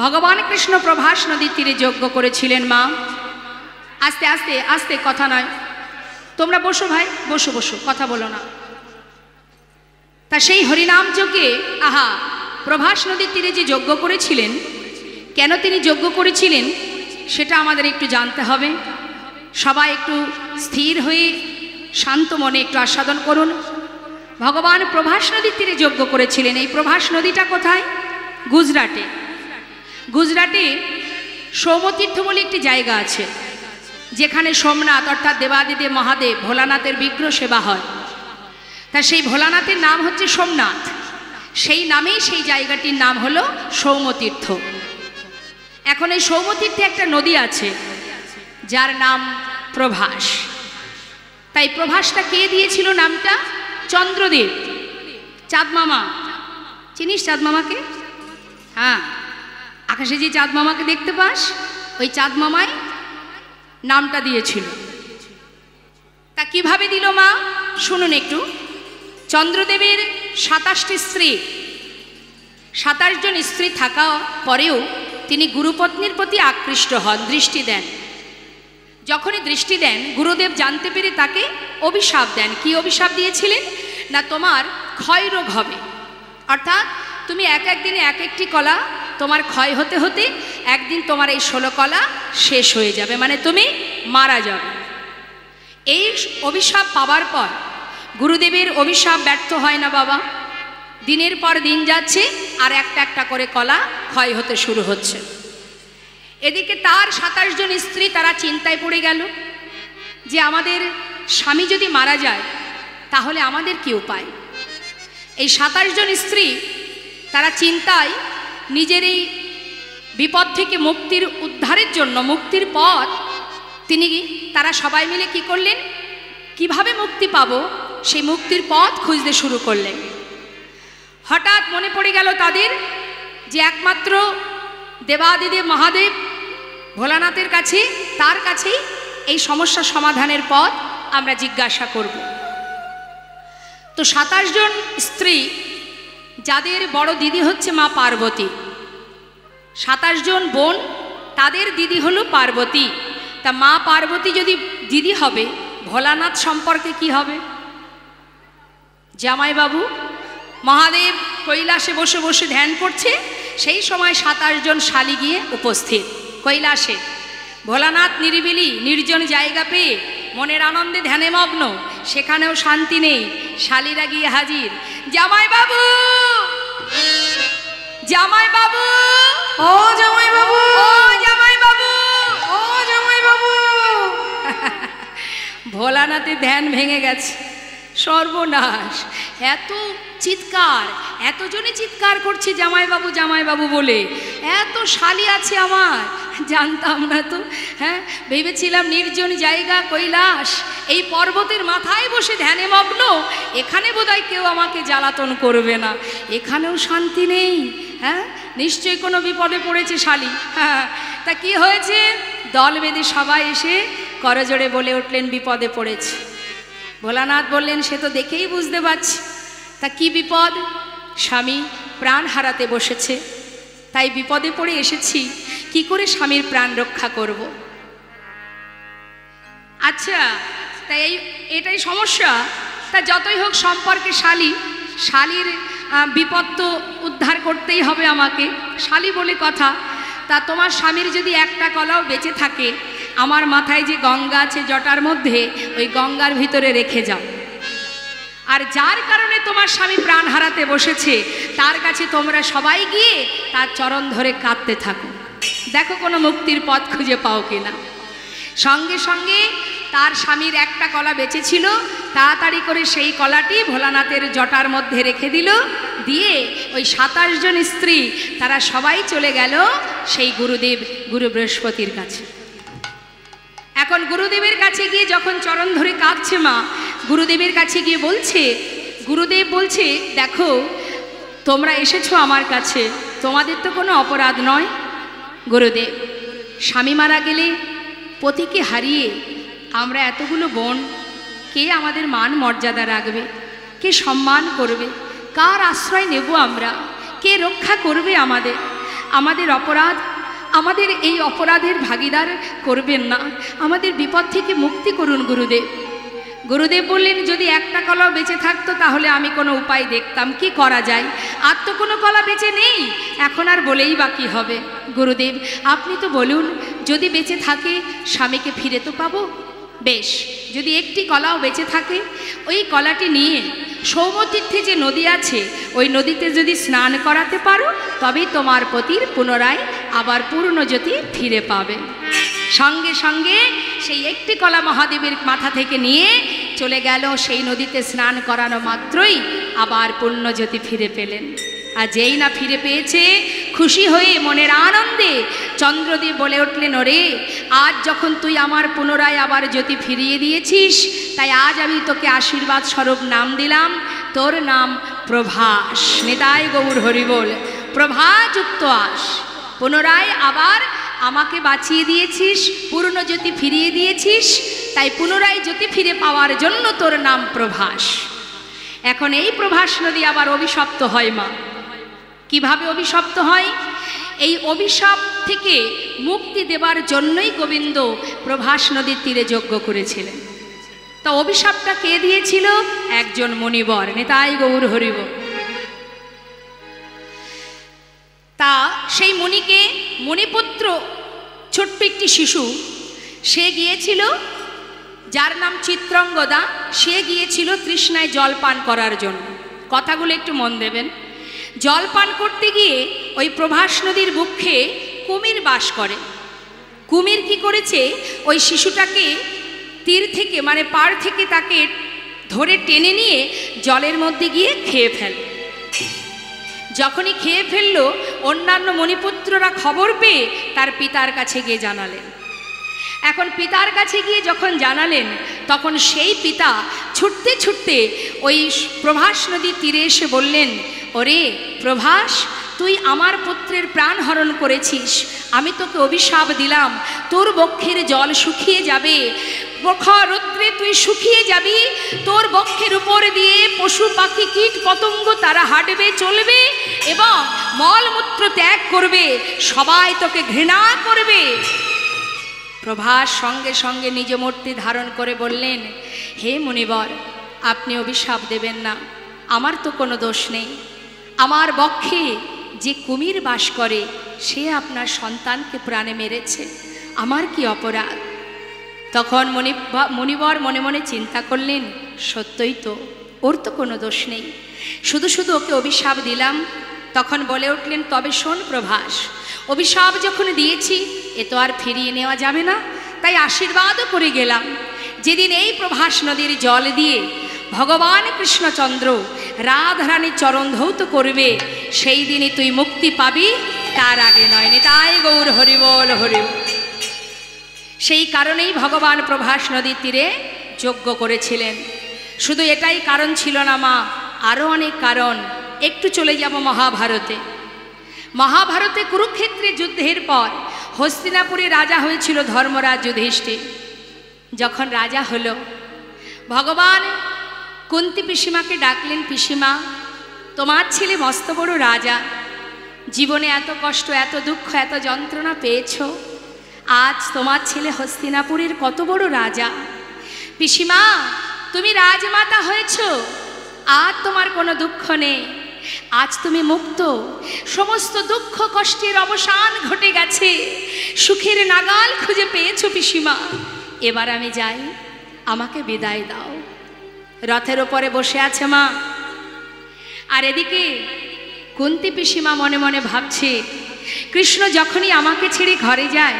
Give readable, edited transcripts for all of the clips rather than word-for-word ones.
ভগবান কৃষ্ণ প্রভাস নদীর তীরে যজ্ঞ করেছিলেন মা। আস্তে আস্তে আস্তে, কথা নয়, তোমরা বসো ভাই, বসো বসো, কথা বলো না। তা সেই হরিনাম যজ্ঞে আহা প্রভাস নদীর তীরে যে যজ্ঞ করেছিলেন, কেন তিনি যজ্ঞ করেছিলেন সেটা আমাদের একটু জানতে হবে। সবাই একটু স্থির হয়ে শান্ত মনে একটু আস্বাদন করুন। ভগবান প্রভাস নদীর তীরে যজ্ঞ করেছিলেন। এই প্রভাস নদীটা কোথায়? গুজরাটে। গুজরাটে সৌমতীর্থ বলে একটি জায়গা আছে, যেখানে সোমনাথ অর্থাৎ দেবাদিদেব মহাদেব ভোলানাথের বিগ্রহ সেবা হয়। তা সেই ভোলানাথের নাম হচ্ছে সোমনাথ, সেই নামেই সেই জায়গাটির নাম হলো সৌমতীর্থ। এখন এই সৌমতীর্থে একটা নদী আছে যার নাম প্রভাস। তাই প্রভাসটা কে দিয়েছিল নামটা? চন্দ্রদেব, চাঁদ মামা। চিনিস চাঁদ মামাকে? হ্যাঁ, আকাশে যে চাঁদ মামাকে দেখতে পাস, ওই চাঁদ মামাই নামটা দিয়েছিল। তা কিভাবে দিল মা শুনুন একটু। চন্দ্রদেবের 27টি স্ত্রী, 27 জন স্ত্রী থাকা পরেও তিনি গুরুপত্নীর প্রতি আকৃষ্ট হন, দৃষ্টি দেন। যখনই দৃষ্টি দেন, গুরুদেব জানতে পেরে তাকে অভিশাপ দেন। কি অভিশাপ দিয়েছিলেন? না, তোমার ক্ষয় রোগ হবে, অর্থাৎ তুমি এক একদিনে এক একটি কলা তোমার ক্ষয় হতে হতে একদিন তোমার এই 16 কলা শেষ হয়ে যাবে, মানে তুমি মারা যাবে। এই অভিশাপ পাওয়ার পর গুরুদেবের অভিশাপ ব্যর্থ হয় না বাবা। দিনের পর দিন যাচ্ছে আর একটা একটা করে কলা ক্ষয় হতে শুরু হচ্ছে। এদিকে তার 27 জন স্ত্রী তারা চিন্তায় পড়ে গেল যে আমাদের স্বামী যদি মারা যায় তাহলে আমাদের কি উপায়। এই 27 জন স্ত্রী তারা চিন্তায় নিজের এই বিপদ থেকে মুক্তির উদ্ধারের জন্য, মুক্তির পথ তারা সবাই মিলে কি করলেন, কিভাবে মুক্তি পাবো সেই মুক্তির পথ খুঁজতে শুরু করলেন। হঠাৎ মনে পড়ে গেল তাদের যে একমাত্র দেবাদিদেব মহাদেব ভোলানাথের কাছে, তার কাছেই এই সমস্যা সমাধানের পথ আমরা জিজ্ঞাসা করব। তো 27 জন স্ত্রী, যাদের বড় দিদি হচ্ছে মা পার্বতী, 27 জন বোন, তাদের দিদি হলো পার্বতী। তা মা পার্বতী যদি দিদি হবে, ভোলানাথ সম্পর্কে কি হবে? জামাইবাবু মহাদেব কৈলাসে বসে বসে ধ্যান করছে, সেই সময় 27 জন শালি গিয়ে উপস্থিত কৈলাসে। ভোলানাথ নিরিবিলি নির্জন জায়গা পেয়ে মনের আনন্দে ধ্যানে মগ্ন, সেখানেও শান্তি নেই। শালিরা গিয়ে হাজির, জামাইবাবু, জামাইবাবু, ও জামাইবাবু, ও জামাইবাবু, ও জামাইবাবু। ভোলানাথের ধ্যান ভেঙে গেছে, সর্বনাশ। এত চিৎকার, এতজনে চিৎকার করছে জামাইবাবু জামাইবাবু বলে। এত শালি আছে আমার, জানতাম না তো। হ্যাঁ, ভেবেছিলাম নির্জন জায়গা কৈলাস, এই পর্বতের মাথায় বসে ধ্যানে মগ্ন, এখানে বোধহয় কেউ আমাকে জ্বালাতন করবে না। এখানেও শান্তি নেই। হ্যাঁ, নিশ্চয়ই কোনো বিপদে পড়েছে শালি। হ্যাঁ, তা কি হয়েছে? দল বেঁধে সবাই এসে করজোড়ে বলে উঠলেন বিপদে পড়েছে। ভোলানাথ বললেন, সে তো দেখেই বুঝতে পারছি। তা কি বিপদ? স্বামী প্রাণ হারাতে বসেছে, তাই বিপদে পড়ে এসেছি, কি করে স্বামীর প্রাণ রক্ষা করব। আচ্ছা, তাই এটাই সমস্যা। তা যতই হোক সম্পর্কে শালির বিপদ তো উদ্ধার করতেই হবে আমাকে, শালি বলে কথা। তা তোমার স্বামীর যদি একটা কলাও বেঁচে থাকে, আমার মাথায় যে গঙ্গা আছে জটার মধ্যে, ওই গঙ্গার ভিতরে রেখে যাও। আর যার কারণে তোমার স্বামী প্রাণ হারাতে বসেছে, তার কাছে তোমরা সবাই গিয়ে তার চরণ ধরে কাঁদতে থাকো, দেখো কোনো মুক্তির পথ খুঁজে পাও কিনা। সঙ্গে সঙ্গে তার স্বামীর একটা কলা বেঁচে ছিল, তাড়াতাড়ি করে সেই কলাটি ভোলানাথের জটার মধ্যে রেখে দিল। দিয়ে ওই 27 জন স্ত্রী তারা সবাই চলে গেল সেই গুরুদেব, গুরু বৃহস্পতির কাছে। এখন গুরুদেবের কাছে গিয়ে যখন চরণ ধরে কাঁদছে মা, গুরুদেবের কাছে গিয়ে বলছে, গুরুদেব বলছে, দেখো তোমরা এসেছো আমার কাছে, তোমাদের তো কোনো অপরাধ নয়। গুরুদেব, স্বামী মারা গেলে পতিকে হারিয়ে আমরা এতগুলো বোন, কে আমাদের মান মর্যাদা রাখবে, কে সম্মান করবে, কার আশ্রয় নেব আমরা, কে রক্ষা করবে আমাদের। আমাদের অপরাধ, আমাদের এই অপরাধের ভাগীদার করবেন না, আমাদের বিপদ থেকে মুক্তি করুন গুরুদেব। গুরুদেব বললেন, যদি একটা কলাও বেঁচে থাকতো তাহলে আমি কোনো উপায় দেখতাম কি করা যায়, আর তো কোনো কলা বেঁচে নেই, এখন আর বলেই বা কী হবে। গুরুদেব আপনি তো বলুন, যদি বেঁচে থাকে স্বামীকে ফিরে তো পাবো। বেশ, যদি একটি কলাও বেঁচে থাকে, ওই কলাটি নিয়ে সৌমতীর্থে যে নদী আছে ওই নদীতে যদি স্নান করাতে পারো তবেই তোমার পতির পুনরায় আবার পূর্ণজ্যোতি ফিরে পাবে। সঙ্গে সঙ্গে সেই একটি কলা মহাদেবের মাথা থেকে নিয়ে চলে গেল, সেই নদীতে স্নান করানো মাত্রই আবার পূর্ণজ্যোতি ফিরে পেলেন। আর যেই না ফিরে পেয়েছে, খুশি হয়ে মনের আনন্দে চন্দ্রদেব বলে উঠলেন, ওরে আজ যখন তুই আমার পুনরায় আবার জ্যোতি ফিরিয়ে দিয়েছিস, তাই আজ আমি তোকে আশীর্বাদ স্বরূপ নাম দিলাম, তোর নাম প্রভাস। নিতাই গৌর হরি বল। প্রভাযুক্ত আস, পুনরায় আবার আমাকে বাঁচিয়ে দিয়েছিস, পূর্ণ জ্যোতি ফিরিয়ে দিয়েছিস, তাই পুনরায় জ্যোতি ফিরে পাওয়ার জন্য তোর নাম প্রভাস। এখন এই প্রভাস নদী আবার অভিশপ্ত হয় মা। কিভাবে অভিশপ্ত হয়? এই অভিশাপ থেকে মুক্তি দেবার জন্যই গোবিন্দ প্রভাস নদীর তীরে যজ্ঞ করেছিলেন। তা অভিশাপটা কে দিয়েছিল? একজন মণিবর। নিতাই গৌর হরিব। তা সেই মণিকে, মণিপুত্র ছোট্ট একটি শিশু, সে গিয়েছিল, যার নাম চিত্রাঙ্গদা, সে গিয়েছিল তৃষ্ণায় জল পান করার জন্য। কথাগুলো একটু মন দেবেন। জল পান করতে গিয়ে ওই প্রভাস নদীর বুকে কুমির বাস করে। কুমির কি করেছে, ওই শিশুটাকে তীর থেকে মানে পাড় থেকে তাকে ধরে টেনে নিয়ে জলের মধ্যে গিয়ে খেয়ে ফেলে। যখনই খেয়ে ফেললো, অন্যান্য মণিপুত্ররা খবর পেয়ে তার পিতার কাছে গিয়ে জানালেন। এখন পিতার কাছে গিয়ে যখন জানালেন, তখন সেই পিতা ছুটতে ছুটতে ওই প্রভাস নদীর তীরে এসে বললেন, ওরে প্রভাস, তুই আমার পুত্রের প্রাণ হরণ করেছিস, আমি তোকে অভিশাপ দিলাম, তোর বক্ষের জল শুকিয়ে যাবে, প্রখর রৌদ্রে তুই শুকিয়ে যাবি, তোর বক্ষের উপর দিয়ে পশু পাখি কীট পতঙ্গ তারা হাঁটবে চলবে এবং মলমূত্র ত্যাগ করবে, সবাই তোকে ঘৃণা করবে। প্রভাস সঙ্গে সঙ্গে নিজ মূর্তি ধারণ করে বললেন, হে মুনিবর, আপনি অভিশাপ দেবেন না, আমার তো কোনো দোষ নেই, আমার বক্ষে যে কুমির বাস করে সে আপনার সন্তানকে প্রাণে মেরেছে, আমার কি অপরাধ? তখন মুনিবর মনে মনে চিন্তা করলেন, সত্যই তো, ওর তো কোনো দোষ নেই, শুধু শুধু ওকে অভিশাপ দিলাম। তখন বলে উঠলেন, তবে শোন প্রভাস, অভিশাপ যখন দিয়েছি এ তো আর ফিরিয়ে নেওয়া যাবে না, তাই আশীর্বাদও করে গেলাম, যেদিন এই প্রভাস নদীর জল দিয়ে ভগবান কৃষ্ণচন্দ্র রাধারানীর চরণ ধৌত করবে, সেই দিনই তুই মুক্তি পাবি, তার আগে নয়। নিতাই গৌর হরিবল হরিবল। সেই কারণেই ভগবান প্রভাস নদীর তীরে যজ্ঞ করেছিলেন। শুধু এটাই কারণ ছিল না মা, আরও অনেক কারণ। একটু চলে যাব মহাভারতে। মহাভারতে কুরুক্ষেত্রের যুদ্ধের পর হস্তিনাপুরে রাজা হয়েছিল ধর্মরাজ যুধিষ্ঠির। যখন রাজা হলো, ভগবান কুন্তী পিসিমাকে ডাকলেন, পিসিমা, তোমার ছেলে মস্ত বড় রাজা, জীবনে এত কষ্ট, এত দুঃখ, এত যন্ত্রণা পেয়েছ, আজ তোমার ছেলে হস্তিনাপুরের কত বড় রাজা। পিসিমা, তুমি রাজমাতা হয়েছ, আর তোমার কোনো দুঃখ নেই, আজ তুমি মুক্ত, সমস্ত দুঃখ কষ্টের অবসান ঘটে গেছে, সুখের নাগাল খুঁজে পেয়েছো পিসিমা, এবার আমি যাই, আমাকে বিদায় দাও। রথের ওপরে বসে আছে মা, আর এদিকে কুন্তী পিসিমা মনে মনে ভাবছে, কৃষ্ণ যখনই আমাকে ছেড়ে ঘরে যায়,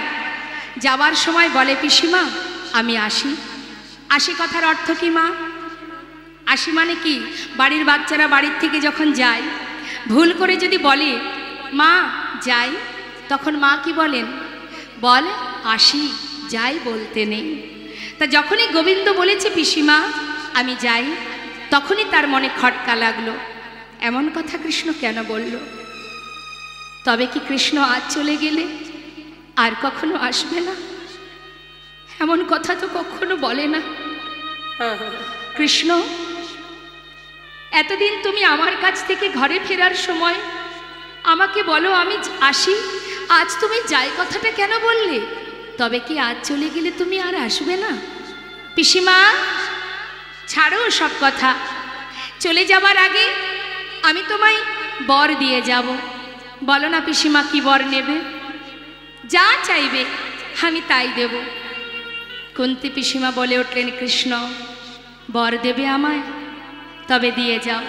যাবার সময় বলে, পিসিমা আমি আসি। আসি কথার অর্থ কি মা? আসি মানে কি, বাড়ির বাচ্চারা বাড়ির থেকে যখন যায়, ভুল করে যদি বলে মা যাই, তখন মা কি বলেন? বল আসি, যাই বলতে নেই। তা যখনই গোবিন্দ বলেছে পিসিমা আমি যাই, তখনই তার মনে খটকা লাগলো, এমন কথা কৃষ্ণ কেন বলল? তবে কি কৃষ্ণ আজ চলে গেলে আর কখনো আসবে না? এমন কথা তো কখনো বলে না। কৃষ্ণ, এতদিন তুমি আমার কাছ থেকে ঘরে ফেরার সময় আমাকে বলো আমি আসি। আজ তুমি যাই কথাটা কেন বললে? তবে কি আজ চলে গেলে তুমি আর আসবে না? পিসিমা, ছাড়ো সব কথা। চলে যাবার আগে আমি তোমায় বর দিয়ে যাব। বলো না পিসিমা, কি বর নেবে? যা চাইবে আমি তাই দেব। কুন্তী পিসিমা বলে উঠলেন, কৃষ্ণ বর দেবে আমায়? তবে দিয়ে যাও।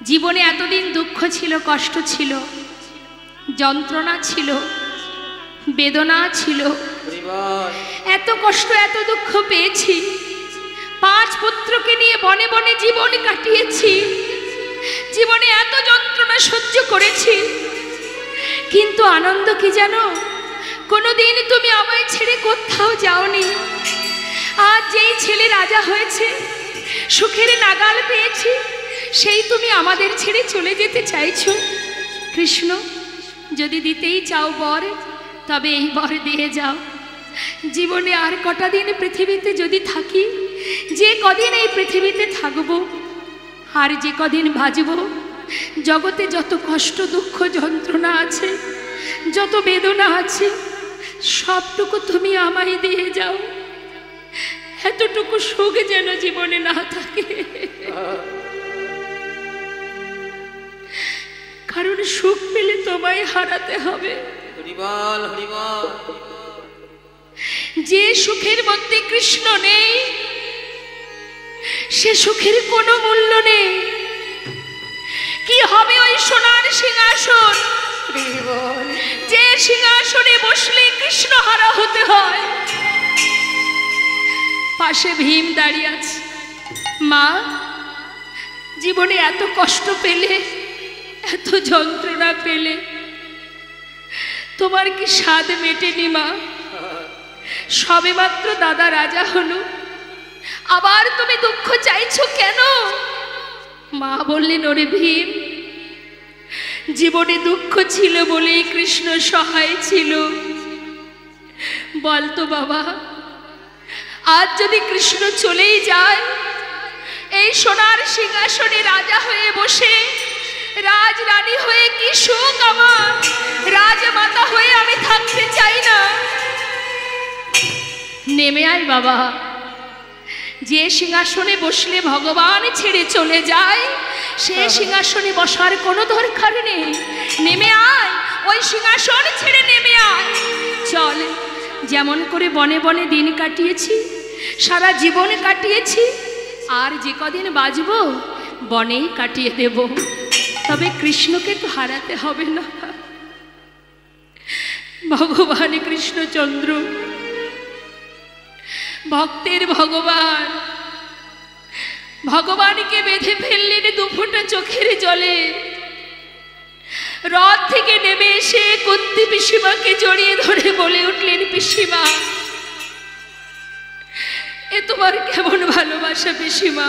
জীবনে এতদিন দুঃখ ছিল, কষ্ট ছিল, যন্ত্রণা ছিল, বেদনা ছিল, এত কষ্ট এত দুঃখ পেয়েছি। 5 পুত্রকে নিয়ে বনে বনে জীবন কাটিয়েছি, জীবনে এত যন্ত্রণা সহ্য করেছি। কিন্তু আনন্দ কি জানো? কোনোদিন তুমি আমায় ছেড়ে কোথাও যাওনি। আজ যেই ছেলে রাজা হয়েছে, সুখের নাগাল পেয়েছি, সেই তুমি আমাদের ছেড়ে চলে যেতে চাইছো। কৃষ্ণ, যদি দিতেই চাও বর, তবে এই বর দিয়ে যাও। জীবনে আর কটা দিন পৃথিবীতে যদি থাকি, যে কদিন এই পৃথিবীতে থাকবো, আর যে কদিন বাঁচব, জগতে যত কষ্ট দুঃখ যন্ত্রণা আছে, যত বেদনা আছে, সবটুকু তুমি আমায় দিয়ে যাও। এতটুকু সুখ যেন জীবনে না থাকে, কারণ সুখ পেলে তোমায় হারাতে হবে। যে সুখের মধ্যে কৃষ্ণ নেই, সে সুখের কোনো মূল্য নেই। কি হবে ওই সোনার সিংহাসন, যে সিংহাসনে বসলে কৃষ্ণ হারা হতে হয়? পাশে ভীম দাঁড়িয়ে আছে। মা, জীবনে এত কষ্ট পেলে, এত যন্ত্রণা পেলে, তোমার কি স্বাদ মেটেনি মা? সবে মাত্র দাদা রাজা হলো, আবার তুমি দুঃখ চাইছো কেন? মা বললেন, ওরে ভীম, জীবনে দুঃখ ছিল বলেই কৃষ্ণ সহায় ছিল। বলতো বাবা, আজ যদি কৃষ্ণ চলেই যায়, এই সোনার সিংহাসনে রাজা হয়ে বসে, রাজ রানী হয়ে কি সুখ আমার, রাজমাতা হয়ে আমি থাকতে চাই না। নেমে আয় বাবা। যে সিংহাসনে বসলে ভগবান ছেড়ে চলে যায়, সে সিংহাসনে বসার কোনো দরকার নেই। নেমে আয়, ওই সিংহাসন ছেড়ে নেমে আয়। চল, যেমন করে বনে বনে দিন কাটিয়েছি, সারা জীবন কাটিয়েছি, আর যে কদিন বাঁচবো বনেই কাটিয়ে দেব। তবে কৃষ্ণকে তো হারাতে হবে না। ভগবান কৃষ্ণচন্দ্র, ভক্তের ভগবান, ভগবানকে বেঁধে ফেললেন 2 ফোঁটা চোখের জলে। রথ থেকে নেমে এসে কুন্তী পিসিমাকে জড়িয়ে ধরে বলে উঠলেন, পিসিমা, এ তোমার কেমন ভালোবাসা পিসিমা?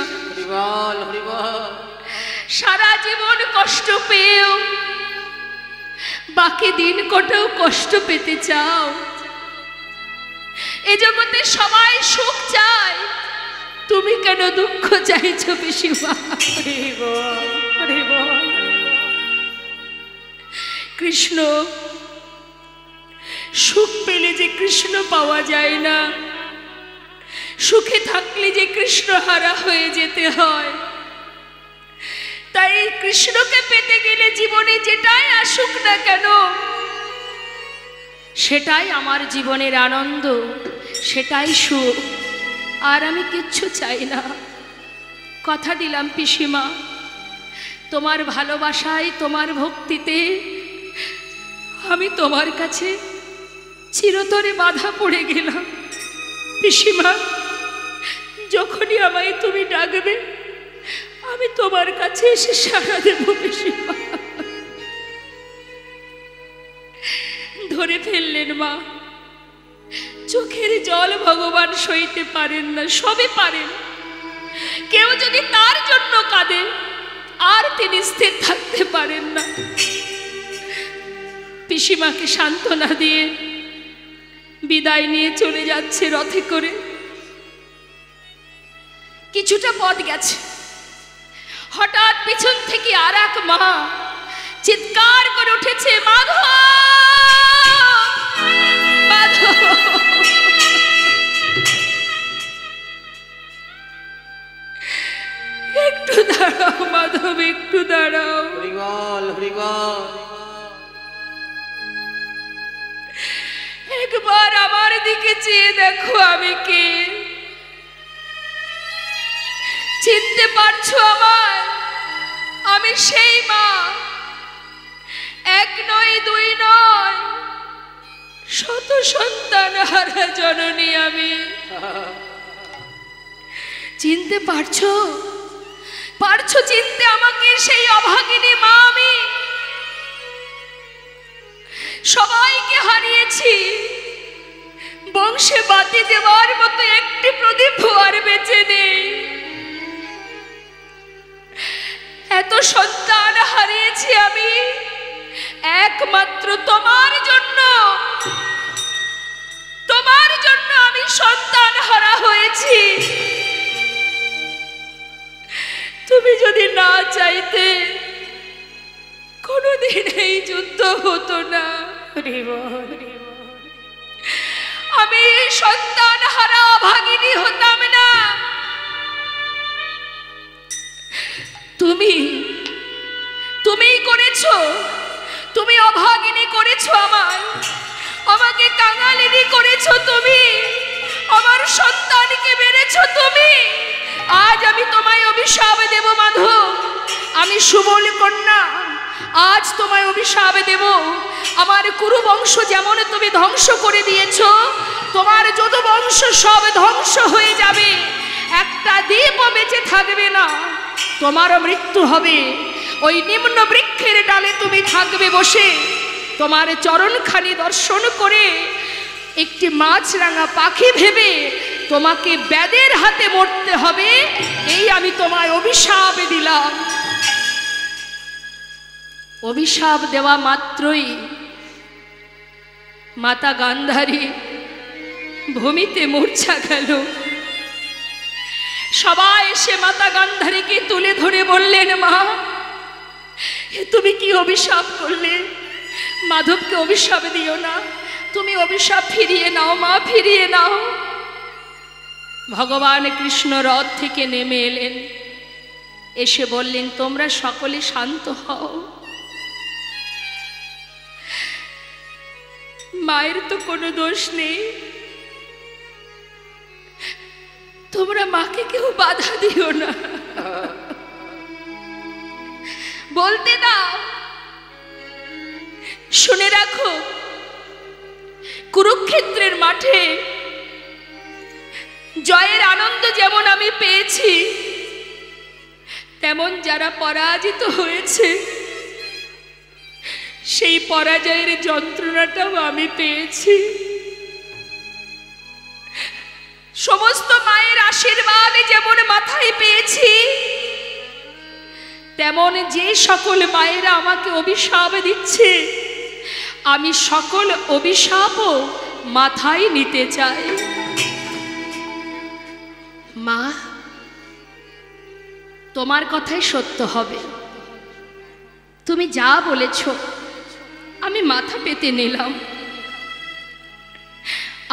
সারা জীবন কষ্ট পেয়েও বাকি দিন কটাও কষ্ট পেতে চাও। এ জগতে সবাই সুখ চায়, তুমি কেন দুঃখ চাইছো পিসিমা? কৃষ্ণ, সুখ পেলে যে কৃষ্ণ পাওয়া যায় না, সুখে থাকলে যে কৃষ্ণ হারা হয়ে যেতে হয়। তাই কৃষ্ণকে পেতে গেলে জীবনে যেটাই আসুক না কেন, সেটাই আমার জীবনের আনন্দ, সেটাই সুখ। আর আমি কিচ্ছু চাই না। কথা দিলাম পিসিমা, তোমার ভালোবাসায়, তোমার ভক্তিতে আমি তোমার কাছে চিরতরে বাধা পড়ে গেলাম। পিসিমা, যখনই আমায় তুমি ডাকবে, আমি তোমার কাছে এসে সাড়া দেব পিসিমা। ধরে ফেললেন মা। চোখের জল ভগবান সইতে পারেন না, সবে পারেন। কেউ যদি তার জন্য কাঁদে, আর তিনি স্থির থাকতে পারেন না। পিসিমাকে সান্ত্বনা দিয়ে বিদায় নিয়ে চলে যাচ্ছে রথে করে। কিছুটা পথ গেছে, হঠাৎ পিছন থেকে আর এক মা চিৎকার করে উঠেছে, মাধব মাধব। একটু দাঁড়াও মাধব, একটু দাঁড়াও। হরিবল হরিবল। একবার আমার দিকে চেয়ে দেখো, আমি কে? চিনতে পারছো আমায়? আমি সেই মা, এক নয় দুই নয়, শত সন্তান হারা জননী আমি। চিনতে পারছো? পারছো চিনতে আমাকে? সেই অভাগিনী মা আমি। সবাইকে হারিয়েছি, বংশে বাতি দেওয়ার মতো একটি প্রদীপ আর বেঁচে নেই। এত সন্তান হারিয়েছি আমি একমাত্র তোমার জন্য। তোমার জন্য আমি সন্তান হারা হয়েছি। তুমি যদি না চাইতে কোনোদিন এই যুদ্ধ হতো না। আমি সন্তান হারা অভাগিনী হতাম না। তুমিই করেছো, তুমি অভাগিনী করেছো আমাকে কাঙালিনী করেছো তুমি, আমার সন্তানকে মেরেছো তুমি। আজ আমি তোমায় অভিশাপ দেব মাধব, আমি সুবল কন্যা, আজ তোমায় অভিশাপ দেব। আমার কুরু বংশ যেমন তুমি ধ্বংস করে দিয়েছো, তোমার যদু বংশ সব ধ্বংস হয়ে যাবে, একটা দ্বীপও বেঁচে থাকবে না। তোমার মৃত্যু হবে, ওই নিম্ন বৃক্ষের ডালে তুমি থাকবে বসে। তোমার চরণখানি দর্শন করে একটি মাছরাঙা পাখি ভেবে তোমাকে ব্যাদের হাতে মরতে হবে, এই আমি তোমায় অভিশাপ দিলাম। অভিশাপ দেওয়া মাত্রই মাতা গান্ধারী ভূমিতে মূর্ছা গেল। সবাই এসে মাতা গান্ধারীকে তুলে ধরে বললেন, মা তুমি কি অভিশাপ করলে? মাধবকে অভিশাপ দিও না, তুমি অভিশাপ ফিরিয়ে নাও মা, ফিরিয়ে নাও। ভগবান কৃষ্ণ রথ থেকে নেমে এলেন, এসে বললেন, তোমরা সকলে শান্ত হও। মায়ের তো কোনো দোষ নেই, তোমরা মাকে কেউ বাধা দিও না, বলতে দাও। শুনে রাখো, কুরুক্ষেত্রের মাঠে জয়ের আনন্দ যেমন আমি পেয়েছি, তেমন যারা পরাজিত হয়েছে সেই পরাজয়ের যন্ত্রণাটাও আমি পেয়েছি। সমস্ত মায়ের আশীর্বাদ যেমন মাথায় পেয়েছি, তেমন যে সকল মায়েরা আমাকে অভিশাপ দিচ্ছে, আমি সকল অভিশাপও মাথায় নিতে চাই। মা, তোমার কথাই সত্য হবে, তুমি যা বলেছ আমি মাথা পেতে নিলাম।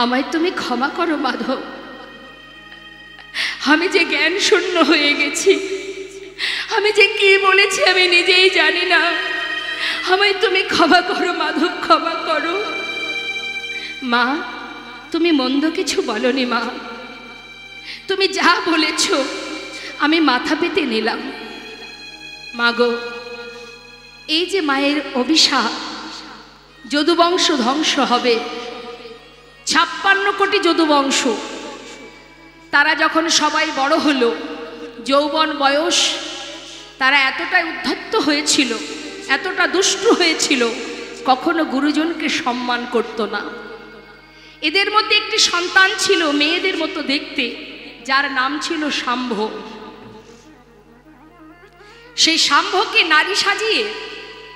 আমায় তুমি ক্ষমা করো মাধব, আমি যে জ্ঞান শূন্য হয়ে গেছি, আমি যে কি বলেছি আমি নিজেই জানি না। আমায় তুমি ক্ষমা করো মাধব, ক্ষমা করো। মা, তুমি মন্দ কিছু বলনি মা, তুমি যা বলেছ আমি মাথা পেতে নিলাম। মাগো, এই যে মায়ের অভিশাপ, যদুবংশ ধ্বংস হবে, 56 কোটি যদুবংশ, তারা যখন সবাই বড় হলো, যৌবন বয়স, তারা এতটাই উদ্ধত্ত হয়েছিল, এতটা দুষ্টু হয়েছিল, কখনো গুরুজনকে সম্মান করত না। এদের মধ্যে একটি সন্তান ছিল মেয়েদের মতো দেখতে, যার নাম ছিল শাম্ভ। সেই শাম্ভকে নারী সাজিয়ে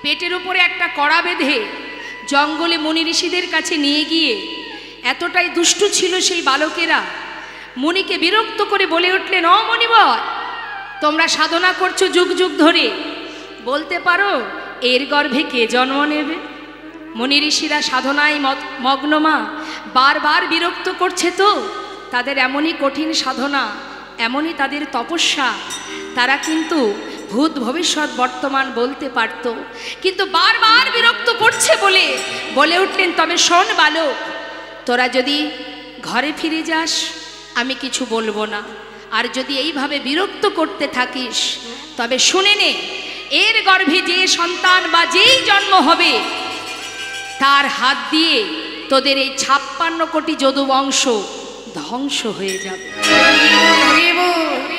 পেটের উপরে একটা কড়া বেঁধে জঙ্গলে মুনি ঋষিদের কাছে নিয়ে গিয়ে, এতটাই দুষ্টু ছিল সেই বালকেরা, মুনিকে বিরক্ত করে বলে উঠলেন, ও মণিবর, তোমরা সাধনা করছো যুগ যুগ ধরে, বলতে পারো এর গর্ভে কে জন্ম নেবে? মুনি ঋষিরা সাধনায় মগ্ন মা, বারবার বিরক্ত করছে তো। তাদের এমনই কঠিন সাধনা, এমনই তাদের তপস্যা, তারা কিন্তু ভূত ভবিষ্যৎ বর্তমান বলতে পারত, কিন্তু বারবার বিরক্ত করছে বলে উঠলেন, তবে শোন বালক, তোরা যদি ঘরে ফিরে যাস আমি কিছু বলবো না, আর যদি এইভাবে বিরক্ত করতে থাকিস তবে শুনে নে, এর গর্ভে যে সন্তান বা যেই জন্ম হবে তার হাত দিয়ে তোদের এই 56 কোটি যদুবংশ ধ্বংস হয়ে যাবে।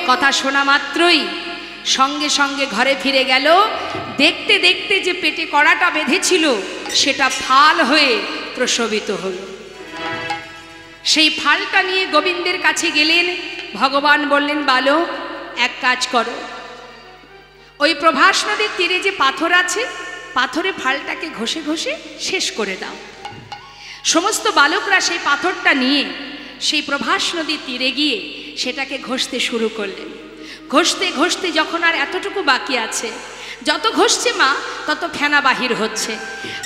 কথা শোনা মাত্রই সঙ্গে সঙ্গে ঘরে ফিরে গেল। দেখতে দেখতে যে পেটে কড়াটা বেঁধেছিল সেটা ফাল হয়ে প্রসবিত হলো। সেই ফালটা নিয়ে গোবিন্দের কাছে গেলেন। ভগবান বললেন, বালক, এক কাজ করো, ওই প্রভাস নদীর তীরে যে পাথর আছে, পাথরে ফালটাকে ঘষে ঘষে শেষ করে দাও। সমস্ত বালকরা সেই পাথরটা নিয়ে সেই প্রভাস নদীর তীরে গিয়ে সেটাকে ঘষতে শুরু করলেন। ঘষতে ঘষতে যখন আর এতটুকু বাকি আছে, যত ঘষছে মা তত ফেনা বাহির হচ্ছে,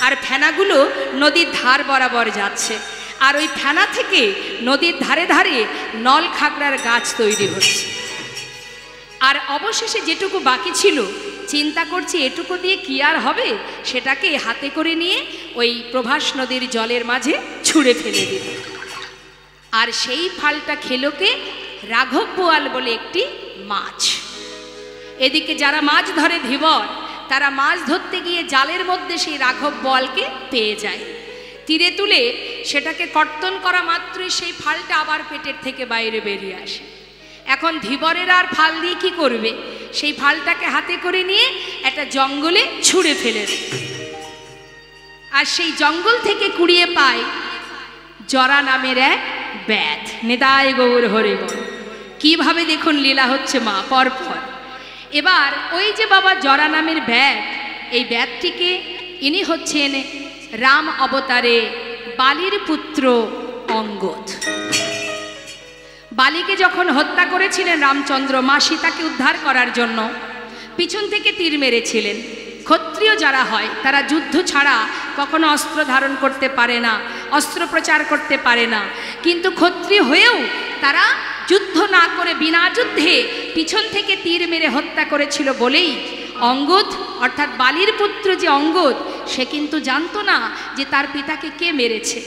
আর ফেনাগুলো নদীর ধার বরাবর যাচ্ছে, আর ওই ফেনা থেকে নদীর ধারে ধারে নল খাগড়ার গাছ তৈরি হচ্ছে। আর অবশেষে যেটুকু বাকি ছিল, চিন্তা করছি এটুকু দিয়ে কি আর হবে, সেটাকে হাতে করে নিয়ে ওই প্রভাস নদীর জলের মাঝে ছুঁড়ে ফেলে দিল। আর সেই ফালটা খেলো কে? রাঘব বোয়াল বলে একটি মাছ। এদিকে যারা মাছ ধরে ধীবর, তারা মাছ ধরতে গিয়ে জালের মধ্যে সেই রাঘব বোয়ালকে পেয়ে যায়। তীরে তুলে সেটাকে কর্তন করা মাত্রই সেই ফালটা আবার পেটের থেকে বাইরে বেরিয়ে আসে। এখন ধীবরের আর ফাল দিয়ে কি করবে? সেই ফালটাকে হাতে করে নিয়ে একটা জঙ্গলে ছুঁড়ে ফেলে দেয়। আর সেই জঙ্গল থেকে কুড়িয়ে পায় জরা নামের এক ব্যাধ। নিতাই গৌর হরি বল। কিভাবে দেখুন লীলা হচ্ছে মা পরপর। এবার ওই যে বাবা জরা নামের ব্যাধ, এই ব্যাধটিকে ইনি হচ্ছেন রাম অবতারে বালির পুত্র অঙ্গদ। বালিকে যখন হত্যা করেছিলেন রামচন্দ্র, মা সীতাকে উদ্ধার করার জন্য পিছন থেকে তীর মেরেছিলেন। ক্ষত্রিয় যারা হয় তারা যুদ্ধ ছাড়া কখনো অস্ত্র ধারণ করতে পারে না, অস্ত্র প্রচার করতে পারে না, কিন্তু ক্ষত্রিয় হয়েও তারা যুদ্ধ না করে বিনা যুদ্ধে পিছন থেকে তীর মেরে হত্যা করেছিল বলেই অঙ্গদ অর্থাৎ বালির পুত্র যে অঙ্গদ, সে কিন্তু জানতো না যে তার পিতাকে কে মেরেছে।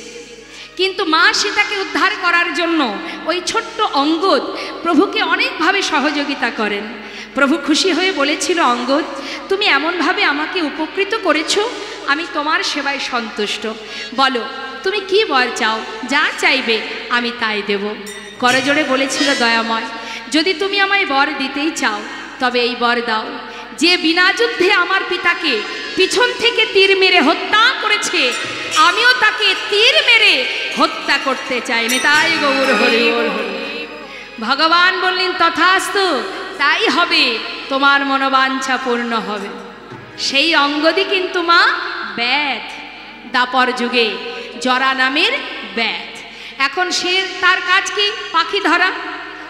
কিন্তু মা সীতাকে উদ্ধার করার জন্য ওই ছোট্ট অঙ্গদ প্রভুকে অনেকভাবে সহযোগিতা করেন। প্রভু খুশি হয়ে বলেছিল, অঙ্গদ, তুমি এমনভাবে আমাকে উপকৃত করেছো, আমি তোমার সেবায় সন্তুষ্ট। বলো তুমি কি বর চাও, যা চাইবে আমি তাই দেব। করজোড়ে বলেছিল, দয়াময়, যদি তুমি আমায় বর দিতেই চাও তবে এই বর দাও, যে বিনা যুদ্ধে আমার পিতাকে পিছন থেকে তীর মেরে হত্যা করেছে, আমিও তাকে তীর মেরে হত্যা করতে চাই। নিতাই গৌর হরি বল। ভগবান বললেন, তথাস্তু, তাই হবে, তোমার মনোবাঞ্ছা পূর্ণ হবে। সেই অঙ্গদই কিন্তু মা ব্যাধ, দাপর যুগে জরা নামের ব্যাধ। এখন সে তার কাজ কি? পাখি ধরা।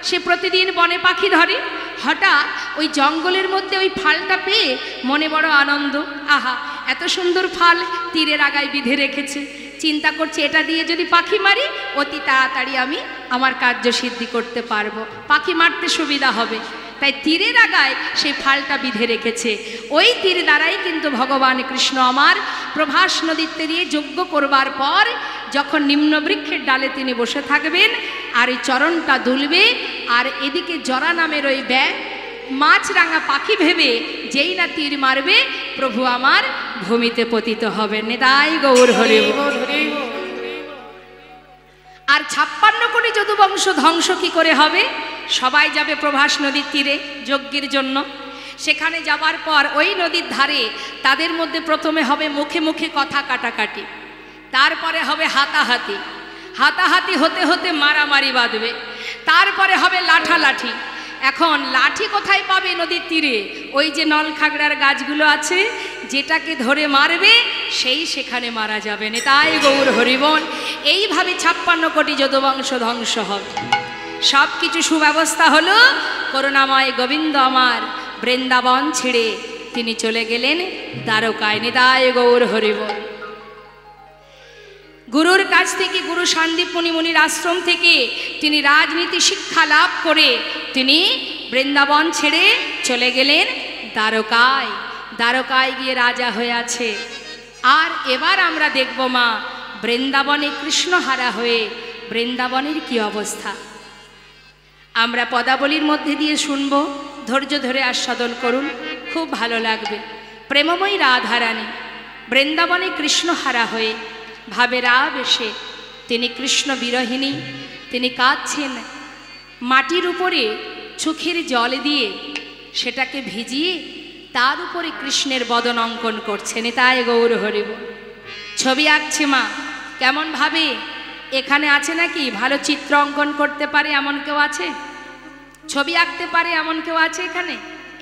সে প্রতিদিন বনে পাখি ধরে। হঠাৎ ওই জঙ্গলের মধ্যে ওই ফালটা পেয়ে মনে বড় আনন্দ। আহা, এত সুন্দর ফাল তীরের আগায় বিঁধে রেখেছে। চিন্তা করছে এটা দিয়ে যদি পাখি মারি অতি তাড়াতাড়ি আমি আমার কার্য সিদ্ধি করতে পারবো, পাখি মারতে সুবিধা হবে। তাই তীরের আগায় সেই ফালটা বিঁধে রেখেছে। ওই তীর দ্বারাই কিন্তু ভগবান কৃষ্ণ আমার প্রভাস নদীর তীরে যজ্ঞ করবার পর যখন নিম্ন বৃক্ষের ডালে তিনি বসে থাকবেন আর এই চরণটা দুলবে, আর এদিকে জরা নামের ওই মাছরাঙা পাখি ভেবে যেই না তীর মারবে, প্রভু আমার ভূমিতে পতিত হবেন। নিতাই গৌর হরি বল। আর 56 কোটি যদুবংশ ধ্বংস কি করে হবে? সবাই যাবে প্রভাস নদীর তীরে যজ্ঞের জন্য। সেখানে যাবার পর ওই নদীর ধারে তাদের মধ্যে প্রথমে হবে মুখে মুখে কথা কাটাকাটি, তারপরে হবে হাতাহাতি, হাতাহাতি হতে হতে মারামারি বাঁধবে, তারপরে হবে লাঠালাঠি। এখন লাঠি কোথায় পাবে? নদীর তীরে ওই যে নল খাগড়ার গাছগুলো আছে, যেটাকে ধরে মারবে সেই সেখানে মারা যাবে। নিতাই গৌর হরিবন। এইভাবে 56 কোটি যদুবংশ ধ্বংস হবে। সব কিছু সুব্যবস্থা হলো। করুণাময় গোবিন্দ আমার বৃন্দাবন ছেড়ে তিনি চলে গেলেন দ্বারকায়। নিতাই গৌর হরিবল। গুরুর কাছ থেকে, গুরু সন্দীপ মুনির আশ্রম থেকে তিনি রাজনীতি শিক্ষা লাভ করে তিনি বৃন্দাবন ছেড়ে চলে গেলেন দ্বারকায়। দ্বারকায় গিয়ে রাজা হয়ে আছে। আর এবার আমরা দেখব মা বৃন্দাবনে কৃষ্ণহারা হয়ে বৃন্দাবনের কি অবস্থা। আমরা পদাবলীর মধ্যে দিয়ে শুনব, ধৈর্য ধরে আস্বাদন করুন, খুব ভালো লাগবে। প্রেমময়ী রাধারানী বৃন্দাবনে কৃষ্ণহারা হয়ে ভাবের আবেশে তিনি কৃষ্ণ বিরহিণী, তিনি কাঁদছেন। মাটির উপরে চোখের জল দিয়ে সেটাকে ভিজিয়ে তার উপরে কৃষ্ণের বদন অঙ্কন করছেন। তাই গৌর হরিব। ছবি আঁকছে মা। কেমন ভাবে? এখানে আছে নাকি ভালো চিত্র অঙ্কন করতে পারে এমন কেউ আছে? ছবি আঁকতে পারে এমন কেউ আছে এখানে?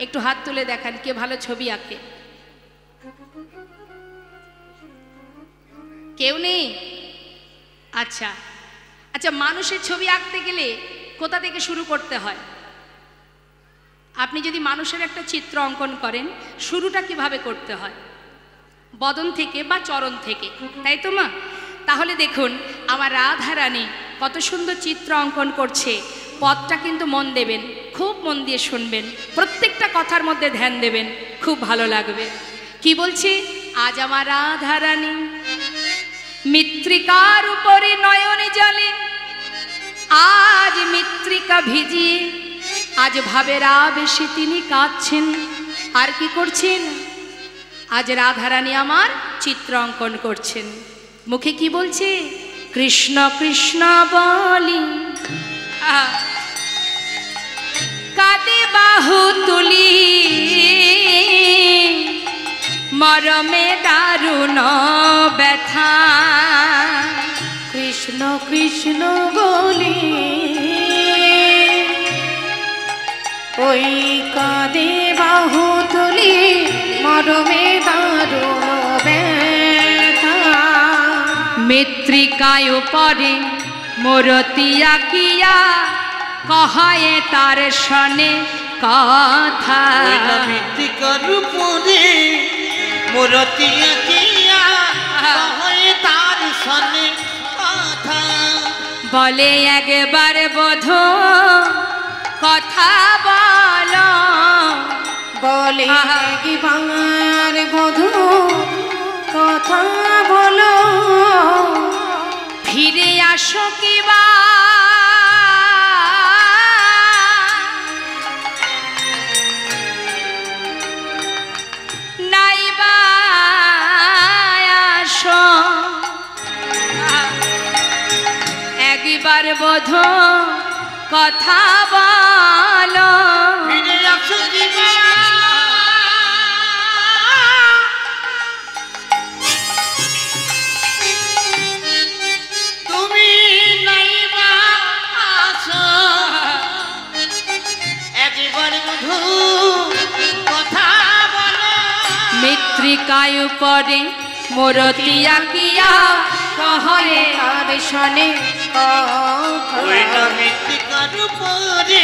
একটু হাত তুলে দেখান কে ভালো ছবি আঁকে। কেউ নেই? আচ্ছা আচ্ছা, মানুষের ছবি আঁকতে গেলে কোথা থেকে শুরু করতে হয়? আপনি যদি মানুষের একটা চিত্র অঙ্কন করেন, শুরুটা কিভাবে করতে হয়? বদন থেকে বা চরণ থেকে, তাই তো মা? তাহলে দেখুন আমার রাধারানী কত সুন্দর চিত্র অঙ্কন করছে। পদটা কিন্তু মন দেবেন, খুব মন দিয়ে শুনবেন, প্রত্যেকটা কথার মধ্যে ধ্যান দেবেন, খুব ভালো লাগবে। কি বলছে? আজ আমার রাধারানী মৃত্তিকার উপরে নয়নে জলে, আজ মৃত্তিকা ভিজিয়ে আজ ভাবের আবেশে তিনি কাঁদছেন। আর কি করছেন? আজ রাধারানী আমার চিত্র অঙ্কন করছেন। মুখে কি বলছে? কৃষ্ণ কৃষ্ণ বলি, কাঁদে বাহু তুলি, মরমে দারুণ ব্যথা। কৃষ্ণ কৃষ্ণ বলি, ওই কাঁদে বাহু তুলি, মরমে দারুণ ব্যথা। মৃত্তিকায় পরে মূরতি আঁকিয়া কহে তার শনে কথা। মৃত্তিকার উপরে মূরতি আঁকিয়া কহে তার শনে কথা। বলে একবার বধূ কথা বলো, বলে একবার বধূ কথা বলো, ফিরে আসো কিবা নাইবা আসো। একবার বধূ কথা বলো, ফিরে আসো কিবা তুমি নাইবা আসো। একবার বধূ কথা বলো। মৃত্তিকায় পরে মূরতি আঁকিয়া কহে তার শনে কথা। ওই না মৃত্তিকার উপরে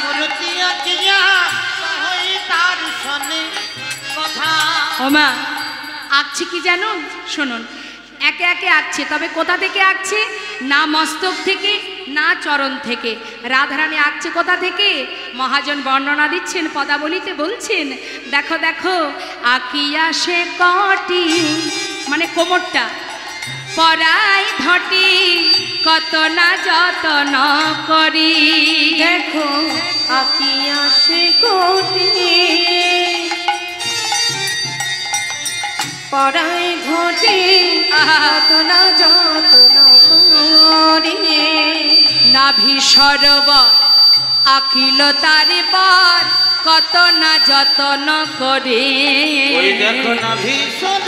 মূরতি আঁকিয়া কহে তার শনে কথা। ওমা আঁকছি কি জানুন? শুনুন, একে একে আঁকছে, তবে কোথা থেকে আঁকছে? না মস্তক থেকে, না চরণ থেকে। রাধারানী আঁকছে কোথা থেকে? মহাজন বর্ণনা দিচ্ছেন, পদাবলিতে বলছেন, দেখো দেখো আঁকিয়া সে কটি, মানে কোমরটা, পরাই ঘটি কত না যতন করি। দেখো আঁকিয়া সে কোটি, পরাই ঘটি কত না যতন করি। নাভি সরোবর আঁকিল তারি পর কত না যতন করে। ওই দেখো না ভীষণ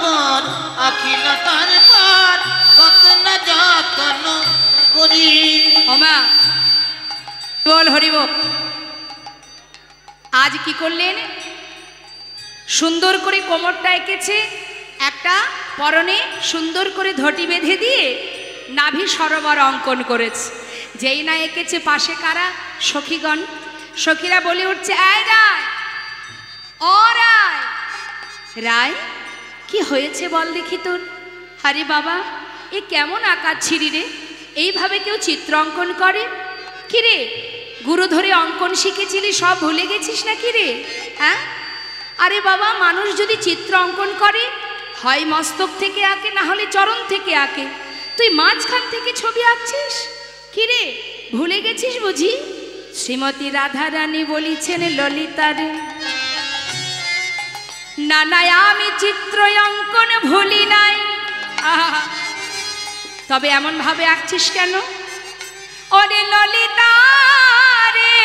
বর আখিল তার পার কত না যতন করি। ওমা বল হরিব। আজ কি করলেন? সুন্দর করে কোমরটা এঁকেছে, একটা পরনে সুন্দর করে ধটি বেঁধে দিয়ে নাভি সরোবর অঙ্কন করেছে। যেই না এঁকেছে, পাশে কারা? সখীগণ। সখীরা বলে উঠছে, আয় রায় ও রায়, রায় কি হয়েছে বল দেখি তোর? আরে বাবা, এ কেমন আকার ছিড়ি রে? এইভাবে কেউ চিত্র অঙ্কন করে? কি রে, গুরু ধরে অঙ্কন শিখেছিলি সব ভুলে গেছিস নাকি রে? হ্যাঁ, আরে বাবা, মানুষ যদি চিত্র অঙ্কন করে হয় মস্তক থেকে আঁকে, না হলে চরণ থেকে আঁকে। তুই মাঝখান থেকে ছবি আঁকছিস? কি রে, ভুলে গেছিস বুঝি? শ্রীমতী রাধারানী বলিছেন ললিতারে, না না আমি চিত্র অঙ্কন ভুলি নাই। আহা, তবে এমন ভাবে আঁকছিস কেন? ওরে ললিতা রে,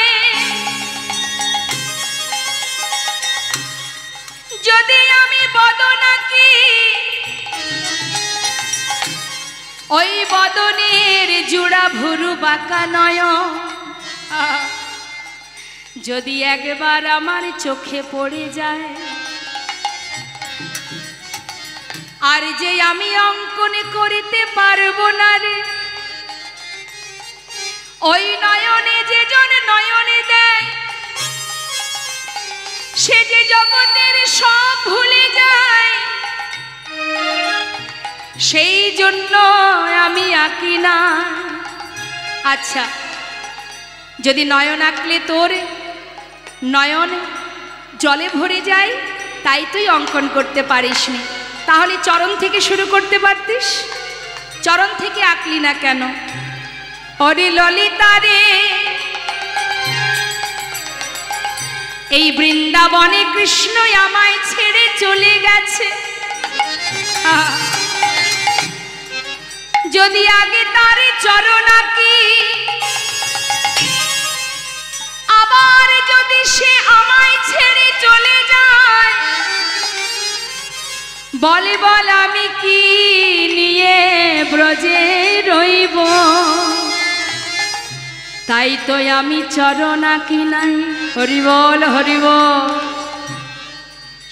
যদি আমি বদন আঁকি, ওই বদনের জুড়া ভুরু বাঁকা নয়ন যদি একবার আমার চোখে পড়ে যায়, আর যে আমি অঙ্কন করিতে পারবো না রে, ওই নয়নে যে জন নয়নে দেয়, সে যে জগতের সব ভুলে যায়, সেই জন্য আমি আঁকি না। আচ্ছা, যদি নয়ন আঁকলে তোর নয়ন জলে ভরে যায়, তাই তুই অঙ্কন করতে পারিস নি, তাহলে চরণ থেকে শুরু করতে পারতিস। চরণ থেকে আঁকলি না কেন? ওরে ললিতা রে, এই বৃন্দাবনে কৃষ্ণ আমায় ছেড়ে চলে গেছে, যদি আগে তারে চরণ আঁকি, আবার যদি সে আমায় ছেড়ে চলে যায়, বলে বল আমি কি নিয়ে ব্রজে রইব, তাই তো আমি চরণ আঁকি নাই। হরি বল, হরি বল।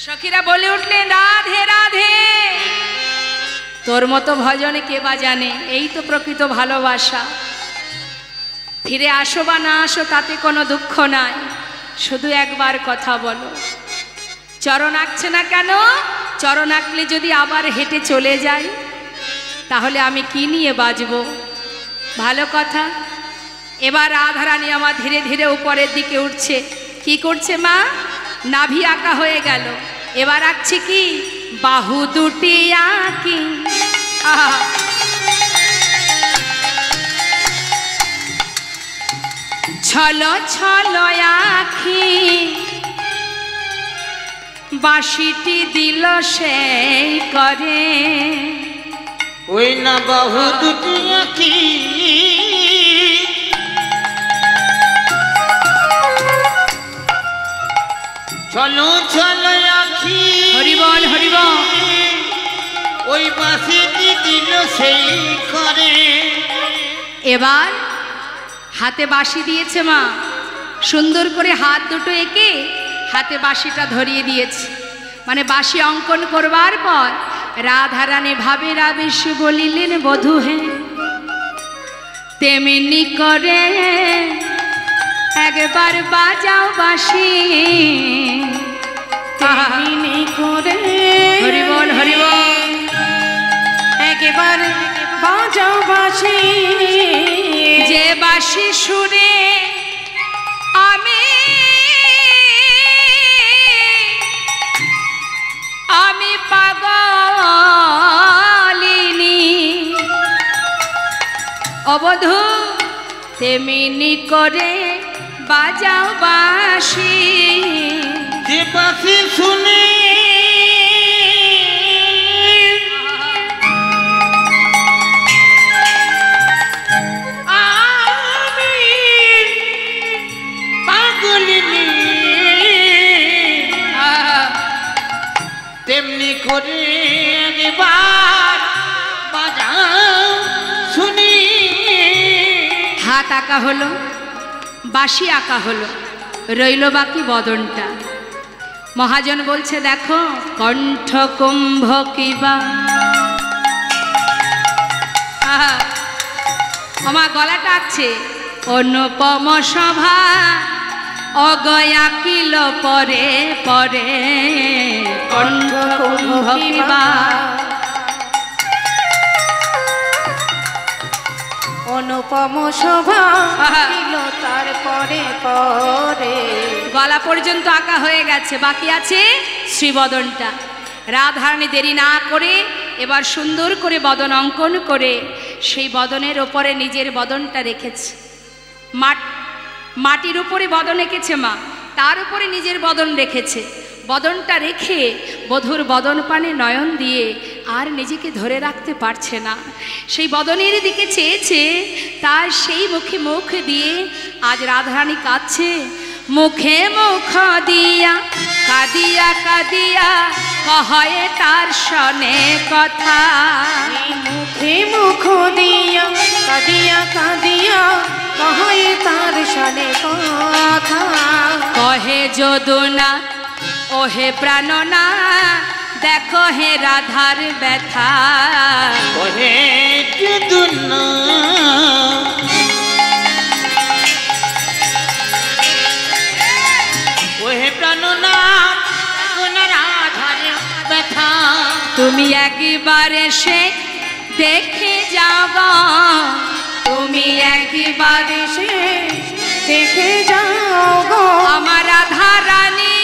সখীরা বলে উঠলেন, রাধে রাধে। তোর মতো ভজনে কে বা জানে, এই তো প্রকৃত ভালোবাসা। ফিরে আসো বা না আসো তাতে কোনো দুঃখ নাই, শুধু একবার কথা বলো। চরণ আঁকছে না কেন? চরণ আঁকলে যদি আবার হেঁটে চলে যাই, তাহলে আমি কি নিয়ে বাঁচব? ভালো কথা। এবার রাধারানী আমার ধীরে ধীরে উপরের দিকে উঠছে। কি করছে মা? নাভি আঁকা হয়ে গেল, এবার আঁকছে কি? বাহু দুটি আঁকি। ছলো ছলো আঁখি বাঁশিটি দিল সেই করে, ওই না বাহু দুটি আঁকি, চলো চলো আঁখি। হরি বল, হরি বল। ওই বাঁশিটি দিল সেই করে। এবার হাতে বাঁশি দিয়েছে মা, সুন্দর করে হাত দুটো এঁকে হাতে বাঁশিটা ধরিয়ে দিয়েছে। মানে বাঁশি অঙ্কন করবার পর রাধারানী ভাবের আবেশে বলিলেন, বধূ হে তেমনি করে একবার বাজাও বাঁশি, তেমনি করে। হরি বল, হরি বল। একবার বাজাও বাঁশি, যে বাঁশি সুরে আমি আমি পাগলিনী, অবধূ তেমনি করে বাজাও বাঁশি। যে বাঁশি শুনে আমি পাগলিনী, তেমনি করে একবার বাজাও শুনি। হাত আঁকা হলো, বাঁশি আঁকা হলো, রইল বাকি বদনটা। মহাজন বলছে, দেখো কণ্ঠ কুম্ভ কিবা। আমার গলাটা আঁকছে, অনুপম সভা অগয়া কিল পরে পরে কণ্ঠ কুম্ভ কিবা অনুপম শোভা ছিল তার পরে পরে। গলা পর্যন্ত আঁকা হয়ে গেছে, বাকি আছে শ্রীবদনটা। রাধারানী দেরি না করে এবার সুন্দর করে বদন অঙ্কন করে সেই বদনের ওপরে নিজের বদনটা রেখেছে। মাটির উপরে বদন এঁকেছে মা, তার উপরে নিজের বদন রেখেছে। বদনটা রেখে বধূর বদন পানে নয়ন দিয়ে আর নিজেকে ধরে রাখতে পারছে না, সেই বদনের দিকে চেয়েছে, তার সেই মুখে মুখ দিয়ে আজ রাধারানী কাঁদছে। মুখে মুখ দিয়া কাঁদিয়া কাঁদিয়া কহে তার সনে কথা। মুখে মুখ দিয়া কাঁদিয়া কাঁদিয়া কহে তার সনে কথা। কহে যদুনা ওহে প্রাণনা দেখো হে রাধার ব্যথা। কহে যদুনা ওহে প্রাণনা রাধার ব্যথা। তুমি একবার এসে দেখে যাও গো, তুমি একবার এসে দেখে যাও গো আমার রাধারানী।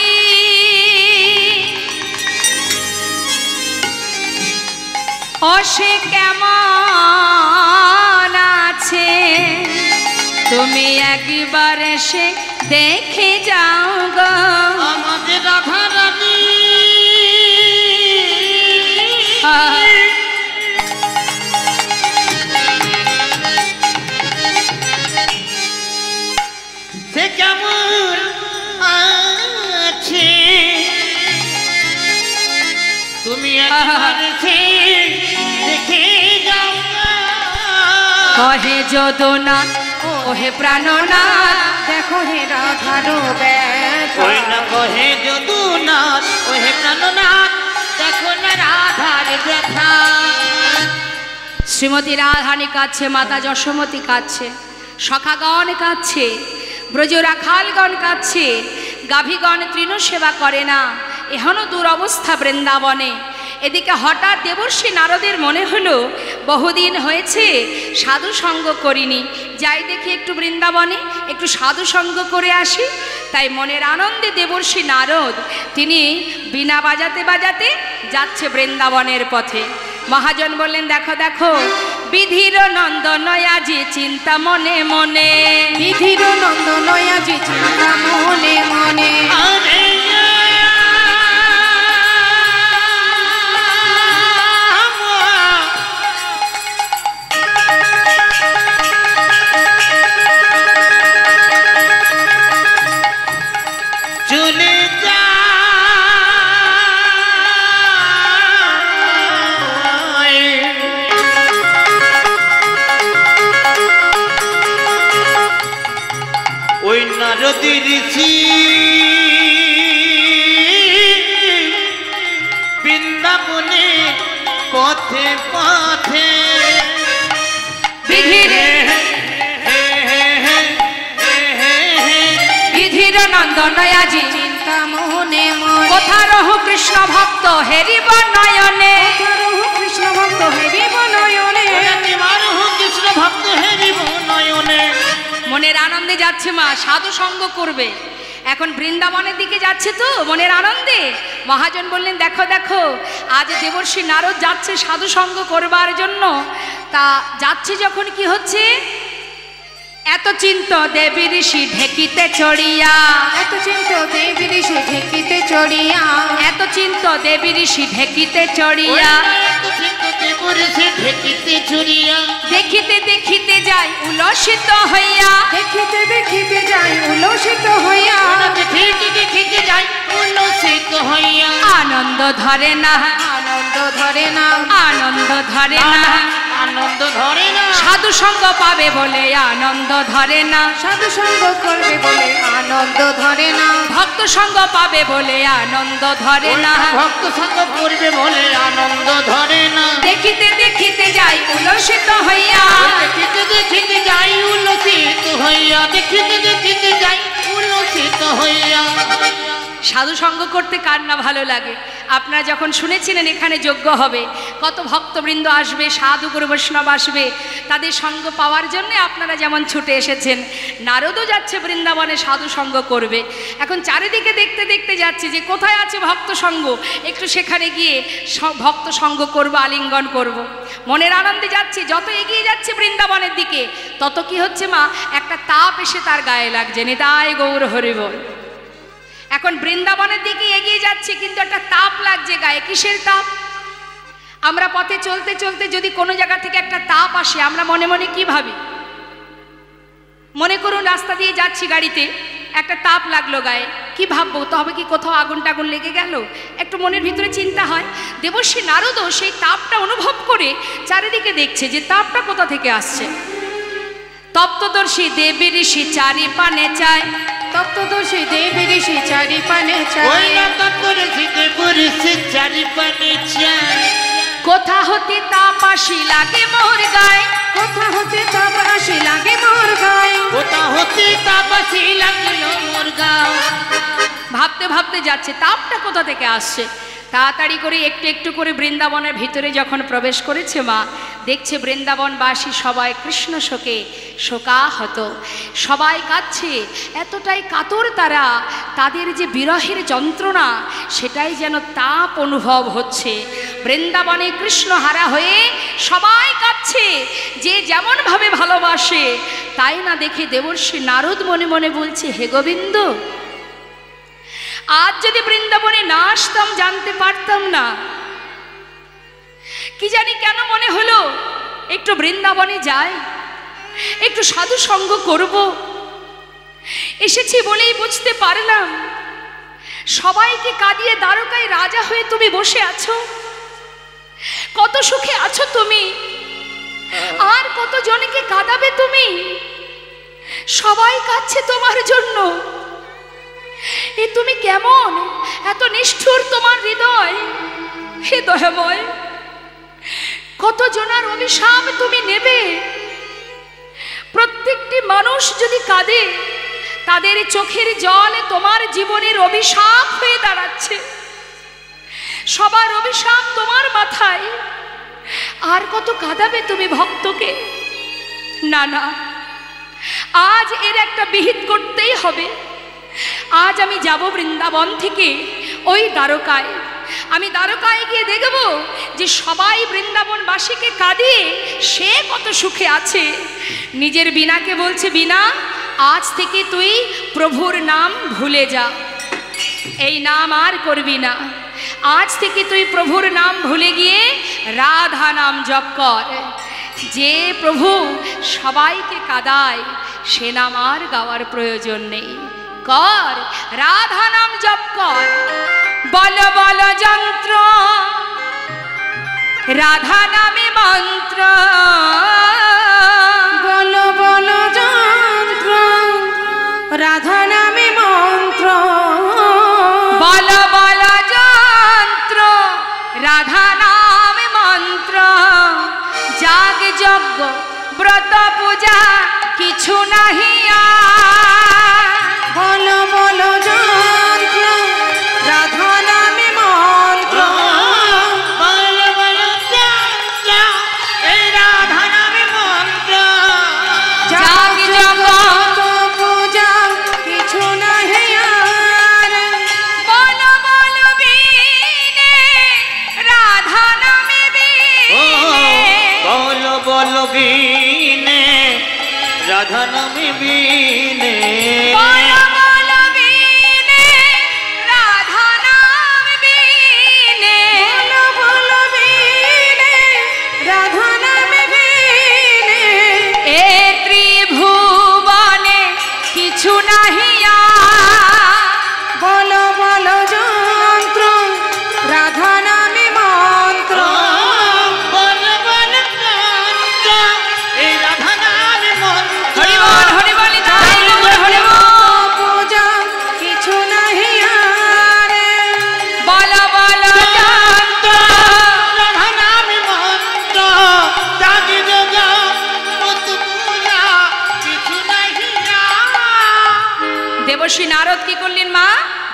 ও সে কেমন আছে, তুমি একবার এসে দেখে যাও গো আমাদের রাধারানী। সে কেমন আছে, তুমি একবার এসে দেখে যাও গো। কহে যদুনা ওহে প্রাণনা দেখো হে রাধার ব্যথা। ওই না কহে যদুনাথ ওহে প্রাণনাথ দেখো না রাধার ব্যথা। শ্রীমতী রাধারানী কাঁদছে, মাতা যশোমতী কাঁদছে, সখাগণ কাঁদছে, ব্রজ রাখালগণ কাঁদছে, গাভীগণ তৃণ সেবা করে না, এখনো দুরবস্থা বৃন্দাবনে। এদিকে হঠাৎ দেবর্ষি নারদের মনে হলো বহুদিন হয়েছে সাধু সঙ্গ করিনি, যাই দেখি একটু বৃন্দাবনে একটু সাধু সঙ্গ করে আসি। তাই মনের আনন্দে দেবর্ষি নারদ তিনি বীণা বাজাতে বাজাতে যাচ্ছে বৃন্দাবনের পথে। মহাজন বললেন দেখো দেখো বিধির নন্দনয়া যে চিন্তা মনে মনে, বিধির নন্দনয়া যে চিন্তা মনে মনে। চলে যা ওই নারদী ঋষি বৃন্দাবনে পথে পথে। বিধির নন্দনয়া যে চিন্তা মনে মনে। কোথা রহু কৃষ্ণ ভক্ত হেরিব নয়নে, কৃষ্ণ ভক্ত হেরিব নয়নে। কৃষ্ণ ভক্ত হেরিব নয়নে। মনের আনন্দে যাচ্ছে মা, সাধু সঙ্গ করবে। এখন বৃন্দাবনের দিকে যাচ্ছে তো মনের আনন্দে। মহাজন বললেন দেখো দেখো আজ দেবর্ষি নারদ যাচ্ছে সাধু সঙ্গ করবার জন্য। তা যাচ্ছে যখন কি হচ্ছে, এত চিন্ত দেবী ঋষি ঢেকিতে চড়িয়া, এত চিন্ত দেবী ঋষি ঢেকিতে চড়িয়া, এত চিন্ত দেবী ঋষি ঢেকিতে চড়িয়া, দেখিতে দেখিতে যাই উলসিত হইয়া, দেখিতে দেখিতে যাই উল্লসিত হইয়া, দেখিতে যাই উল্লসিত হইয়া। আনন্দ ধরে না, আনন্দ ধরে না, আনন্দ ধরে না, আনন্দ ধরে না, সাধু সঙ্গ পাবে বলে আনন্দ ধরে না, সাধু সঙ্গ করবে বলে আনন্দ ধরে না, ভক্ত সঙ্গ পাবে বলে আনন্দ ধরে না, ভক্ত সঙ্গ করবে বলে আনন্দ ধরে না, দেখিতে দেখিতে যাই উল্লসিত হইয়া, দেখিতে দেখিতে যাই উল্লসিত হইয়া, দেখিতে দেখিতে যাই উল্লসিত হইয়া। সাধু সঙ্গ করতে কার না ভালো লাগে? আপনারা যখন শুনেছিলেন এখানে যজ্ঞ হবে, কত ভক্তবৃন্দ আসবে, সাধু গুরু বৈষ্ণব আসবে, তাদের সঙ্গ পাওয়ার জন্য আপনারা যেমন ছুটে এসেছেন, নারদও যাচ্ছে বৃন্দাবনে সাধু সঙ্গ করবে। এখন চারিদিকে দেখতে দেখতে যাচ্ছে যে কোথায় আছে ভক্ত সঙ্গ, একটু সেখানে গিয়ে ভক্ত সঙ্গ করব, আলিঙ্গন করব। মনের আনন্দে যাচ্ছে, যত এগিয়ে যাচ্ছে বৃন্দাবনের দিকে তত কি হচ্ছে মা, একটা তাপ এসে তার গায়ে লাগছে। নিতাই গৌর হরি বল। এখন বৃন্দাবনের দিকে এগিয়ে যাচ্ছে কিন্তু একটা তাপ লাগছে গায়ে। কিসের তাপ? আমরা পথে চলতে চলতে যদি কোনো জায়গা থেকে একটা তাপ আসে, আমরা মনে মনে কি ভাবি? মনে করুন রাস্তা দিয়ে যাচ্ছি গাড়িতে, একটা তাপ লাগলো গায়ে, কি ভাববো? তবে কি কোথাও আগুন টাগুন লেগে গেল? একটু মনের ভিতরে চিন্তা হয়। দেবর্ষী নারদও সেই তাপটা অনুভব করে চারিদিকে দেখছে যে তাপটা কোথা থেকে আসছে। তপ্তদর্শী দেবী ঋষি চারি পানে চায়, তপ্তদর্শী দেবী ঋষি চারি পানে চায়, ওই না তপ্তদর্শী দেবী ঋষি চারি পানে চায়, কোথা হতে তাপ আসি লাগে মোর গায়ে, কোথা হতে তাপ আসি লাগে মোর গায়ে, কোথা হতে তাপ আসি লাগলো মোর গায়ে। ভাবতে ভাবতে যাচ্ছে তাপটা কোথা থেকে আসছে। তাড়াতাড়ি করে একটু একটু করে বৃন্দাবনের ভিতরে যখন প্রবেশ করেছে মা, দেখছে বৃন্দাবনবাসী সবাই কৃষ্ণ শোকে শোকাহত, সবাই কাঁদছে, এতটাই কাতর তারা, তাদের যে বিরহের যন্ত্রণা সেটাই যেন তাপ অনুভব হচ্ছে। বৃন্দাবনে কৃষ্ণ হারা হয়ে সবাই কাঁদছে, যে যেমনভাবে ভালোবাসে। তাই না দেখে দেবর্ষী নারদ মনে মনে বলছে, হে গোবিন্দ, আজ যদি বৃন্দাবনে না আসতাম জানতে পারতাম না। কি জানি কেন মনে হলো একটু বৃন্দাবনে যাই, একটু সাধু সঙ্গ করব। এসেছি বলেই বুঝতে পারলাম সবাইকে কাঁদিয়ে দ্বারকায় রাজা হয়ে তুমি বসে আছো, কত সুখে আছো তুমি, আর কত জনকে কাঁদাবে তুমি। সবাই কাঁদছে তোমার জন্য। এ তুমি কেমন, এত নিষ্ঠুর তোমার হৃদয়। হে দয়াময়, কত জনার অভিশাপ তুমি নেবে। প্রত্যেকটি মানুষ যদি কাঁদে, তাদের চোখের জল তোমার জীবনের অভিশাপ হয়ে দাঁড়াচ্ছে। সবার অভিশাপ তোমার মাথায়, আর কত কাঁদাবে তুমি ভক্তকে। না না, আজ এর একটা বিহিত করতেই হবে। আজ আমি যাব বৃন্দাবন থেকে ওই দ্বারকায়। আমি দ্বারকায় গিয়ে দেখব যে সবাই বৃন্দাবনবাসীকে কাঁদিয়ে সে কত সুখে আছে। নিজের বীণাকে বলছে, বীণা, আজ থেকে তুই প্রভুর নাম ভুলে যা, এই নাম আর করবি না। আজ থেকে তুই প্রভুর নাম ভুলে গিয়ে রাধা নাম জপ কর। যে প্রভু সবাইকে কাঁদায় সে নাম আর গাওয়ার প্রয়োজন নেই। কর, রাধা নাম জপ কর। বল বল যন্ত্র, রাধা নামে মন্ত্র। বল বল যন্ত্র, রাধা নামে মন্ত্র। বল বল যন্ত্র, রাধা নামে মন্ত্র। যাগ যজ্ঞ ব্রত পূজা কিছু নাহি আর। বল বল যন্ত্র, রাধা নামে মন্ত্র। বল বল যন্ত্র, এই রাধা নামে মন্ত্র। যাগ যজ্ঞ পূজা কিছু নাহি আর। বল বল বীণে, রাধা নামে বীণে। বল বল বীণে, রাধা নামে বীণে। বল বল বীণে, রাধা নামে বীণে। বল বল বীণে, রাধা নামে বীণে। এ ত্রিভুবনে কিছু নাহি আর। বল বল যন্ত্র, রাধা নামে মন্ত্র। বল বল যন্ত্র, নারদ কি করলেন মা,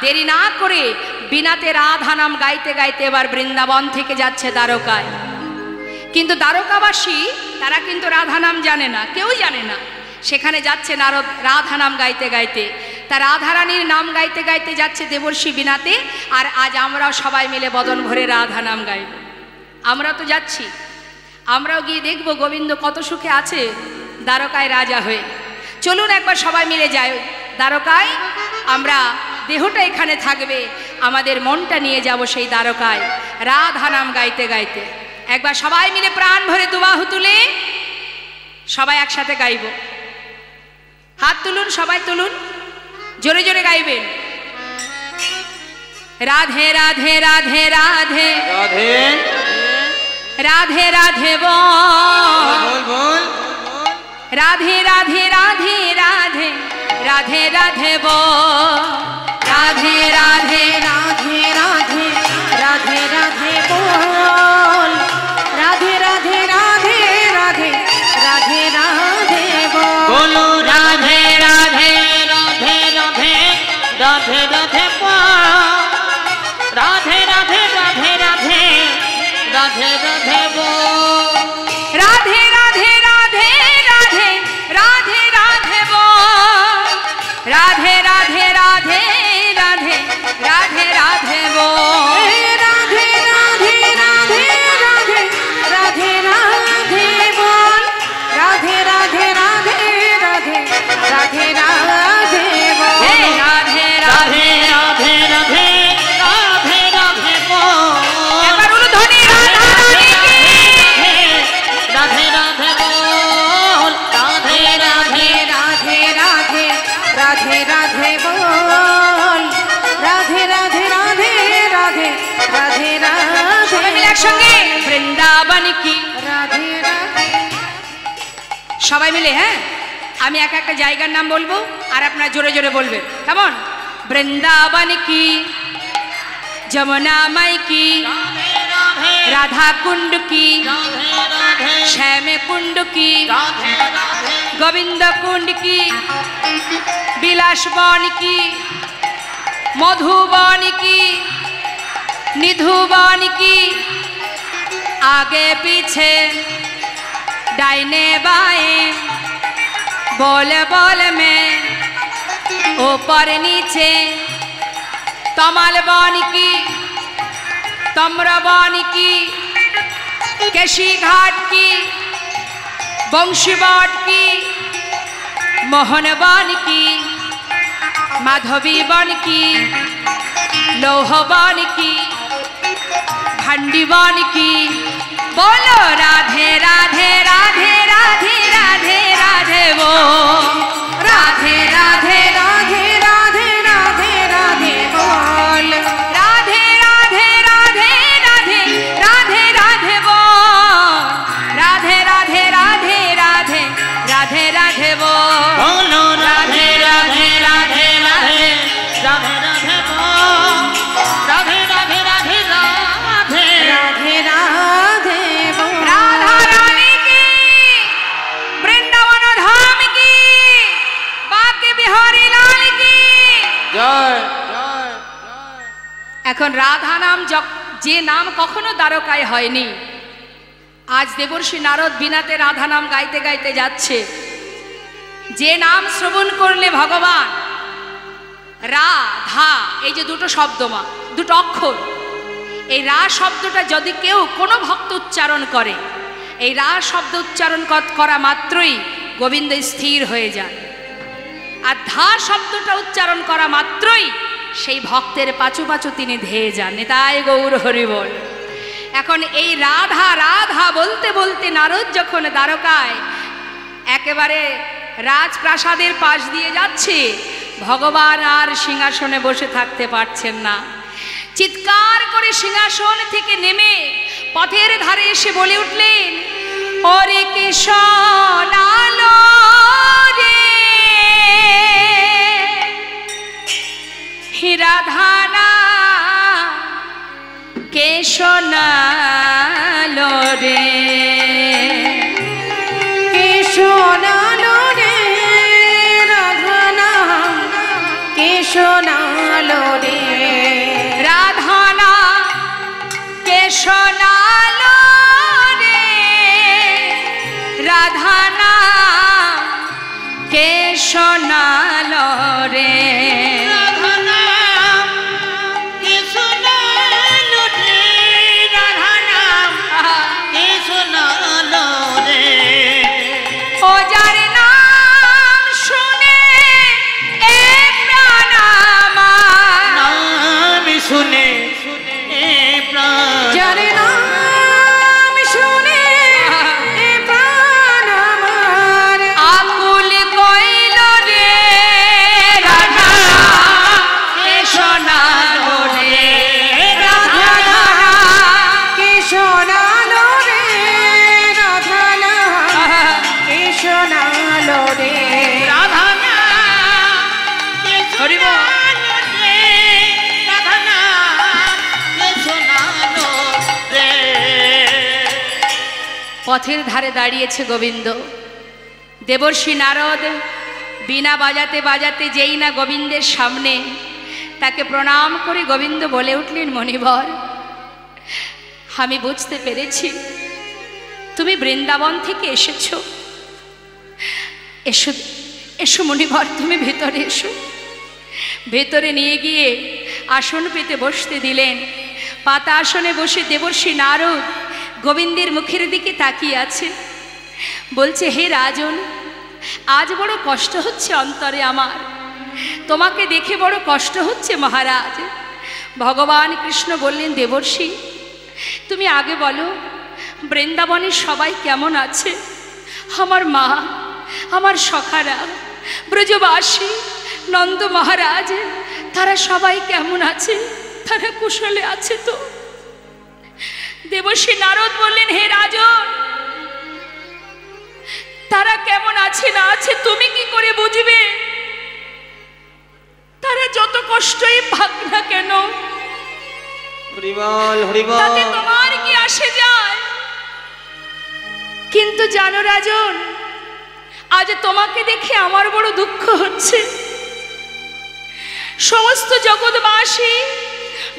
দেরি না করে বিনাতে রাধা নাম গাইতে গাইতে এবার বৃন্দাবন থেকে যাচ্ছে দ্বারকায়। কিন্তু দ্বারকাবাসী তারা কিন্তু রাধা নাম জানে না, কেউই জানে না। সেখানে যাচ্ছে নারদ রাধা নাম গাইতে গাইতে, তার রাধারানীর নাম গাইতে গাইতে যাচ্ছে দেবর্ষি বিনাতে। আর আজ আমরাও সবাই মিলে বদন ভরে রাধা নাম গাইব। আমরা তো যাচ্ছি, আমরাও গিয়ে দেখব গোবিন্দ কত সুখে আছে দ্বারকায় রাজা হয়ে। চলুন একবার সবাই মিলে যাই দ্বারকায়। আমরা দেহটা এখানে থাকবে, আমাদের মনটা নিয়ে যাব সেই দ্বারকায় রাধা নাম গাইতে গাইতে। একবার সবাই মিলে প্রাণ ভরে দুবাহু তুলে সবাই একসাথে গাইব। হাত তুলুন, সবাই তুলুন, জোরে জোরে গাইবেন। রাধে রাধে রাধে রাধে রাধে রাধে রাধে বল, রাধে রাধে রাধে রাধে রাধে রাধে বল, রাধে রাধে রাধে রাধে রাধে রাধে বল, রাধে রাধে রাধে রাধে রাধে রাধে বল, বলো রাধে রাধে রাধে রাধে রাধে রাধে বল, রাধে রাধে রাধে রাধে রাধে রাধে বল, রাধে রাধে রাধে রাধে রাধে রাধে বল, রাধে রাধে রাধে রাধে রাধে রাধে বল, রাধে রাধে রাধে রাধে রাধে রাধে বল, রাধে রাধে রাধে রাধে রাধে রাধে বল, রাধে রাধে রাধে রাধে রাধে রাধে রাধে বল, একবার উলুধ্বনি রাধা রানী কি রাধে রাধে বল, রাধে রাধে রাধে রাধে রাধে রাধে বল, রাধে রাধে রাধে রাধে রাধে সবাই মিলে রাধে একসঙ্গে বৃন্দাবন কি, রাধে রাধে সবাই মিলে। হ্যাঁ, আমি এক একটা জায়গার নাম বলবো আর আপনারা জোরে জোরে বলবেন, কেমন? বৃন্দাবন কি, যমুনা মাই কি, রাধা কুণ্ড কি, শ্যাম কুণ্ড কি, গোবিন্দ কুণ্ড কি, বিলাস বন কি, মধুবন কি, निधुबन की, आगे पीछे डाइने बाएं, बोल बोल में ऊपर नीचे, तमल बन की, तम्र बन की, केशी घाट की, बंशी बट की, मोहन बन की, माधवी बन की, लौह बन की, भंडी बन की, बोलो राधे राधे राधे राधे राधे राधे वो, राधे राधे राधे राधे राधे राधे बोल, राधे राधे राधे राधे राधे राधे वो, राधे राधे राधे राधे राधे राधे वो, बोलो राधे राधे राधे राधे राधे राधे बोल, राधे राधे राधे राधे राधे राधे बोल, राधा रानी की, वृंदावन धाम की, बाके बिहारी लाल की जय। এখন রাধা নাম যে নাম কখনো দ্বারকায় হয়নি, আজ দেবর্ষি নারদ বিনাতে রাধা নাম গাইতে গাইতে যাচ্ছে। যে নাম শ্রবণ করলে ভগবান রাধা, এই যে দুটো শব্দ মা, দুটো অক্ষর, এই রা শব্দটা যদি কেউ কোনো ভক্ত উচ্চারণ করে, এই রা শব্দ উচ্চারণ করা মাত্রই গোবিন্দ স্থির হয়ে যান। আর ধা শব্দটা উচ্চারণ করা মাত্রই সেই ভক্তের পাচু পাচু তিনি ধেয়ে যান। নিতাই গৌর হরি বল। এখন এই রাধা রাধা বলতে বলতে নারদ যখন দ্বারকায় একেবারে রাজপ্রাসাদের পাশ দিয়ে যাচ্ছে, ভগবান আর সিংহাসনে বসে থাকতে পারছেন না। চিৎকার করে সিংহাসন থেকে নেমে পথের ধারে এসে বলে উঠলেন, ওরে কৃষ্ণ আলো রে, রাধানা কে শোনালো রে, কে শোনালো রে রাধা নাম, কে শোনালো শোনালো রে। রাধা নাম কে শোনালো রে, রাধা নাম কে শোনালো রে। ও যার নাম শুনে এ প্রাণ আমার, নাম শুনে এ প্রাণ, যার নাম শুনে এ প্রাণ আমার আকুল কইল রে, রাধা কে শোনালো রে, রাধা কে শোনালো রে, রাধা নাম কে শোনালো রে। রাধা নাম কে শোনালো রে, রাধা নাম কে শোনালো রে। পথের ধারে দাঁড়িয়েছে গোবিন্দ। দেবর্ষি নারদ বীণা বাজাতে বাজাতে যেই না গোবিন্দের সামনে, তাকে প্রণাম করে গোবিন্দ বলে উঠলেন, মণিবর, আমি বুঝতে পেরেছি তুমি বৃন্দাবন থেকে এসেছো। এসো এসো মণিবর, তুমি ভেতরে এসো। ভেতরে নিয়ে গিয়ে আসন পেতে বসতে দিলেন। পাতা আসনে বসে দেবর্ষি নারদ গোবিন্দের মুখের দিকে তাকিয়ে আছে। বলছে, হে রাজন, আজ বড় কষ্ট হচ্ছে অন্তরে আমার, তোমাকে দেখে বড় কষ্ট হচ্ছে মহারাজ। ভগবান কৃষ্ণ বললেন, দেবর্ষি তুমি আগে বলো, বৃন্দাবনের সবাই কেমন আছে? আমার মা, আমার সখারা, ব্রজবাসী, নন্দ মহারাজ, তারা সবাই কেমন আছে? তারা কুশলে আছে তো? দেবর্ষি নারদ বললেন, হে রাজন, তারা কেমন আছে না আছে তুমি কি করে বুঝবে? তারা যত কষ্টই পাক না কেন, হরিবল হরিবল, তাতে তোমার কি আসে যায়? কিন্তু জানো রাজন, আজ তোমাকে দেখে আমার বড় দুঃখ হচ্ছে। সমস্ত জগৎবাসী,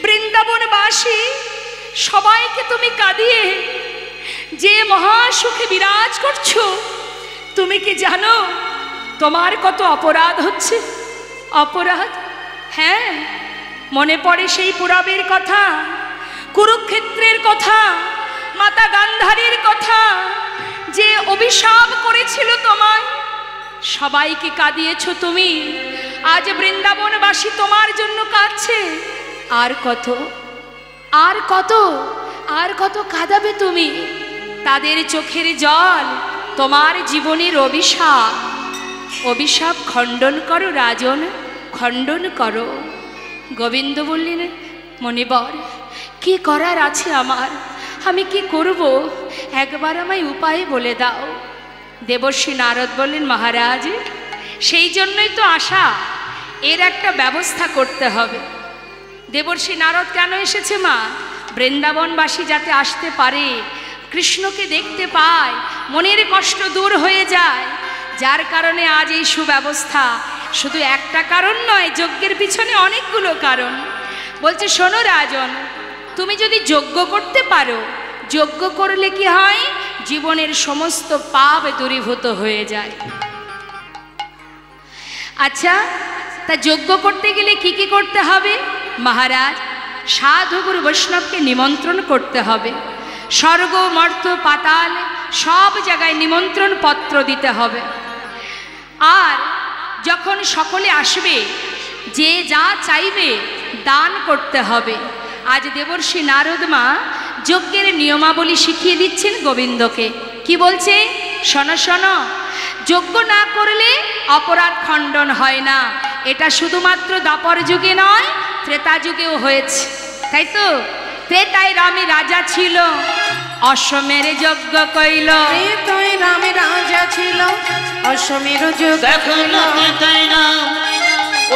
বৃন্দাবনবাসী সবাইকে তুমি কাঁদিয়ে যে মহাসুখে বিরাজ করছো, তুমি কি জানো তোমার কত অপরাধ হচ্ছে? অপরাধ? হ্যাঁ, মনে পড়ে সেই পুরাবের কথা, কুরুক্ষেত্রের কথা, মাতা গান্ধারীর কথা, যে অভিশাপ করেছিল তোমায়। সবাইকে কাঁদিয়েছো তুমি, আজ বৃন্দাবনবাসী তোমার জন্য কাঁদছে। আর কত, আর কত, আর কত কাঁদাবে তুমি? তাদের চোখের জল তোমার জীবনের অভিশাপ। অভিশাপ খণ্ডন করো রাজন, খণ্ডন করো। গোবিন্দ বললেন, মণিবর, কি করার আছে আমার? আমি কি করব? একবার আমায় উপায় বলে দাও। দেবর্ষি নারদ বললেন, মহারাজ, সেই জন্যই তো আশা, এর একটা ব্যবস্থা করতে হবে। দেবর্ষি নারদ কেন এসেছে মা? বৃন্দাবনবাসী যাতে আসতে পারে, কৃষ্ণকে দেখতে পায়, মনের কষ্ট দূর হয়ে যায়, যার কারণে আজ এই সুব্যবস্থা। শুধু একটা কারণ নয়, যজ্ঞের পিছনে অনেকগুলো কারণ। বলছে, শোনো রাজন, তুমি যদি যজ্ঞ করতে পারো, যজ্ঞ করলে কি হয়? জীবনের সমস্ত পাপ দূরীভূত হয়ে যায়। আচ্ছা, তা যজ্ঞ করতে গেলে কি কি করতে হবে? মহারাজ, সাধু গুরু বৈষ্ণবকে নিমন্ত্রণ করতে হবে। স্বর্গ, মর্ত, পাতাল সব জায়গায় নিমন্ত্রণ পত্র দিতে হবে। আর যখন সকলে আসবে, যে যা চাইবে দান করতে হবে। আজ দেবর্ষি নারদ মা যজ্ঞের নিয়মাবলী শিখিয়ে দিচ্ছেন গোবিন্দকে। কি বলছে? শোনো শোনো, যজ্ঞ না করলে অপরাধ খণ্ডন হয় না। এটা শুধুমাত্র দ্বাপর যুগে নয়, ত্রেতা যুগেও হয়েছে, তাই তো? ত্রেতায় রামে রাজা ছিল, অশ্বমের যজ্ঞ কইল। ত্রেতায় রামে রাজা ছিল, অশ্বমের যজ্ঞ দেখো না ত্রেতায় রাম,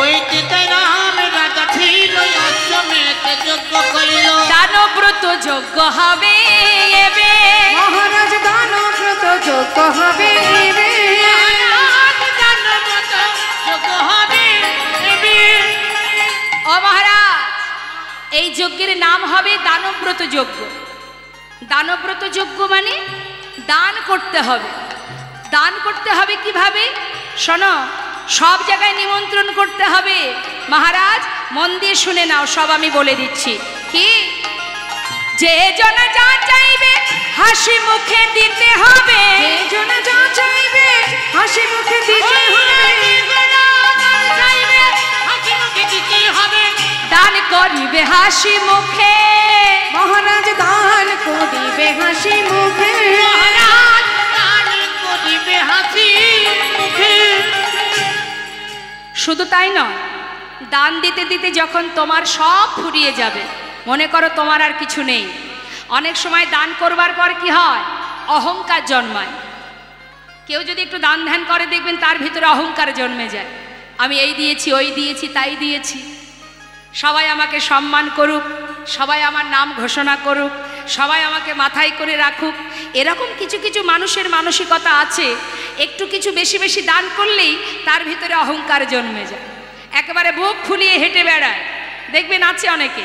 ওই ত্রেতায় রাম রাজা ছিল, অশ্বমেধ যজ্ঞ কইল। দানব্রত যজ্ঞ হবে এবে, মহারাজ দানব্রত যজ্ঞ হবে এবে। দানব্রত যজ্ঞ হবে এবে। ও মহারাজ, এই যজ্ঞের নাম হবে দানব্রত যজ্ঞ। দানব্রত যজ্ঞ মানে দান করতে হবে। দান করতে হবে কিভাবে? শোনো, সব জায়গায় নিমন্ত্রণ করতে হবে। মহারাজ মন দিয়ে শুনে নাও, সব আমি বলে দিচ্ছি। কি? যে জন যা চাইবে হাসি মুখে দিতে হবে, যে জন যা চাইবে হাসি মুখে দিতে হবে, দান করিবে হাসি মুখে। মহারাজ দান করিবে হাসি মুখে, মহারাজ দান করিবে হাসি মুখে। শুধু তাই নয়, দান দিতে দিতে যখন তোমার সব ফুরিয়ে যাবে, মনে করো তোমার আর কিছু নেই, অনেক সময় দান করবার পর কি হয়? অহংকার জন্মায়। কেউ যদি একটু দান ধ্যান করে দেখবেন তার ভিতরে অহংকার জন্মে যায়। আমি এই দিয়েছি, ওই দিয়েছি, তাই দিয়েছি, সবাই আমাকে সম্মান করুক, সবাই আমার নাম ঘোষণা করুক, সবাই আমাকে মাথায় করে রাখুক। এরকম কিছু কিছু মানুষের মানসিকতা আছে, একটু কিছু বেশি বেশি দান করলেই তার ভিতরে অহংকার জন্মে যায়, একেবারে বুক ফুলিয়ে হেঁটে বেড়ায়। দেখবেন আছে অনেকে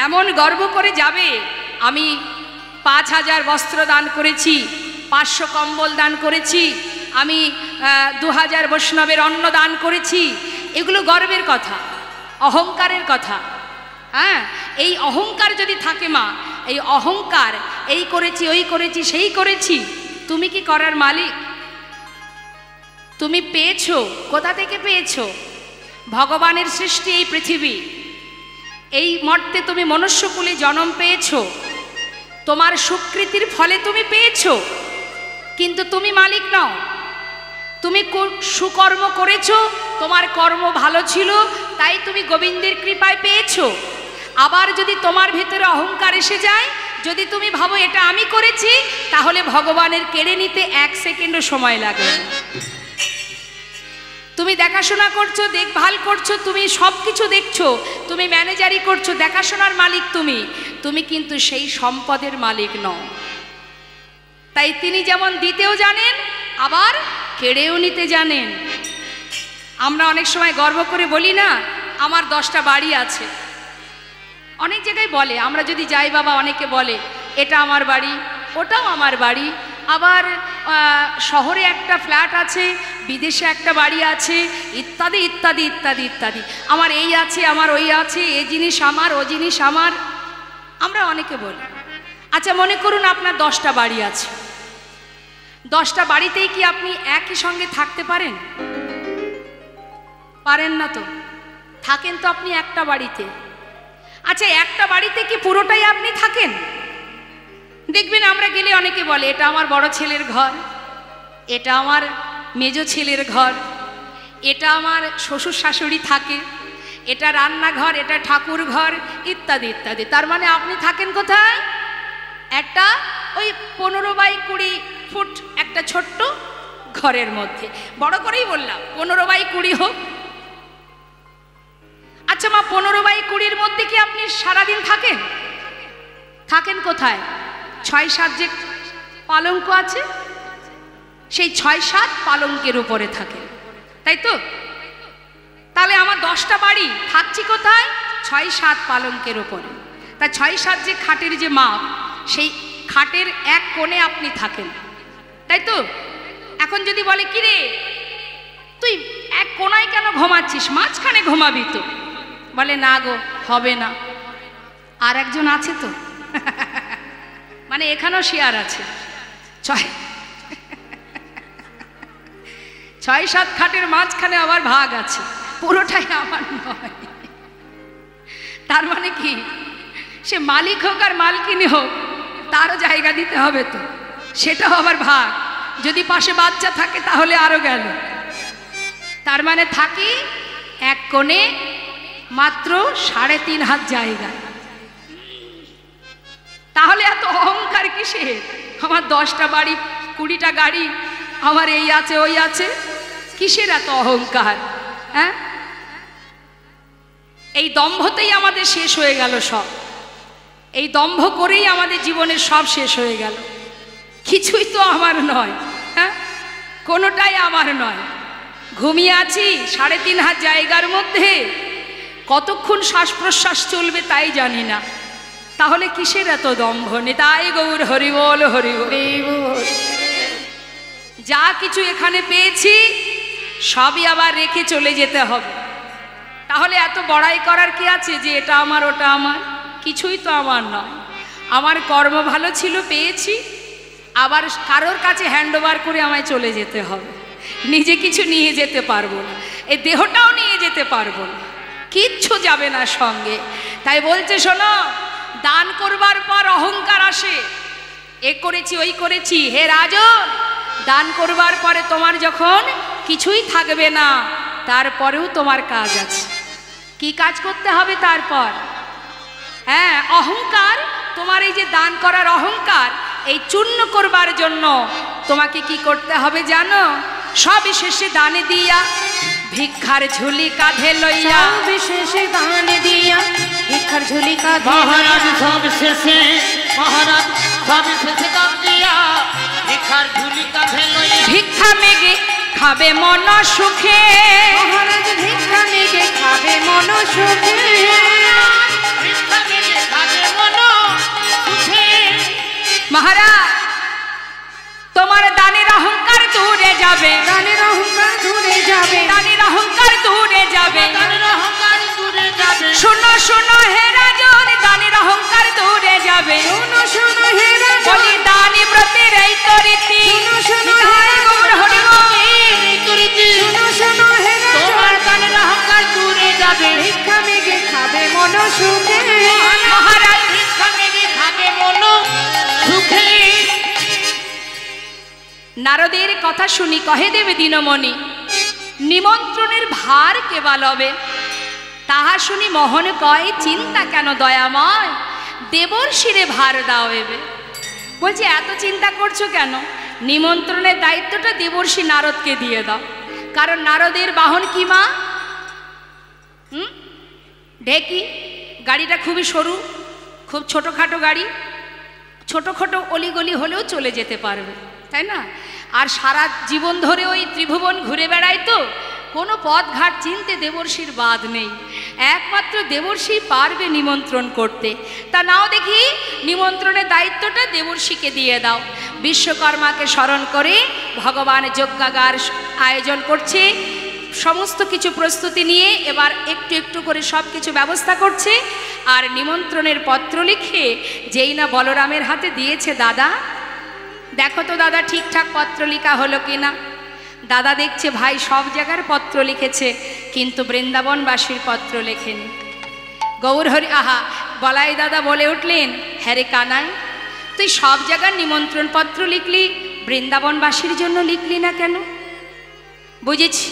এমন গর্ব করে যাবে, আমি 5000 বস্ত্র দান করেছি, 500 কম্বল দান করেছি, আমি 2000 বৈষ্ণবের অন্ন দান করেছি। এগুলো গর্বের কথা, অহংকারের কথা। হ্যাঁ, এই অহংকার যদি থাকে মা, এই অহংকার, এই করেছি, ওই করেছি, সেই করেছি, তুমি কি করার মালিক? তুমি পেয়েছো, কোথা থেকে পেয়েছো? ভগবানের সৃষ্টি এই পৃথিবী, এই মর্তে তুমি মনুষ্যকুলে জন্ম পেয়েছো, তোমার সুকৃতির ফলে তুমি পেয়েছো, কিন্তু তুমি মালিক নও। তুমি সুকর্ম করেছো, তোমার কর্ম ভালো ছিল, তাই তুমি গোবিন্দের কৃপায় পেয়েছো। আবার যদি তোমার ভিতরে অহংকার এসে যায়, যদি তুমি ভাবো এটা আমি করেছি, তাহলে ভগবানের কেড়ে নিতে 1 সেকেন্ডও সময় লাগে। তুমি দেখাশোনা করছো, দেখভাল করছো, তুমি সব কিছু দেখছো, তুমি ম্যানেজারি করছো, দেখাশোনার মালিক তুমি, তুমি কিন্তু সেই সম্পদের মালিক নও। তাই তিনি যেমন দিতেও জানেন, আবার কেড়েও নিতে জানেন। আমরা অনেক সময় গর্ব করে বলি না, আমার 10টা বাড়ি আছে, অনেক জায়গায় বলে, আমরা যদি যাই বাবা অনেকে বলে এটা আমার বাড়ি, ওটাও আমার বাড়ি, আবার শহরে একটা ফ্ল্যাট আছে, বিদেশে একটা বাড়ি আছে, ইত্যাদি ইত্যাদি ইত্যাদি ইত্যাদি, আমার এই আছে, আমার ওই আছে, এই জিনিস আমার, ও জিনিস আমার, আমরা অনেকে বলি। আচ্ছা মনে করুন আপনার 10টা বাড়ি আছে, 10টা বাড়িতেই কি আপনি একই সঙ্গে থাকতে পারেন? পারেন না তো। থাকেন তো আপনি একটা বাড়িতে। আচ্ছা একটা বাড়িতে কি পুরোটাই আপনি থাকেন? দেখবেন আমরা গেলে অনেকে বলে এটা আমার বড় ছেলের ঘর, এটা আমার মেজ ছেলের ঘর, এটা আমার শ্বশুর শাশুড়ি থাকে, এটা রান্নাঘর, এটা ঠাকুর ঘর, ইত্যাদি ইত্যাদি। তার মানে আপনি থাকেন কোথায়? একটা ওই 15x20 ফুট একটা ছোট্ট ঘরের মধ্যে। বড় করেই বললাম 15x20 হোক। আচ্ছা মা 15x20-র মধ্যে কি আপনি সারাদিন থাকেন? থাকেন কোথায়? 6-7 যে পালঙ্ক আছে, সেই 6-7 পালঙ্কের উপরে থাকেন, তাই তো? তাহলে আমার 10টা বাড়ি, থাকছি কোথায়? 6-7 পালঙ্কের উপরে। তা 6-7 যে খাটের যে মাপ, সেই খাটের এক কোণে আপনি থাকেন, তাই তো? এখন যদি বলে কি রে তুই এক কোণায় কেন ঘুমাচ্ছিস, মাঝখানে ঘুমাবি তো, বলে না গো হবে না, আর একজন আছে তো মানে এখানেও শেয়ার আছে, 6-7 খাটের মাঝখানে আবার ভাগ আছে, পুরোটাই আমার নয়। তার মানে কি, সে মালিক হোক আর মালকিনি হোক, তারও জায়গা দিতে হবে তো, সেটাও আবার ভাগ। যদি পাশে বাচ্চা থাকে তাহলে আরো গেল। তার মানে থাকি এক কোণে, মাত্র 3.5 হাত জায়গা। তাহলে এত অহংকার কিসের? আমার 10টা বাড়ি, 20টা গাড়ি, আমার এই আছে ওই আছে, কিসের এত অহংকার? হ্যাঁ, এই দম্ভতেই আমাদের শেষ হয়ে গেল সব। এই দম্ভ করেই আমাদের জীবনের সব শেষ হয়ে গেল। কিছুই তো আমার নয়, হ্যাঁ, কোনোটাই আমার নয়। ঘুমিয়ে আছি 3.5 হাত জায়গার মধ্যে, কতক্ষণ শ্বাস প্রশ্বাস চলবে তাই জানি না। তাহলে কিসের এত দম্ভ? নিতাই গৌর হরি বল, হরি বল। যা কিছু এখানে পেয়েছি সবই আবার রেখে চলে যেতে হবে। তাহলে এত বড়াই করার কি আছে যে এটা আমার ওটা আমার? কিছুই তো আমার নয়। আমার কর্ম ভালো ছিল, পেয়েছি, আবার কারোর কাছে হ্যান্ড ওভার করে আমায় চলে যেতে হবে। নিজে কিছু নিয়ে যেতে পারবো না, এই দেহটাও নিয়ে যেতে পারবো না, কিচ্ছু যাবে না সঙ্গে। তাই বলছে শোনো, দান করবার পর অহংকার আসে, এ করেছি ওই করেছি। হে রাজন, দান করবার পরে তোমার যখন কিছুই থাকবে না, তারপরেও তোমার কাজ আছে। কি কাজ করতে হবে তারপর? হ্যাঁ, অহংকার, তোমার এই যে দান করার অহংকার, এই চূর্ণ করবার জন্য তোমাকে কি করতে হবে জানো? সবিশেষে দানে দিয়া ভিক্ষার ঝুলি কাঁধে লইয়া, বিশেষে দান দিয়া ভিক্ষার ঝুলি কাঁধে মহারাজ সবশেষে, মহারাজ সবশেষে দান দিয়া ভিক্ষার ঝুলি কাঁধে লইয়া, ভিক্ষা মেগে খাবে মন সুখে। মহারাজ ভিক্ষা মেগে খাবে মন সুখে। ভিক্ষা মেগে খাবে মন সুখে। মহারাজ, তোমার দানের অহংকার দূরে যাবে, দানের অহংকার দূরে যাবে, দানের অহংকার দূরে যাবে। দানের অহংকার দূরে যাবে। শোনো শোনো হে রাজন, দানের অহংকার দূরে যাবে। শোনো শোনো হে রাজন, বলি দানি ব্রতের এই তো রীতি। শোনো শোনো নিতাই গৌর হরি বল। এই তো রীতি। শোনো শোনো হে তোমার রাজন, দানের অহংকার দূরে যাবে। ভিক্ষা মেগে খাবে মন সুখে। মহারাজ, ভিক্ষা মেগে খাবে মন সুখে। নারদের কথা শুনি কহে দেবে দীনমণি, নিমন্ত্রণের ভার কেবা লবে। তাহা শুনি মোহন কয়, চিন্তা কেন দয়াময়, দেবর শিরে ভার দাও এবে। বলছি এত চিন্তা করছো কেন? নিমন্ত্রণের দায়িত্বটা দেবর্ষি নারদকে দিয়ে দাও। কারণ নারদের বাহন কি মা? ঢেকি। গাড়িটা খুবই সরু, খুব ছোটোখাটো গাড়ি, ছোটোখাটো অলিগলি হলেও চলে যেতে পারবে, তাই না? আর সারা জীবন ধরে ওই ত্রিভুবন ঘুরে বেড়ায়, তো কোনো পথঘাট চিনতে দেবর্ষির বাদ নেই। একমাত্র দেবর্ষি পারবে নিমন্ত্রণ করতে। তা নাও দেখি, নিমন্ত্রণের দায়িত্বটা দেবর্ষিকে দিয়ে দাও। বিশ্বকর্মাকে স্মরণ করে ভগবান যজ্ঞাগার আয়োজন করছে, সমস্ত কিছু প্রস্তুতি নিয়ে এবার একটু একটু করে সব কিছু ব্যবস্থা করছে। আর নিমন্ত্রণের পত্র লিখে যেই না বলরামের হাতে দিয়েছে, দাদা দেখো তো দাদা ঠিকঠাক পত্র লেখা হলো কিনা। দাদা দেখছে ভাই সব জায়গার পত্র লিখেছে, কিন্তু বৃন্দাবনবাসীর পত্র লেখেনি। গৌর হরি, আহা, বলাই দাদা বলে উঠলেন, হ্যাঁ রে কানাই, তুই সব জায়গার নিমন্ত্রণ পত্র লিখলি, বৃন্দাবনবাসীর জন্য লিখলি না কেন? বুঝেছি,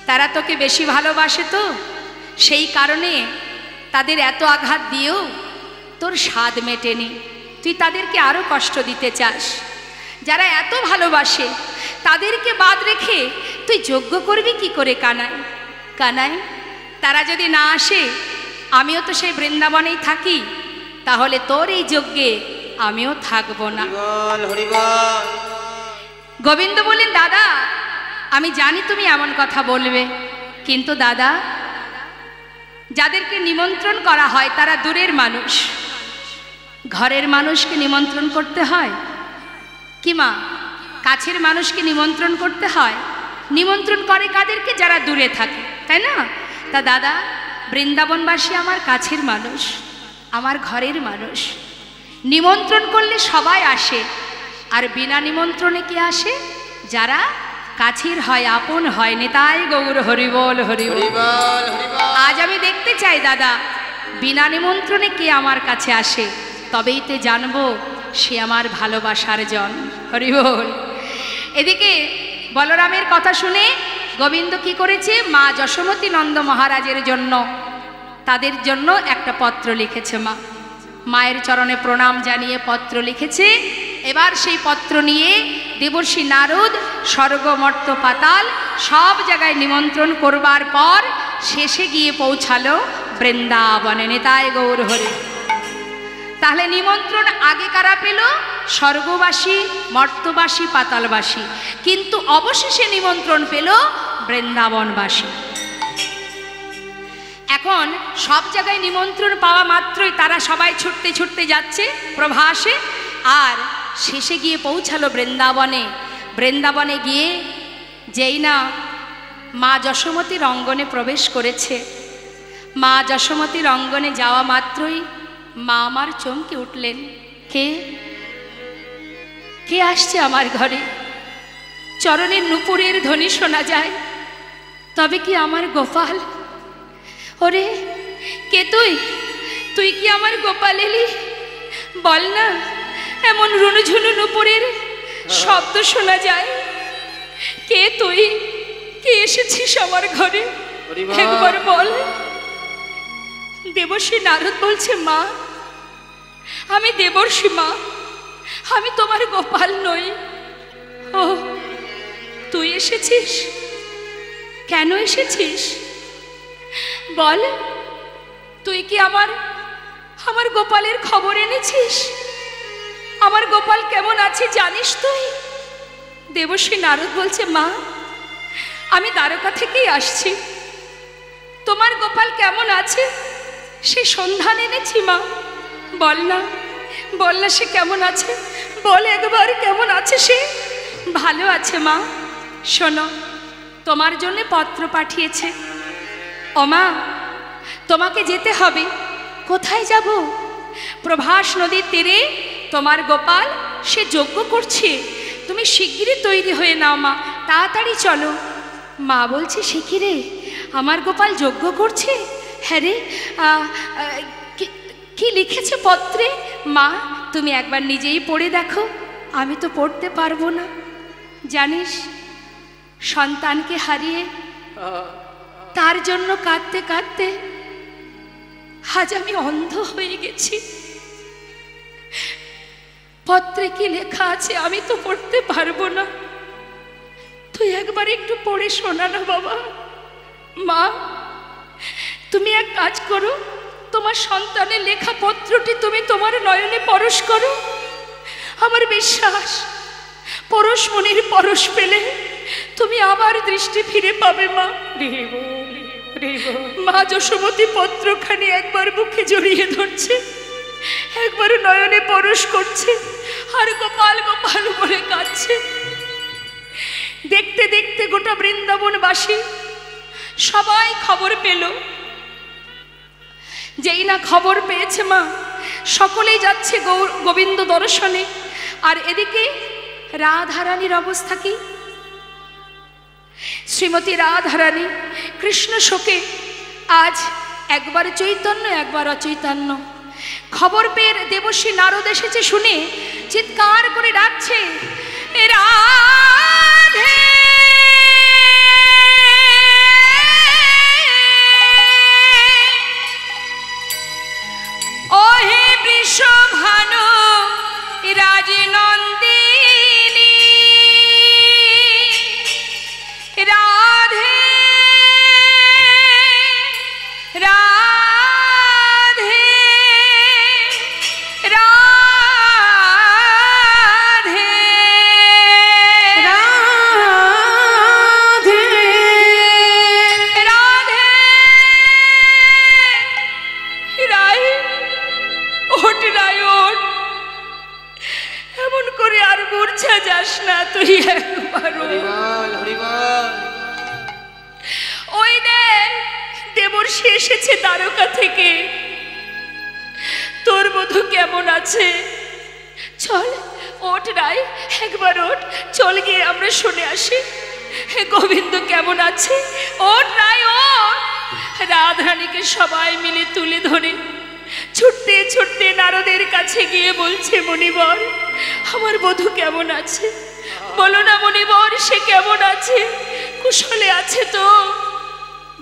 তারা তোকে বেশি ভালোবাসে, তো সেই কারণে তাদের এত আঘাত দিয়েও তোর স্বাদ মেটেনি। তুই তাদেরকে আরও কষ্ট দিতে চাস। যারা এত ভালোবাসে তাদেরকে বাদ রেখে তুই যজ্ঞ করবি কি করে কানাই? কানাই, তারা যদি না আসে, আমিও তো সেই বৃন্দাবনেই থাকি, তাহলে তোর এই যজ্ঞে আমিও থাকবো না। গোবিন্দ বললেন, দাদা আমি জানি তুমি এমন কথা বলবে, কিন্তু দাদা যাদেরকে নিমন্ত্রণ করা হয় তারা দূরের মানুষ, ঘরের মানুষকে নিমন্ত্রণ করতে হয় কি মা? কাছের মানুষকে নিমন্ত্রণ করতে হয়। নিমন্ত্রণ করে কাদেরকে? যারা দূরে থাকে, তাই না? তা দাদা, বৃন্দাবনবাসী আমার কাছের মানুষ, আমার ঘরের মানুষ। নিমন্ত্রণ করলে সবাই আসে, আর বিনা নিমন্ত্রণে কে আসে? যারা কাছের হয়, আপন হয়। নিতাই গৌর হরিবল হরিবল। আজ আমি দেখতে চাই দাদা, বিনা নিমন্ত্রণে কে আমার কাছে আসে, তবেই তো জানবো সে আমার ভালোবাসার জন। হরিবল। এদিকে বলরামের কথা শুনে গোবিন্দ কি করেছে? মা যশোমতী নন্দ মহারাজের জন্য, তাদের জন্য একটা পত্র লিখেছে। মায়ের চরণে প্রণাম জানিয়ে পত্র লিখেছে। এবার সেই পত্র নিয়ে দেবর্ষি নারদ স্বর্গ মর্ত পাতাল সব জায়গায় নিমন্ত্রণ করবার পর শেষে গিয়ে পৌঁছালো বৃন্দাবনে। নিতাই গৌর হরি। তাহলে নিমন্ত্রণ আগে কারা পেল? স্বর্গবাসী, মর্তবাসী, পাতালবাসী, কিন্তু অবশেষে নিমন্ত্রণ পেল বৃন্দাবনবাসী। এখন সব জায়গায় নিমন্ত্রণ পাওয়া মাত্রই তারা সবাই ছুটতে ছুটতে যাচ্ছে প্রভাসে, আর শেষে গিয়ে পৌঁছালো বৃন্দাবনে। বৃন্দাবনে গিয়ে যেই না মা যশোমতীর অঙ্গনে প্রবেশ করেছে। মা যশোমতীর অঙ্গনে যাওয়া মাত্রই মা আমার চমকে উঠলেন। কে কে আসছে আমার ঘরে? চরণের নূপুরের ধ্বনি শোনা যায়। তবে কি আমার গোপাল? ওরে কে তুই? তুই কি আমার গোপাল এলি? বল না, এমন রুনুঝুনু নূপুরের শব্দ শোনা যায়। কে তুই? কে এসেছিস আমার ঘরে? একবার বল। দেবর্ষী নারদ বলছে, মা আমি দেবর্ষী মা, আমি তোমার গোপাল নই। ও তুই এসেছিস? কেন এসেছিস বল। তুই কি আমার গোপালের খবর এনেছিস? আমার গোপাল কেমন আছে জানিস তুই? দেবর্ষী নারদ বলছে, মা আমি দ্বারকা থেকেই আসছি। তোমার গোপাল কেমন আছে সে সন্ধান এনেছি মা। বল না, বল না সে কেমন আছে, বল একবার কেমন আছে সে? ভালো আছে মা। শোনো, তোমার জন্য পত্র পাঠিয়েছে। ও মা, তোমাকে যেতে হবে। কোথায় যাব? প্রভাস নদীর তীরে তোমার গোপাল সে যজ্ঞ করছে। তুমি শিগগিরই তৈরি হয়ে নাও মা, তাড়াতাড়ি চলো। মা বলছে, সে কি রে, আমার গোপাল যজ্ঞ করছে? হ্যাঁ রে, কি লিখেছে পত্রে? মা তুমি একবার নিজেই পড়ে দেখো। আমি তো পড়তে পারবো না। জানিস, সন্তানকে হারিয়ে তার জন্য কাঁদতে কাঁদতে আজ আমি অন্ধ হয়ে গেছি। পত্রে কি লেখা আছে আমি তো পড়তে পারবো না। তুই একবার একটু পড়ে শোনা না বাবা। মা তুমি এক কাজ করো, তোমার সন্তানের লেখা পত্রটি তুমি তোমার নয়নে পরশ করো। আমার বিশ্বাস পরশমণির পরশ পেলে তুমি আবার দৃষ্টি ফিরে পাবে মা। মা যশোমতী পত্রখানি একবার বুকে জড়িয়ে ধরছে, একবার নয়নে পরশ করছে, আর গোপাল গোপাল বলে কাঁদছে। দেখতে দেখতে গোটা বৃন্দাবনবাসী সবাই খবর পেল। যেই না খবর পেয়েছে মা, সকলেই যাচ্ছে গোবিন্দ দর্শনে। আর এদিকে রাধারানীর অবস্থা কি? শ্রীমতী রাধারানী কৃষ্ণ শোকে আজ একবার চৈতন্য একবার অচৈতন্য। খবর পেয়ে দেবর্ষী নারদ এসেছে শুনে চিৎকার করে ডাকছে, রাধে ওহে বৃষভানু রাজনন্দিনী, রাধে রাধে রাধে রাধে রাধে। রাই ওঠ, রাই ওঠ, এমন করে আর মূর্ছা যাস না তুই একবার। ওই দেবর্ষী এসেছে দ্বারকা থেকে। তোর বধূ কেমন আছে? চল ওঠ রাই, একবার ওঠ, চল গিয়ে আমরা শুনে আসি গোবিন্দ কেমন আছে। ওঠ রাই ওঠ। রাধারানীকে সবাই মিলে তুলে ধরে ছুটতে ছুটতে নারদের কাছে গিয়ে বলছে, মণিবর আমার বধূ কেমন আছে? বলো না মণিবর সে কেমন আছে, কুশলে আছে তো?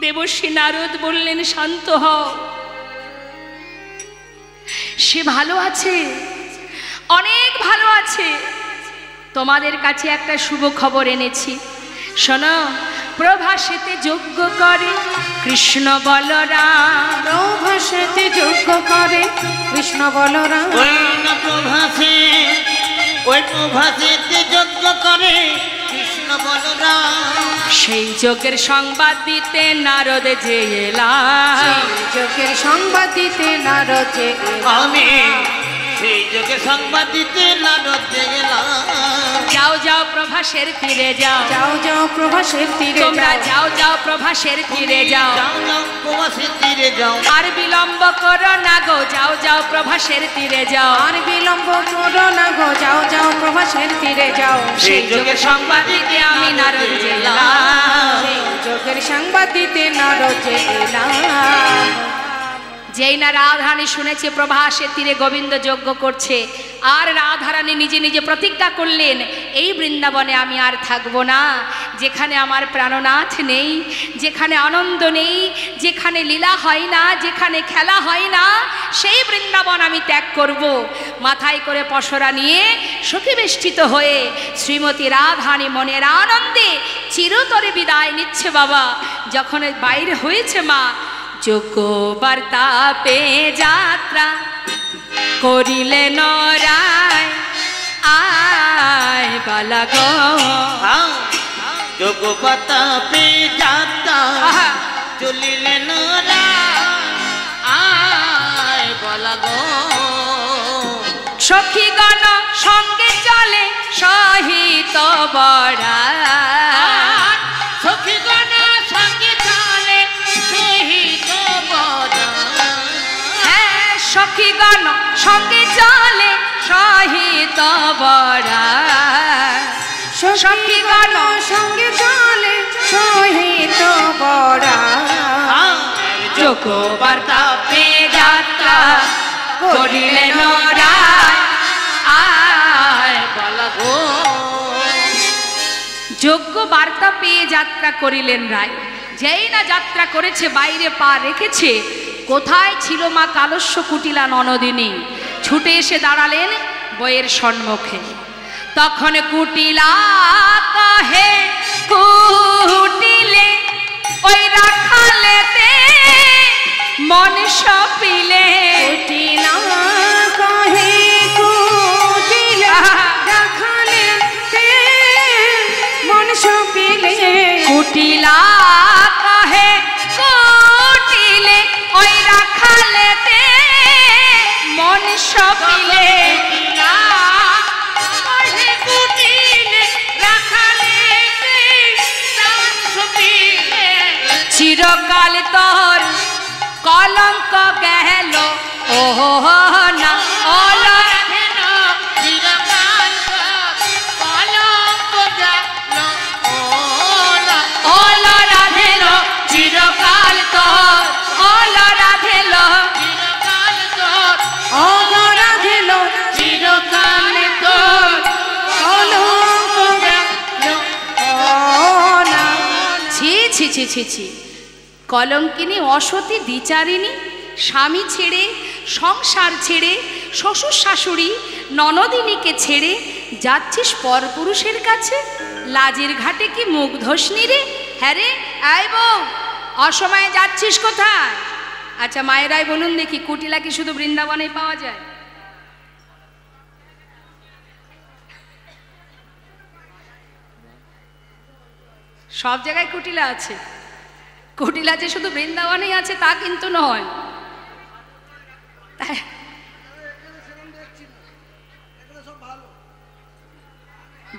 দেবর্ষী নারদ বললেন, শান্ত হও, সে ভালো আছে, অনেক ভালো আছে। তোমাদের কাছে একটা শুভ খবর এনেছি, শোনো। প্রভাসেতে যজ্ঞ করে কৃষ্ণ বলরাম, প্রভাসেতে যজ্ঞ করে কৃষ্ণ বলরাম। ওই প্রভাসেতে যজ্ঞ করে কৃষ্ণ বলরাম। সেই যজ্ঞের সংবাদ দিতে নারদ যে এলাম, যজ্ঞের সংবাদ দিতে নারদ যে আমি সেই যোগে সংবাদ দিতে নারদে গেলাম। যাও যাও প্রভাসের তীরে যাও, যাও যাও প্রভাসের তীরে তোমরা যাও, যাও যাও প্রভাসের তীরে যাও, যাও যাও প্রভাসের তীরে যাও, আর বিলম্ব করো না গো, যাও যাও প্রভাসের তীরে যাও। আর বিলম্ব করো না গো, যাও যাও প্রভাসের তীরে যাও। সেই যোগে সংবাদ দিতে আমি নারদ গেলাম। সেই যোগের সংবাদ দিতে নারদ গেলাম। যেই না রাধারানী শুনেছে প্রভাসের তীরে গোবিন্দ যজ্ঞ করছে, আর রাধারানী নিজে নিজে প্রতিজ্ঞা করলেন, এই বৃন্দাবনে আমি আর থাকবো না, যেখানে আমার প্রাণনাথ নেই, যেখানে আনন্দ নেই, যেখানে লীলা হয় না, যেখানে খেলা হয় না, সেই বৃন্দাবন আমি ত্যাগ করব। মাথায় করে পসরা নিয়ে সখীবেষ্টিত হয়ে শ্রীমতী রাধারানী মনের আনন্দে চিরতরে বিদায় নিচ্ছে। বাবা যখন বাইরে হয়েছে মা, যোগ্য বার্তা পেয়ে যাত্রা করিলেন রায়, আয় বালা গো। যোগ পাতা পে যাত্রা আহা। চলিলেন রায়, আয় বলা গো। সখীগণ সঙ্গে চলে সহিত বরাত, সখীগণ সঙ্গে চলে সহিত বরাত। হ্যাঁ সখীগণ সঙ্গে চলে সহিত বরাত, সখীগণ সঙ্গে চলে সহিত বরা। যোগ্য বার্তা পেয়ে যাত্রা করিলেন রায়, আয় বলা গো। যোগ্য বার্তা পেয়ে যাত্রা করিলেন রায়। যেই না যাত্রা করেছে, বাইরে পা রেখেছে, কোথায় ছিল মা কালস্য কুটিলা ননদিনী, ছুটে এসে দাঁড়ালেন বইয়ের সম্মুখে। তখন কুটিলা কহে, কুটিলে ওই রাখালেতে মন সপিলে। কুটিলা কহে কুটিলা রাখালেতে মন সপিলে। কুটিলা কহে, কুটিলে ওই রাখালেতে মন সপিলে। চিরকাল তোর কলঙ্ক গেল ওহো না, রাধেল চিরকাল তোর, রাধেল অগরাধেল চিরকাল তোর কলঙ্ক গেল না। ছি ছি ছি ছি ছি, কলঙ্কিনী অসতী দ্বিচারিণী, স্বামী ছেড়ে, সংসার ছেড়ে, শ্বশুর শাশুড়ি ননদিনীকে ছেড়ে যাচ্ছিস পরপুরুষের কাছে, লাজের ঘাটে কি মুখ ধসনি রে? হ্যাঁ রে, আয় বউ, অসময়ে যাচ্ছিস কোথায়? আচ্ছা মায়েরাই বলুন দেখি, কুটিলা কি শুধু বৃন্দাবনেই পাওয়া যায়? সব জায়গায় কুটিলা আছে। কুটিলা যে শুধু বৃন্দাবনেই আছে তা কিন্তু নয়।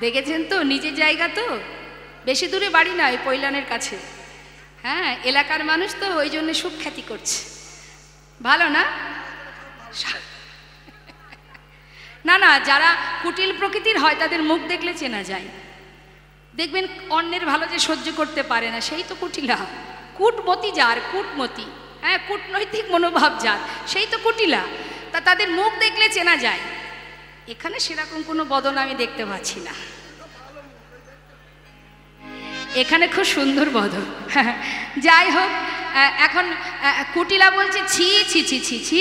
দেখেছেন তো, নিজের জায়গা তো, বেশি দূরে বাড়ি না, ওই পৈলানের কাছে। হ্যাঁ, এলাকার মানুষ তো ওই জন্য সুখ্যাতি করছে। ভালো না? না না, যারা কুটিল প্রকৃতির হয় তাদের মুখ দেখলে চেনা যায়। দেখবেন অন্যের ভালো যে সহ্য করতে পারে না, সেই তো কুটিলা। কূটমতি যার, কূটমতি, হ্যাঁ, কূটনৈতিক মনোভাব যার, সেই তো কুটিলা। তা তাদের মুখ দেখলে চেনা যায়। এখানে সেরকম কোনো বদন আমি দেখতে পাচ্ছি না। এখানে খুব সুন্দর বদন। যাই হোক, এখন কুটিলা বলছে, ছি ছি ছি ছি ছি,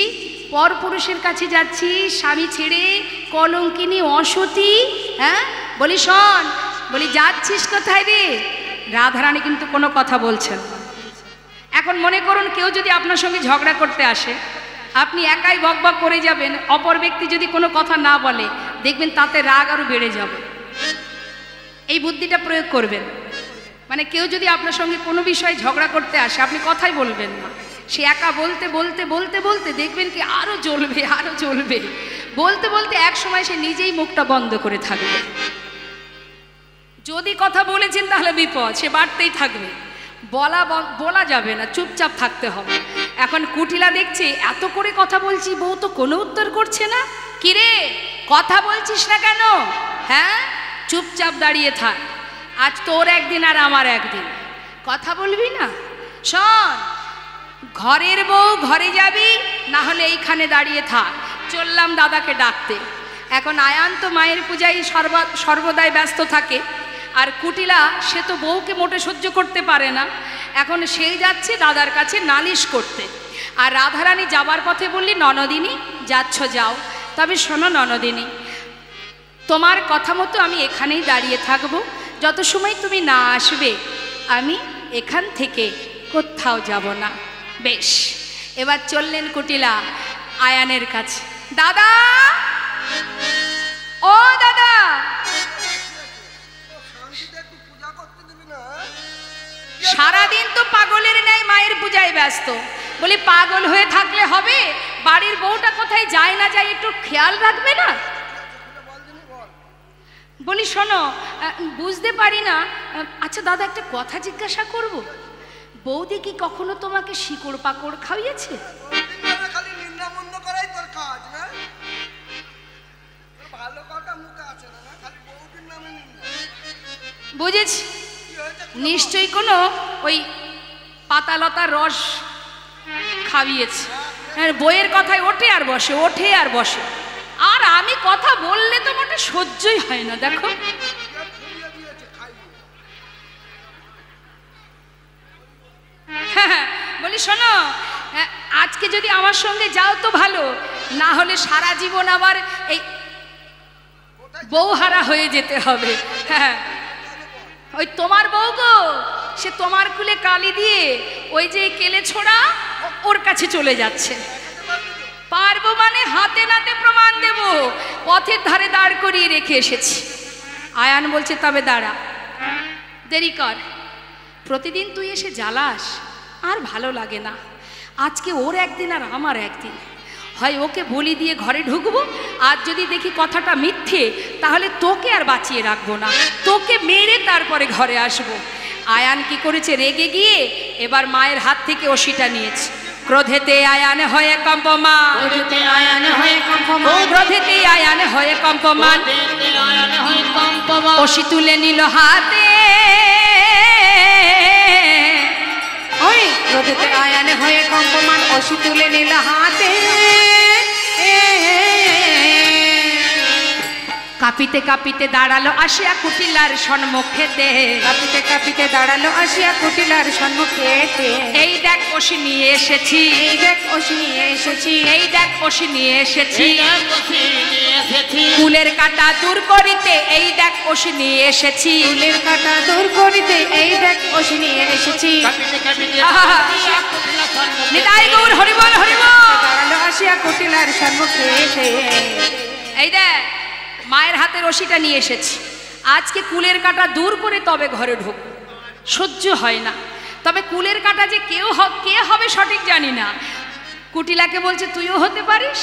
পরপুরুষের কাছে যাচ্ছি স্বামী ছেড়ে, কলঙ্কিনী অসতী। হ্যাঁ, বলি শোন, বলি যাচ্ছিস কোথায় রে? রাধারানী কিন্তু কোনো কথা বলছেন। এখন মনে করুন কেউ যদি আপনার সঙ্গে ঝগড়া করতে আসে, আপনি একাই বকবক করে যাবেন, অপর ব্যক্তি যদি কোনো কথা না বলে, দেখবেন তাতে রাগ আরও বেড়ে যাবে। এই বুদ্ধিটা প্রয়োগ করবেন। মানে কেউ যদি আপনার সঙ্গে কোনো বিষয়ে ঝগড়া করতে আসে, আপনি কথাই বলবেন না, সে একা বলতে বলতে বলতে বলতে দেখবেন কি আরও জ্বলবে, আরও জ্বলবে। বলতে বলতে এক সময় সে নিজেই মুখটা বন্ধ করে থাকবে। যদি কথা বলেছেন তাহলে বিপদ, সে বাড়তেই থাকবে, বলা যাবে না, চুপচাপ থাকতে হবে। এখন কুটিলা দেখছে এত করে কথা বলছি, বউ তো কোনো উত্তর করছে না। কিরে কথা বলছিস না কেন? হ্যাঁ, চুপচাপ দাঁড়িয়ে থাক, আজ তোর একদিন আর আমার একদিন, কথা বলবি না। শোন, ঘরের বউ ঘরে যাবি, না হলে এইখানে দাঁড়িয়ে থাক। চললাম দাদাকে ডাকতে। এখন আয়ান তো মায়ের পূজায় সর্বদাই ব্যস্ত থাকে, আর কুটিলা সে তো বউকে মোটে সহ্য করতে পারে না। এখন সেই যাচ্ছে দাদার কাছে নালিশ করতে। আর রাধারানী যাবার পথে বললি, ননদিনী যাচ্ছ যাও, তবে শোনো ননদিনী, তোমার কথা মতো আমি এখানেই দাঁড়িয়ে থাকবো, যত সময় তুমি না আসবে আমি এখান থেকে কোথাও যাব না। বেশ, এবার চললেন কুটিলা আয়ানের কাছে। দাদা, ও দাদা, সারাদিন তো পাগলের ন্যায় মায়ের পূজায় ব্যস্ত। বলি পাগল হয়ে থাকলে হবে? বাড়ির বউটা কোথায় যায় না যায় একটু খেয়াল রাখবে না? বলি শোনো, বুঝতে পারি না। আচ্ছা দাদা, একটা কথা জিজ্ঞাসা করব, বৌদি কি কখনো তোমাকে শিকড় পাকড় খাইয়েছে? বুঝেছি, নিশ্চয়ই কোনো ওই পাতালতার রস খাইয়েছে। বইয়ের কথায় ওঠে আর বসে, ওঠে আর বসে। আর আমি কথা বললে তো মোটে সহ্যই হয় না। দেখো, বলি শোনো, আজকে যদি আমার সঙ্গে যাও তো ভালো, না হলে সারা জীবন আবার এই বউহারা হয়ে যেতে হবে। হ্যাঁ, ওই তোমার বউ গো, সে তোমার কুলে কালি দিয়ে ওই যে কেলে ছোড়া ওর কাছে চলে যাচ্ছে। পারবো মানে হাতে নাতে প্রমাণ দেব, পথের ধারে দাঁড় করিয়ে রেখে এসেছি। আয়ান বলছে, তবে দাঁড়া, দেরি কর, প্রতিদিন তুই এসে জ্বালাস, আর ভালো লাগে না। আজকে ওর একদিন আর আমার একদিন, হয় ওকে বলি দিয়ে ঘরে ঢুকবো, আর যদি দেখি কথাটা মিথ্যে তাহলে তোকে আর বাঁচিয়ে রাখবো না, তোকে মেরে তারপরে ঘরে আসবো। আয়ান কি করেছে, রেগে গিয়ে এবার মায়ের হাত থেকে ওষিটা নিয়েছে। ক্রোধেতে আয়ান হয়ে কম্পমান, ক্রোধেতে আয়ান হয়ে কম্পমান, ক্রোধেতে আয়ান হয়ে কম্পমান, ওষি তুলে নিল হাতে, ওই ক্রোধেতে আয়ান হয়ে কম্পমান, ওষি তুলে নিল হাতে। কাঁপিতে কাঁপিতে দাঁড়ালো আসিয়া কুটিলার সম্মুখেতে, কাঁপিতে কাঁপিতে দাঁড়ালো আসিয়া কুটিলার সম্মুখেতে। এই দেখ ওষি নিয়ে এসেছি, এই দেখ ওষি নিয়ে এসেছি, এই দেখ ওষি নিয়ে এসেছি, কুলের কাঁটা দূর করিতে এই দেখ ওষি নিয়ে এসেছি, কুলের কাঁটা দূর করিতে এই দেখ ওষি নিয়ে এসেছি। নিতাই গৌর হরিবল হরিবল। দাঁড়ালো আসিয়া কুটিলার সম্মুখেতে। এই দেখ মায়ের হাতের রশিটা নিয়ে এসেছি, আজকে কুলের কাঁটা দূর করে তবে ঘরে ঢোক। সহ্য হয় না, তবে কুলের কাঁটা যে কে হবে সঠিক জানি না। কুটিলাকে বলছে, তুইও হতে পারিস,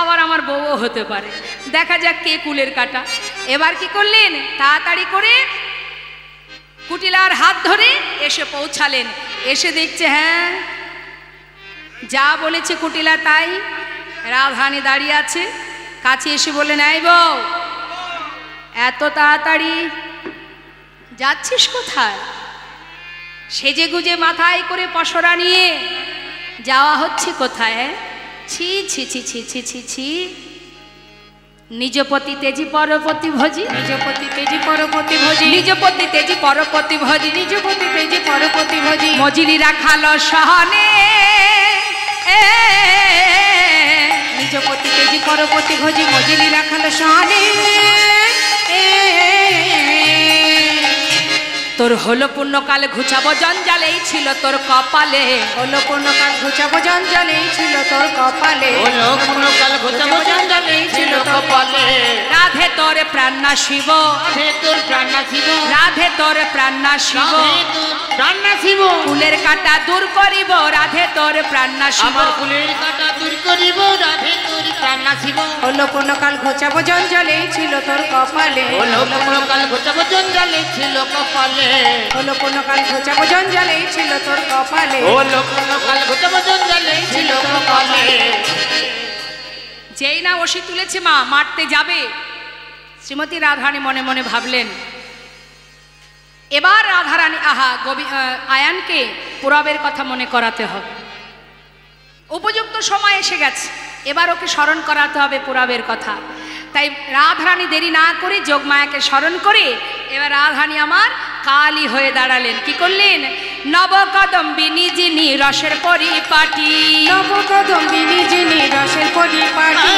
আবার আমার বউও হতে পারে, দেখা যাক কে কুলের কাঁটা। এবার কি করলেন, তাড়াতাড়ি করে কুটিলার হাত ধরে এসে পৌঁছালেন। এসে দেখছে হ্যাঁ যা বলেছে কুটিলা তাই, রাধারানী দাঁড়িয়ে আছে। কাছে এসে বললেন, এই বউ, এত তাড়াতাড়ি যাচ্ছিস কোথায়? সেজে গুজে মাথায় করে পসরা নিয়ে যাওয়া হচ্ছে কোথায়? ছি ছি ছি ছি ছি ছি ছি, নিজপতি তেজি পরপতি ভজি, নিজপতি তেজি পরপতি ভজি, নিজপতি তেজি পরপতি ভজি, নিজপতি তেজি পরপতি ভজি। মজিলি রাখালো সহনে, নিজপতি তেজি পরপতি ভজি, মজিলি রাখালো সহনে। তোর হলো পূর্ণকাল ঘুচাবো জঞ্জালেই ছিল তোর কপালে, হলো পূর্ণকাল ঘুচাবো জঞ্জালেই ছিল তোর কপালে, হলো পূর্ণকাল ঘুচাবো জঞ্জালেই ছিল কপালে। রাধে তোর প্রাণ নাশিব, রাধে তোর প্রাণ নাশিব, রাধে তোর প্রাণ নাশিব, রাধে তোর প্রাণ নাশিব, ফুলের কাটা দূর করিব, রাধে তোর প্রাণ নাশিব, আমার ফুলের কাটা দূর করিব, রাধে তোর প্রাণ নাশিব। হলো পূর্ণকাল ঘুচাবো জঞ্জালেই ছিল তোর কপালে, হলো পূর্ণকাল ঘুচাবো জঞ্জালেই ছিল কপালে, হলো পূর্ণকাল ঘুচাবো জঞ্জালেই ছিল তোর কপালে, হলো পূর্ণকাল ঘুচাবো জঞ্জালেই ছিল কপালে। যেই না ওষি তুলেছে মা মারতে যাবে, শ্রীমতী রাধারানী মনে মনে ভাবলেন এবার রাধারানী আয়ানকে পুরবের কথা মনে করাতে হবে। উপযুক্ত সময় এসে গেছে, এবার ওকে স্মরণ করাতে হবে পুরবের কথা। তাই রাধারানী দেরি না করে যোগমায়াকে স্মরণ করে এবার রাধারানী আমার কালী হয়ে দাঁড়ালেন। কি করলেন? নবকদম্বিনী যিনি রসের পরিপাটি, নবকদম্বিনী যিনি রসের পরিপাটি,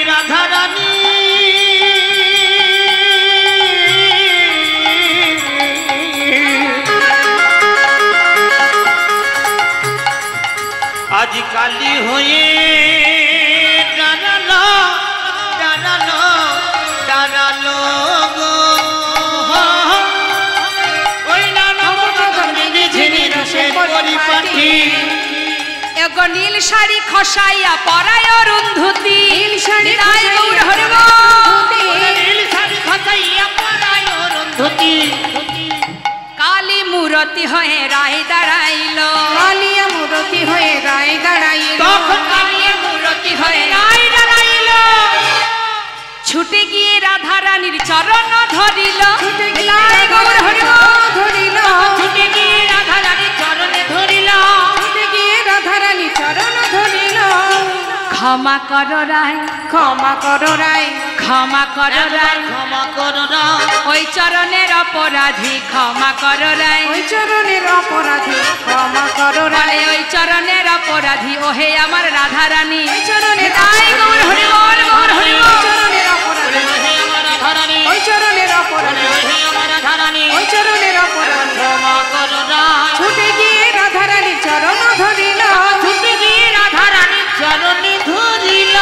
রাধারানী আজ কালী হয়ে দাঁড়ালো, দাঁড়ালো, দাঁড়ালো গো। ওই নবকদম্বিনী যিনি রসের পরিপাটি, এগো নীল শাড়ি খসাইয়া পরায় অরুন্ধতী, নীল শাড়ি নিতাই গৌর হরি বল। নীল শাড়ি খসাইয়া পরায় অরুন্ধতী, কালী মূরতি হয়ে রায় দাঁড়াইল, কালিয়া মূরতি হয়ে রায় দাঁড়াইল, তখন কালী মূরতি হয়ে রায় দাঁড়াইল। ছুটে গিয়ে রাধারানীর চরণ ধরিল, ছুটে গিয়ে নিতাই গৌর হরি বল। ধরিল, ছুটে গিয়ে রাধারানীর চরণে ধরিল, ছুটে গিয়ে রাধারানী চরণ ধরিল। ক্ষমা কর রায়, ক্ষমা করো রায়, ক্ষমা কর রায়, ক্ষমা করো না, ওই চরণের অপরাধী ক্ষমা কর রায়, ওই চরণের অপরাধী ক্ষমা করো রায়, বলে ওই চরণের অপরাধী ওহে আমার রাধারানী। ওই চরণের নিতাই গৌর হরি বল, গৌর হরি ওই বল। চরণের অপরাধী, হে আমার রাধারানী, ওই চরণের অপরাধী, হে আমার রাধারানী, ওই চরণের অপরাধী। ক্ষমা করো না, ছুটে গিয়ে রাধারানী চরণ ধরিল, ছুটে গিয়ে রাধারানীর চরণে ধরিল।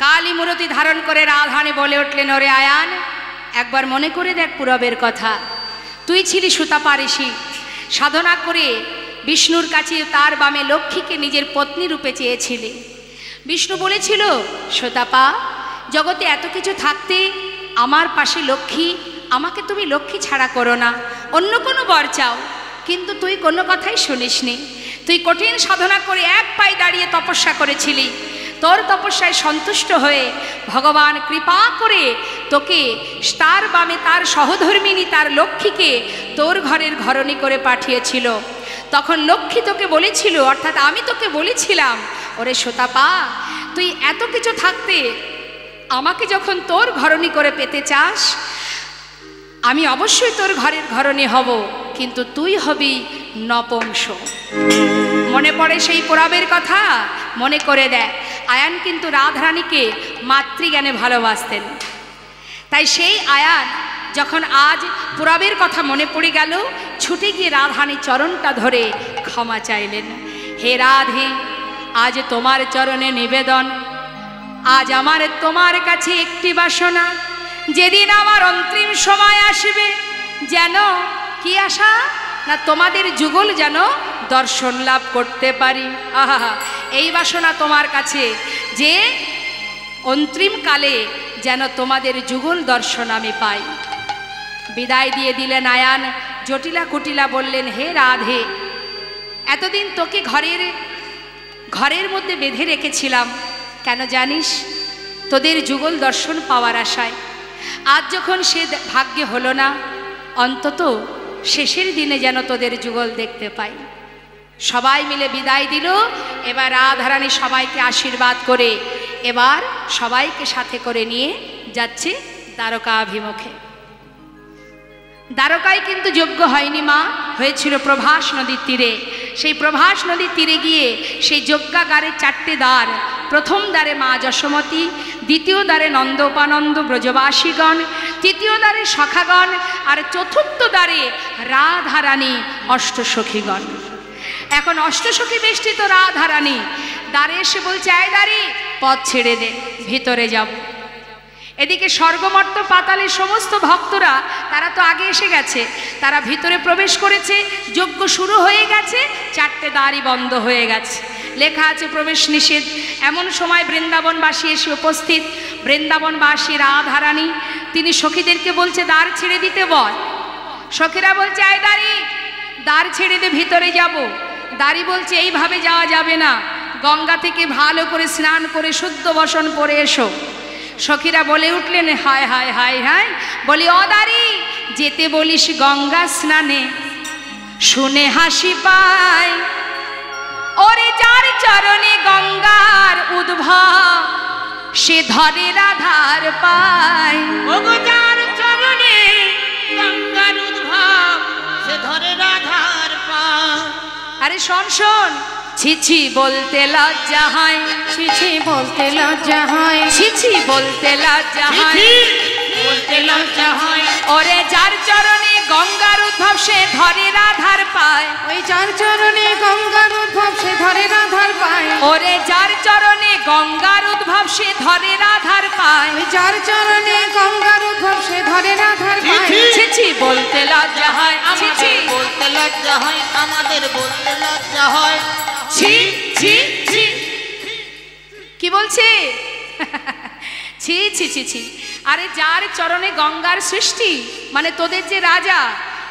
কালী মূরতি ধারণ করে রাধারানী বলে উঠলেন, ওরে আয়ান, একবার মনে করে দেখ পুরবের কথা। তুই ছিলি সুতাপা ঋষি, সাধনা করে বিষ্ণুর কাছে তার বামে লক্ষ্মীকে নিজের পত্নী রূপে চেয়েছিলি। বিষ্ণু বলেছিল, সুতাপা, জগতে এত কিছু থাকতে আমার পাশে লক্ষ্মী, আমাকে তুমি লক্ষ্মী ছাড়া করো না, অন্য কোনো বর চাও। কিন্তু তুই কোনো কথাই শুনিসনি। তুই কঠিন সাধনা করে এক পায়ে দাঁড়িয়ে তপস্যা করেছিলি। তোর তপস্যায় সন্তুষ্ট হয়ে ভগবান কৃপা করে তোকে তার বামে তার সহধর্মিনী তার লক্ষ্মীকে তোর ঘরের ঘরণী করে পাঠিয়েছিল। তখন লক্ষ্মী তোকে বলেছিল, অর্থাৎ আমি তোকে বলেছিলাম, ওরে সুতাপা, তুই এত কিছু থাকতে আমাকে যখন তোর ঘরণী করে পেতে চাস, আমি অবশ্যই তোর ঘরের ঘরণী হব, কিন্তু তুই হবি নপুংস। মনে পড়ে সেই পুরাবের কথা? মনে করে দেয়। আয়ান কিন্তু রাধারানীকে মাতৃজ্ঞানে ভালোবাসতেন। তাই সেই আয়ান যখন আজ পুরাবের কথা মনে পড়ে গেল, ছুটে গিয়ে রাধারানীর চরণটা ধরে ক্ষমা চাইলেন। হে রাধে, আজ তোমার চরণে নিবেদন, আজ আমার তোমার কাছে একটি বাসনা, যেদিন আমার অন্তিম সময় আসবে, যেন কি আশা না তোমাদের যুগল যেন দর্শন লাভ করতে পারি। আহা, এই বাসনা তোমার কাছে, যে অন্তিম কালে যেন তোমাদের যুগল দর্শন আমি পাই। বিদায় দিয়ে দিলেন আয়ান। জটিলা কুটিলা বললেন, হে রাধে, এতদিন তোকে ঘরের মধ্যে বেঁধে রেখেছিলাম, কেন জানিস? তোদের যুগল দর্শন পাওয়ার আশায়। আজ যখন সে ভাগ্যে হলো না, অন্তত শেষের দিনে যেন তোদের যুগল দেখতে পাই। সবাই মিলে বিদায় দিল। এবার রাধারানী সবাইকে আশীর্বাদ করে এবার সবাইকে সাথে করে নিয়ে যাচ্ছে দ্বারকাভিমুখে। দ্বারকায় কিন্তু যোগ্য হয়নি মা, হয়েছিল প্রভাস নদীর তীরে। সেই প্রভাস নদীর তীরে গিয়ে সেই যজ্ঞাগারের 4টে দ্বার, প্রথম দ্বারে মা যশোমতী, দ্বিতীয় দ্বারে নন্দোপানন্দ ব্রজবাসীগণ, তৃতীয় দ্বারে সখাগণ, আর চতুর্থ দ্বারে রাধারানী অষ্টসখীগণ। এখন অষ্টসখী বেষ্টিত রাধারানী দ্বারে এসে বলছে, আয় দাঁড়ি, পথ ছেড়ে দে, ভিতরে যাব। এদিকে স্বর্গমর্ত পাতালের সমস্ত ভক্তরা তারা তো আগে এসে গেছে, তারা ভিতরে প্রবেশ করেছে, যজ্ঞ শুরু হয়ে গেছে, 4টে দ্বারই বন্ধ হয়ে গেছে, লেখা আছে প্রবেশ নিষেধ। এমন সময় বৃন্দাবনবাসী এসে উপস্থিত। বৃন্দাবনবাসী রাধারানী তিনি সখীদেরকে বলছে, দ্বার ছেড়ে দিতে বল। সখীরা বলছে, আয় দাঁড়ি, দ্বার ছেড়ে দে, ভিতরে যাব। দাঁড়ি বলছে, এইভাবে যাওয়া যাবে না, গঙ্গা থেকে ভালো করে স্নান করে শুদ্ধ বসন পরে এসো। সখীরা বলে উঠলেন, হায় হায় হায় হায়, বলি ও দাঁড়ি, যেতে বলিস গঙ্গা স্নানে, শুনে হাসি পায়। ওরে যার চরণে গঙ্গার উদ্ভব, সে ধরে রাধার পায়। ওগো যার চরণে গঙ্গার উদ্ভব, সে ধরে রাধার পায়। আরে শোন শোন, ছিছি বলতে লজ্জা হয়, ছিছি বলতে লজ্জা হয়, ছিছি বলতে লজ্জা হয়, বলতে লজ্জা হয়। ওরে যার চরণে গঙ্গার উদ্ভব, সে ধরে রাধার পায়। ওই যার চরণে গঙ্গার উদ্ভব, সে ধরে রাধার পায়। ওরে যার চরণে গঙ্গার উদ্ভব, সে ধরে রাধার পায়। ওই যার চরণে গঙ্গার উদ্ভব, সে ধরে রাধার পায়। ছিছি বলতে লজ্জা হয়, ছিছি আমাদের বলতে লজ্জা হয়, আমাদের বলতে লজ্জা হয়। ছি ছি ছি। কি বলছে? ছি ছি ছি ছি। আরে যার চরণে গঙ্গার সৃষ্টি, মানে তোদের যে রাজা,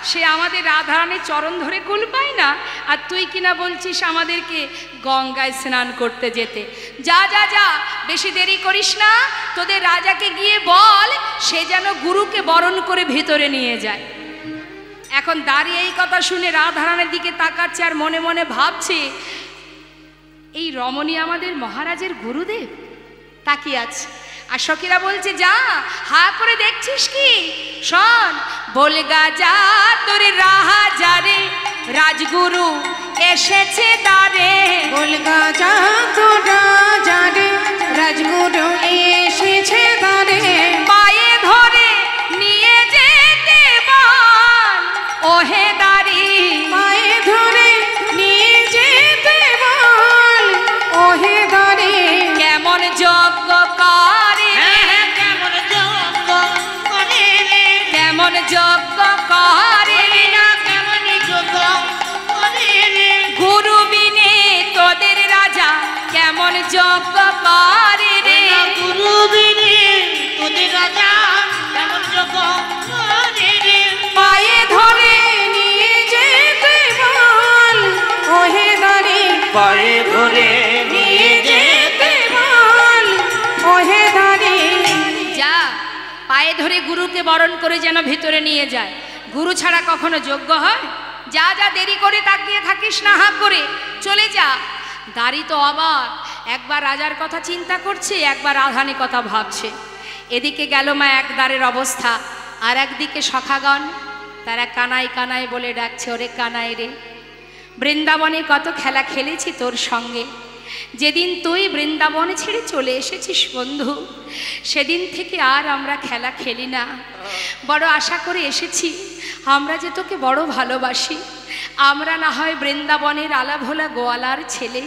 সে আমাদের রাধারানীর চরণ ধরে কুল পায় না, আর তুই কিনা বলছিস আমাদেরকে গঙ্গায় স্নান করতে যেতে। যা যা যা, বেশি দেরি করিস না, তোদের রাজাকে গিয়ে বল সে যেন গুরুকে বরণ করে ভিতরে নিয়ে যায়। এখন দাঁড়িয়ে এই কথা শুনে রাধারানীর দিকে তাকাচ্ছে আর মনে মনে ভাবছে, এই রমণী আমাদের মহারাজের গুরুদেব। তাকিয়ে আছে। আর সখীরা বলছে, যা, হা করে দেখছিস কি? শোন, বলগা যা তোর রাজারে, রাজগুরু এসেছে দ্বারে। বলগা যা তোর রাজারে, রাজগুরু এসেছে দ্বারে। পায়ে ধরে নিয়ে যেতে বল, ওহে দাঁড়ি। পায়ে ধরে নিয়ে যেতে বল, ওহে দ্বারে। কেমন যজ্ঞ করে, কেমন যজ্ঞ করে রে, কেমন যজ্ঞ করে, কেমন যজ্ঞ করে রে। গুরু বিনে তোদের রাজা কেমন যজ্ঞ করে রে। গুরু বিনে তোদের রাজা কেমন যজ্ঞ করে রে। পায়ে ধরে নিয়ে যেতে বল, ওহে দ্বারে। পায়ে ধরে নিয়ে যেতে বল, ওহে দ্বারে। যা, পায়ে ধরে গুরুকে বরণ করে যেন ভিতরে নিয়ে যায়। গুরু ছাড়া কখনো যোগ্য হয়? যা যা, দেরি করে তাকিয়ে থাকিস না, হা করে চলে যা। দাঁড়ি তো অবাক, একবার রাজার কথা চিন্তা করছে, একবার রাধারানীর কথা ভাবছে। এদিকে গেল মা এক দ্বারের অবস্থা, আর একদিকে সখাগণ তারা কানাই কানাই বলে ডাকছে, ওরে কানাই রে, বৃন্দাবনে কত খেলা খেলেছি তোর সঙ্গে, যেদিন তুই বৃন্দাবনে ছেড়ে চলে এসেছিস বন্ধু, সেদিন থেকে আর আমরা খেলা খেলি না। বড় আশা করে এসেছি, আমরা যে তোকে বড় ভালোবাসি। আমরা না হয় বৃন্দাবনের আলাভোলা গোয়ালার ছেলে,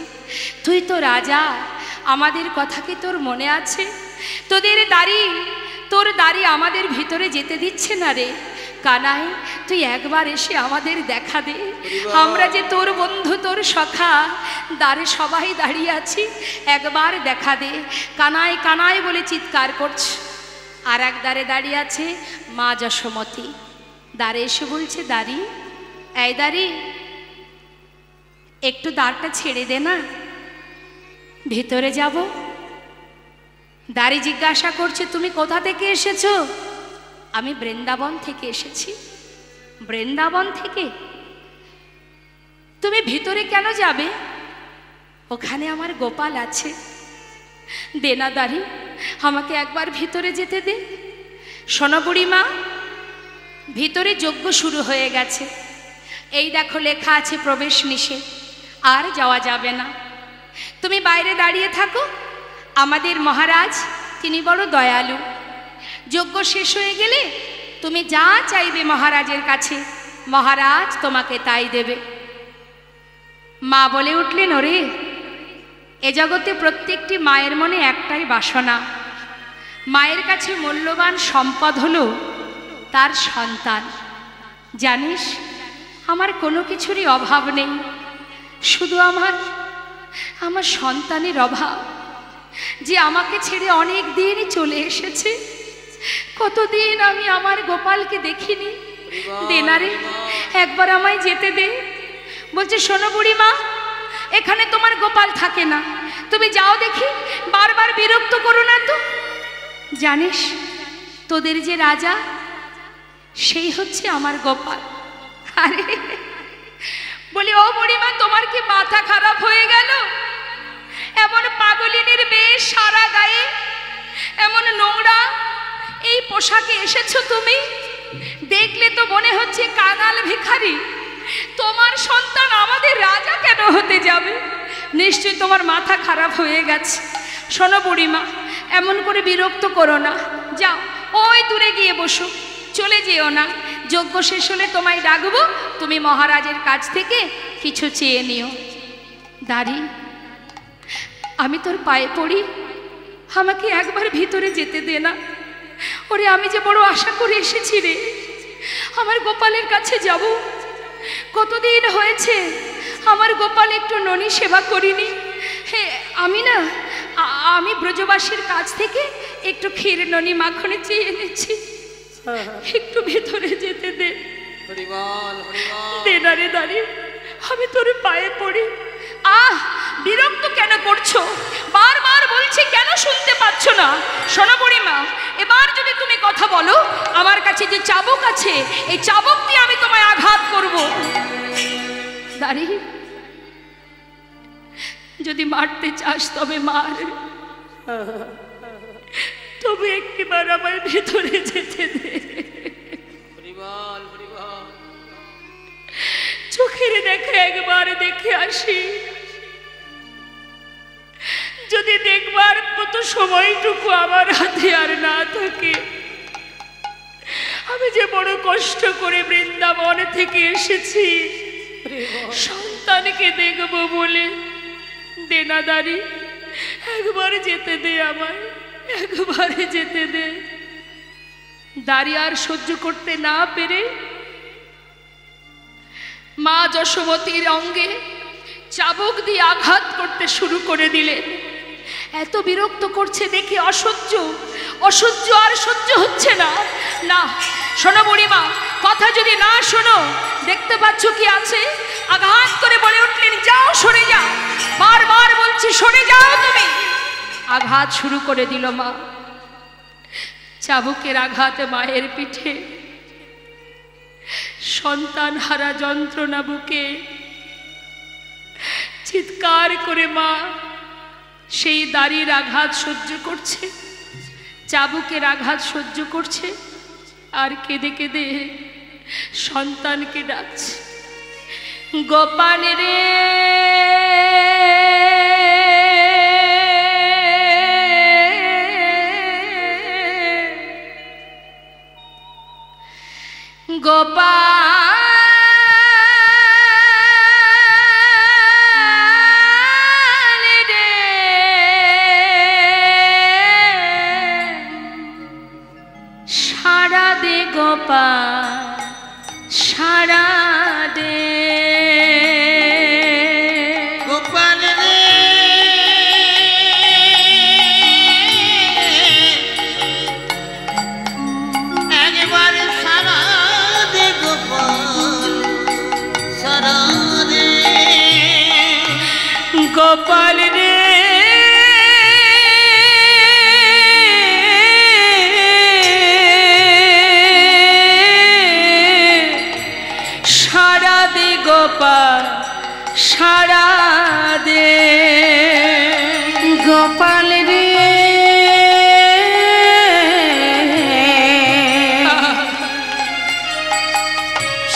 তুই তো রাজা, আমাদের কথা কি তোর মনে আছে? তোর দাড়ি আমাদের ভিতরে যেতে দিচ্ছে না রে। কানাই, তুই একবার এসে আমাদের দেখা দে, আমরা যে তোর বন্ধু, তোর সখা, দ্বারে সবাই দাঁড়িয়ে আছি, একবার দেখা দে। কানাই কানাই বলে চিৎকার করছে। আর এক দ্বারে দাঁড়িয়ে আছে মা যশোমতী। দ্বারে এসে বলছে, দাঁড়ি, এই দাঁড়ি, একটু দ্বারটা ছেড়ে দে না, ভিতরে যাব। দাঁড়ি জিজ্ঞাসা করছে, তুমি কোথা থেকে এসেছো? আমি বৃন্দাবন থেকে এসেছি। বৃন্দাবন থেকে? তুমি ভিতরে কেন যাবে? ওখানে আমার গোপাল আছে। দে না দাঁড়ি, আমাকে একবার ভিতরে যেতে দে। শোনো বুড়িমা, ভিতরে যজ্ঞ শুরু হয়ে গেছে, এই দেখো লেখা আছে প্রবেশ নিষেধ, আর যাওয়া যাবে না। তুমি বাইরে দাঁড়িয়ে থাকো। আমাদের মহারাজ তিনি বড় দয়ালু, যজ্ঞ শেষ হয়ে গেলে তুমি যা চাইবে মহারাজের কাছে, মহারাজ তোমাকে তাই দেবে। মা বলে উঠলেন, ওরে, এ জগতে প্রত্যেকটি মায়ের মনে একটাই বাসনা, মায়ের কাছে মূল্যবান সম্পদ হলো তার সন্তান। জানিস, আমার কোনো কিছুরই অভাব নেই, শুধু আমার সন্তানের অভাব, যে আমাকে ছেড়ে অনেক দিন চলে এসেছে। কতদিন আমি আমার গোপালকে দেখিনি। দে না রে, একবার আমায় যেতে দে। বলছে, শোনো বুড়িমা, এখানে তোমার গোপাল থাকে না, তুমি যাও দেখি, বারবার বিরক্ত করো না তো। জানিস, তোদের যে রাজা, সেই হচ্ছে আমার গোপাল। আরে বলি, ও বুড়িমা, তোমার কি মাথা খারাপ হয়ে গেল? এমন পাগলিনীর বেশ, সারা গায়ে এমন নোংরা এই পোশাকে এসেছো তুমি, দেখলে তো মনে হচ্ছে কাঙাল ভিখারি। তোমার সন্তান আমাদের রাজা কেন হতে যাবে? নিশ্চয়ই তোমার মাথা খারাপ হয়ে গেছে। শোনো বুড়িমা, এমন করে বিরক্ত করো না, যাও ওই দূরে গিয়ে বসো, চলে যেও না। যজ্ঞ শেষ হলে তোমায় ডাকবো, তুমি মহারাজের কাছ থেকে কিছু চেয়ে নিও। দাঁড়ি, আমি তোর পায়ে পড়ি, আমাকে একবার ভিতরে যেতে দে না। ওরে, আমি যে বড় আশা করে এসেছি রে, আমার গোপালের কাছে যাব। কতদিন হয়েছে আমার গোপাল একটু ননি সেবা করিনি। আমি ব্রজবাসীর কাছ থেকে একটু ক্ষীর ননি মাখনে চেয়ে এনেছি, একটু ভেতরে যেতে দে। দে না রে, দাঁড়িয়ে আমি তোর পায়ে পড়ি। বিরক্ত কেন করছো? বারবার বলছি, কেন শুনতে পাচ্ছ না? শোনো বুড়িমা, এবার যদি তুমি কথা বলো, আমার কাছে যে চাবুক আছে, এই চাবুক দিয়ে আমি তোমায় আঘাত করব। দাঁড়িয়ে, যদি মারতে চাস তবে মার, তবে একটিবার আমার ভেতরে যেতে দে। চোখের দেখা একবার দেখে আসি, যদি দেখবার মতো সময়টুকু আমার হাতে আর না থাকে। আমি যে বড় কষ্ট করে বৃন্দাবন থেকে এসেছি সন্তানকে দেখবো বলে। দেনাদারি, একবার যেতে দে আমায়, একবারে যেতে দে। দাঁড়িয়ে আর সহ্য করতে না পেরে মা যশোমতীর অঙ্গে চাবুক দিয়ে আঘাত করতে শুরু করে দিলেন। এত বিরক্ত করছে দেখে অসহ্য আর সহ্য হচ্ছে না। না, শোনো বুড়িমা, কথা যদি না শোনো, দেখতে পাচ্ছ কি আছে? আঘাত করে বলে উঠলেন, যাও, সরে যাও। বারবার বলছি, সরে যাও তুমি। আঘাত শুরু করে দিল মা। চাবুকের আঘাতে মায়ের পিঠে সন্তান হারা যন্ত্রণা বুকে চিৎকার করে মা সেই দাড়ির আঘাত সহ্য করছে, চাবুকের আঘাত সহ্য করছে, আর কেঁদে কেঁদে সন্তানকে ডাকছে, গোপাল রে, গোপাল রে, সারা দে গোপাল, সারা দে গোপাল রে, একবার সারা দে গোপাল, সারা দে গোপাল রে, সারা দে গোপাল, সারা দে গোপাল রে,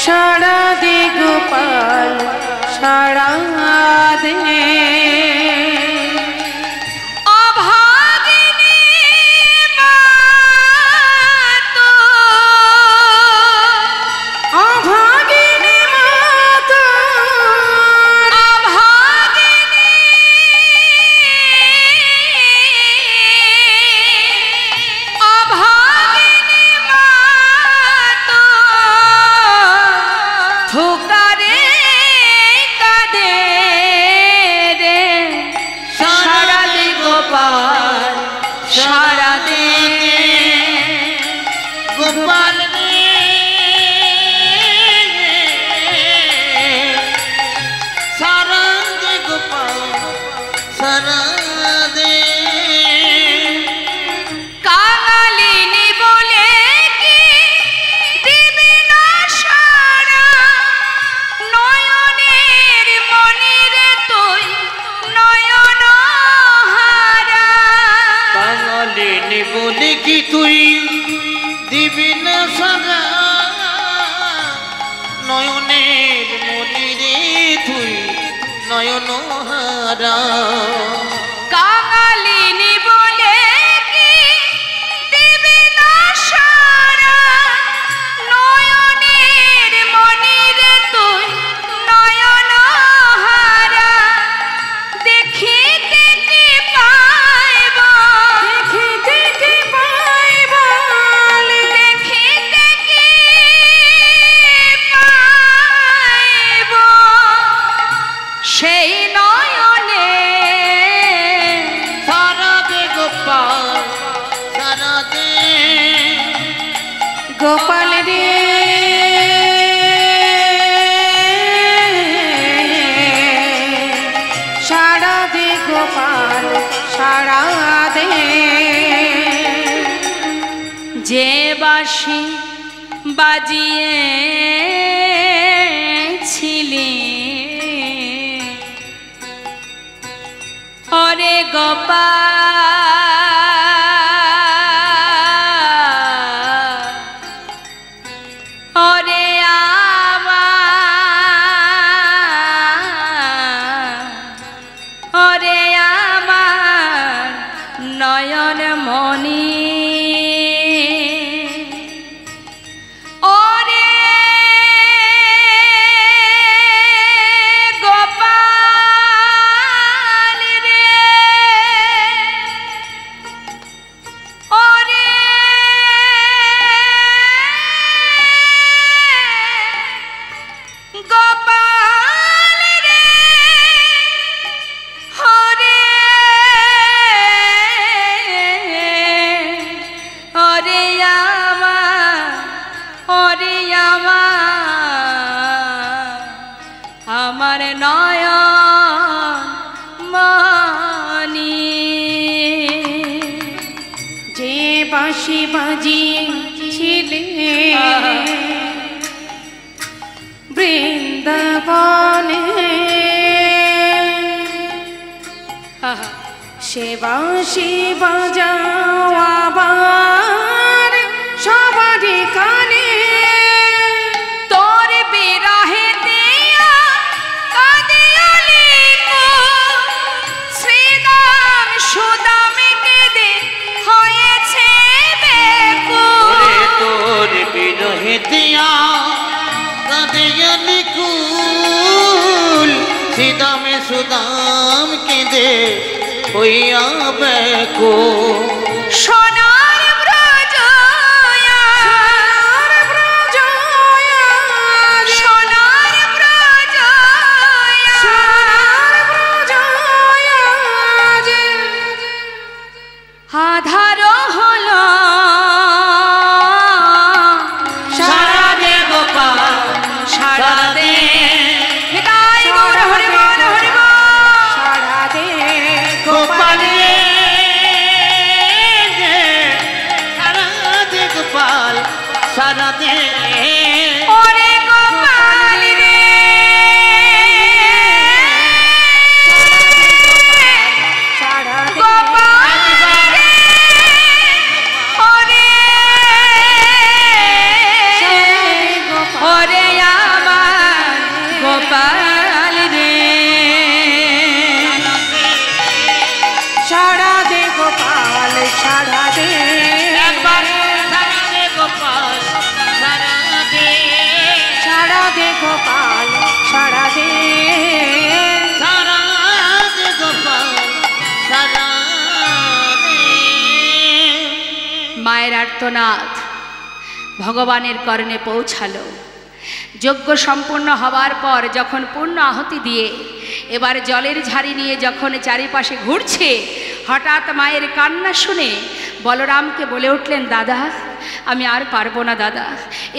সারা দে গোপাল। গোপাল সারা দে কাঙালিনী বলে কি দিবি না সারা নয়নের মনিরে তুই নয়ন হারা দেখিতে কি পাইব দেখিতে কি পাইব দেখিতে কি পাইব সেই গোপাল রে সারা দে গোপাল সারা দে যে বাঁশি বাজিয়েছিলি ওরে গোপাল ওরে আমার নয়ন মনি ওরে গোপাল রে ওরে গোপাল রে হরে ওরে আমার নয়ন মনি যে বাঁশি বাজিয়েছিলে বৃন্দাবনে সে বাঁশি বাজাও আবার সবারই কানে তোর বিরহে দিয়া কাঁদিয়ালি শ্রীদাম সুদাম কেঁদে হয়েছে বেকুল তোর বিরহে দিয়া কাঁদিয়ালি কুল শ্রীদামে সুদাম কেঁদে হইয়া বেকুল সোনার ব্রজ সোনার ব্রজ আধার হলো সারা দে গোপাল সারা দে হরে বল সারা দে গোপাল আর্তনাদ ভগবানের কর্ণে পৌঁছালো। যজ্ঞ সম্পূর্ণ হওয়ার পর যখন পূর্ণ আহুতি দিয়ে এবার জলের ঝাড়ি নিয়ে যখন চারিপাশে ঘুরছে, হঠাৎ মায়ের কান্না শুনে বলরামকে বলে উঠলেন, দাদা আমি আর পারবো না দাদা,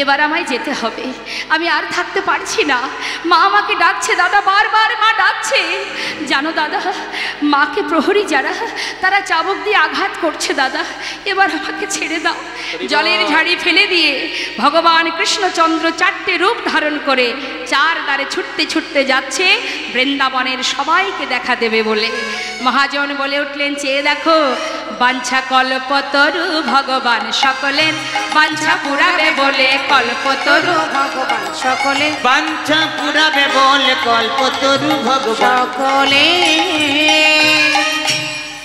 এবার আমায় যেতে হবে, আমি আর থাকতে পারছি না, মা আমাকে ডাকছে দাদা, বারবার মা ডাকছে। জানো দাদা, মাকে প্রহরী যারা তারা চাবুক দিয়ে আঘাত করছে দাদা, এবার আমাকে ছেড়ে দাও। জলের ঝাড়ি ফেলে দিয়ে ভগবান কৃষ্ণচন্দ্র 4টে রূপ ধারণ করে 4 দ্বারে ছুটতে ছুটতে যাচ্ছে বৃন্দাবনের সবাইকে দেখা দেবে বলে। মহাজন বলে উঠলেন, চেয়ে দেখো বাঞ্ছা কল্পতরু ভগবান সকলের বাঞ্ছা পুরাবে বলে কল্পতরু ভগবান সকলে বাঞ্ছা পুরাবে বলে কল্পতরু ভগবান সকলে।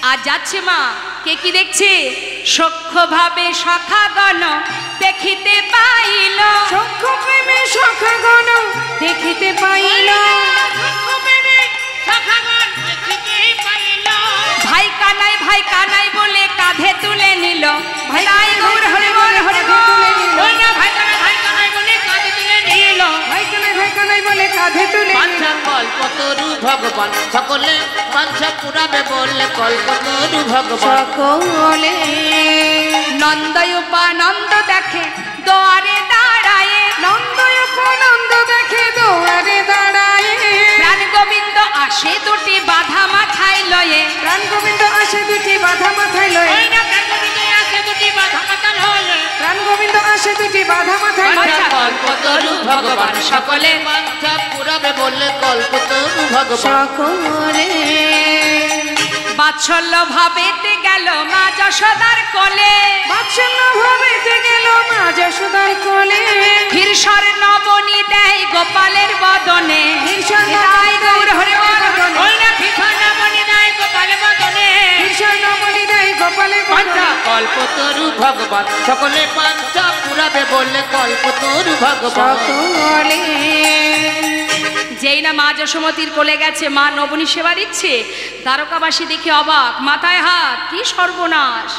আর যাচ্ছে মা, কে কি দেখছে? সখ্য ভাবে সখাগণ দেখিতে পাইল, সখ্য প্রেমে সখাগণ দেখিতে পাইল, ভাই কানাই বলে কাঁধে তুলে নিল, ভাই গৌর হরে বল হরে বল, ভাই কানাই বলে কাঁধে তুলে নিল, ভাই কানাই বলে কাঁধে তুলে নিল। বাঞ্ছা কল্পতরু ভগবান সকলে বাঞ্ছা পুরাবে বলে কল্পতরু ভগবান সকলে। নন্দ উপানন্দ দেখে দোয়ারে দাঁড়ায়, নন্দ উপনন্দ দেখে দুয়ারে দাঁড়ায়, প্রাণ গোবিন্দ আসে দুটি বাধা মাথায় লয়ে, প্রাণ গোবিন্দ আসে দুটি বাধা মাথায় লয়ে, প্রাণ গোবিন্দ আসে দুটি বাধা মাথায় লয়ে। বাঞ্ছা কল্পতরু ভগবান সকলে বাঞ্ছা পুরাবে বলে কল্পতরু ভগবান সকলে। বাৎসল্য ভাবেতে গেল মা যশোদার কোলে, বাৎসল্য ভাবেতে গেল মা যশোদার কোলে, ক্ষীরসর নবনী দেয় গোপালের বদনে, ক্ষীরসর তাই গৌর হরে বল ওই না কৃষ্ণ নামনি নাই গোপাল বদনে ঈশ্বর নবনী দেয় গোপালের বাঞ্ছা বদনে। কল্পতরু ভগবান সকলে বাঞ্ছা পুরাবে বলে কল্পতরু ভগবান সকলে। যেই না মা যশোমতির কোলে গেছে, মা নবনী সেবা দিচ্ছে, দ্বারকাবাসী দেখে অবাক, মাথায় হাত, কি সর্বনাশ!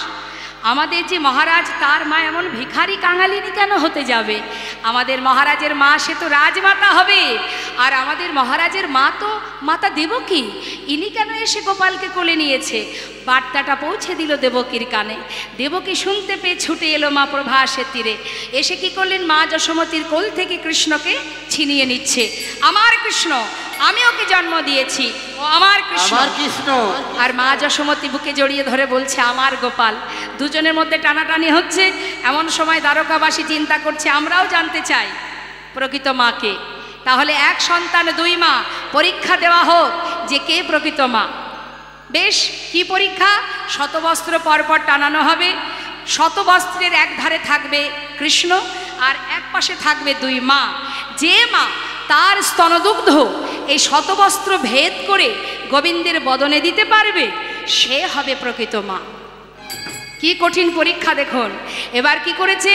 আমাদের যে মহারাজ তার মা এমন ভিখারি কাঙালিনী কেন হতে যাবে? আমাদের মহারাজের মা সে তো রাজমাতা হবে, আর আমাদের মহারাজের মা তো মাতা দেবকী, ইনি কেন এসে গোপালকে কোলে নিয়েছে? বার্তাটা পৌঁছে দিল দেবকীর কানে। দেবকী শুনতে পেয়ে ছুটে এলো মা প্রভাসের তীরে, এসে কি করলেন, মা যশোমতির কোল থেকে কৃষ্ণকে ছিনিয়ে নিচ্ছে। আমার কৃষ্ণ, আমি ওকে জন্ম দিয়েছি, ও আমার কৃষ্ণ। আমার কৃষ্ণ। আর মা যশোমতী বুকে জড়িয়ে ধরে বলছে, আমার গোপাল। দুজনের মধ্যে টানাটানি হচ্ছে। এমন সময় দ্বারকাবাসী চিন্তা করছে, আমরাও জানতে চাই প্রকৃত মাকে। তাহলে এক সন্তান 2 মা, পরীক্ষা দেওয়া হোক যে কে প্রকৃত মা। বেশ, কি পরীক্ষা? শতবস্ত্র পরপর টানানো হবে। শতবস্ত্রের এক ধারে থাকবে কৃষ্ণ, আর এক পাশে থাকবে 2 মা। যে মা তার স্তনদুগ্ধ এই শতবস্ত্র ভেদ করে গোবিন্দের বদনে দিতে পারবে, সে হবে প্রকৃত মা। কি কঠিন পরীক্ষা দেখুন। এবার কি করেছে,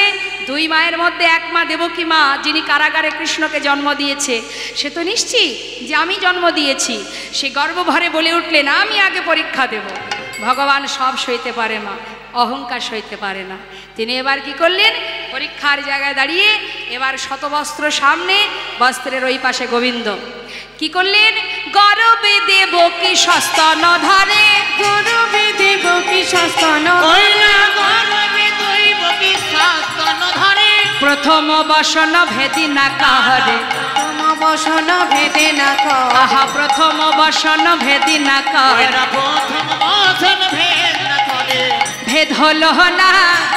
2 মায়ের মধ্যে এক মা দেবকী মা, যিনি কারাগারে কৃষ্ণকে জন্ম দিয়েছে, সে তো নিশ্চিত যে আমি জন্ম দিয়েছি। সে গর্বভরে বলে উঠলেন, আমি আগে পরীক্ষা দেব। ভগবান সব সইতে পারে মা, অহংকার সইতে পারে না। তিনি এবার কি করলেন, পরীক্ষার জায়গায় দাঁড়িয়ে এবার শতবস্ত্র সামনে, বস্ত্রের ওই পাশে গোবিন্দ। কি করলেন, গর্বে দেবকী সস্তন ধরে, গৌরবে দেবকী সস্তন ওই না গর্বে দৈবকী শাস্তন ধরে প্রথম বসন ভেদি না কাহরে, তম বসন ভেদে না কর, আহা প্রথম বসন ভেদি না কাহরে, ওরা প্রথম বচন ভেদ না করে ভেদ হলো না,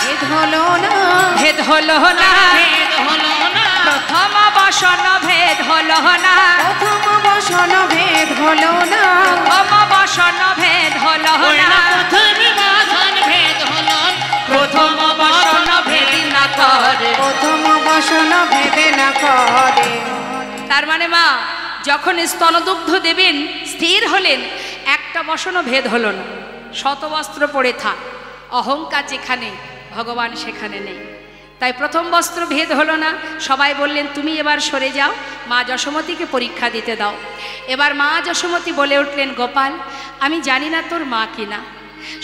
ভেদ হলো না, ভেদ হলো না, ভেদ হলো না প্রথম বসন ভেদ হলো না, প্রথম বসন ভেদ হলো না, প্রথম বসন ভেদ হলো ওই না, না প্রথম বচন ভেদ হলো না প্রথম বসন ভেদি না করে। প্রথম বসন ভেদে না করে। তার মানে মা যখন স্তনদুগ্ধ দেবেন, স্থির হলেন, একটা বসনও ভেদ হলো না, শতবস্ত্র পড়ে থাক। অহংকার যেখানে, ভগবান সেখানে নেই। তাই প্রথম বস্ত্র ভেদ হলো না। সবাই বললেন, তুমি এবার সরে যাও, মা যশোমতীকে পরীক্ষা দিতে দাও। এবার মা যশোমতী বলে উঠলেন, গোপাল আমি জানি না তোর মা কিনা,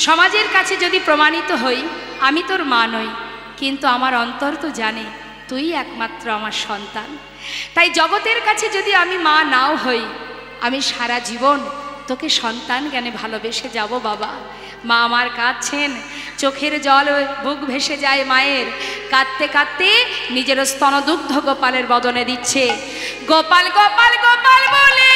সমাজের কাছে যদি প্রমাণিত হই আমি তোর মা নই, কিন্তু আমার অন্তর তো জানে তুই একমাত্র আমার সন্তান। তাই জগতের কাছে যদি আমি মা নাও হই, আমি সারা জীবন তোকে সন্তান জ্ঞানে ভালোবেসে যাব বাবা। মা আমার কাঁদছেন, চোখের জল বুক ভেসে যায় মায়ের। কাঁদতে কাঁদতে নিজের স্তনদুগ্ধ গোপালের বদনে দিচ্ছে। গোপাল গোপাল গোপাল বলে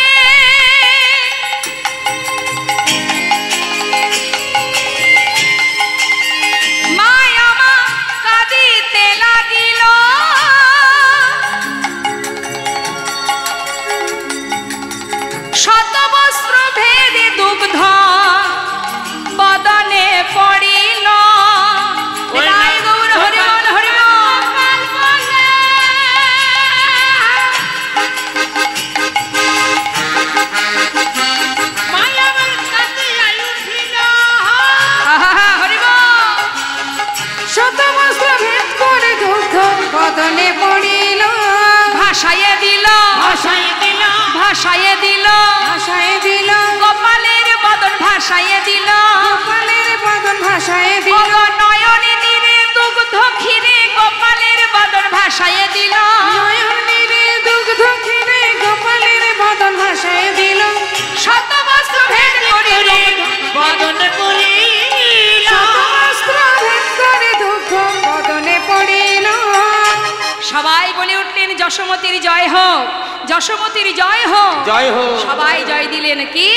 পড়িল ভাসাইয়ে দিল ভাসাইয়ে দিল ভাসায় দিল গোপালের বদন ভাসাইয়ে দিল গোপালের বদন ভাসায় দিল নয়নে নীরে দুগ্ধ ক্ষীরে গোপালের বদন ভাসাইয়ে দিল নয়ন নীরে দুগ্ধ ক্ষীরে গোপালের বদন ভাসায় দিল শত বস্ত্র ভেদ করিল বদনে পড়িল শত বস্ত্র ভেদ করে দুগ্ধ বদনে পড়িল। সবাই বলে উঠলেন যশোমতীর জয় হোক, যশোমতীর জয় হোক, জয় হোক। সবাই জয় দিলেন কি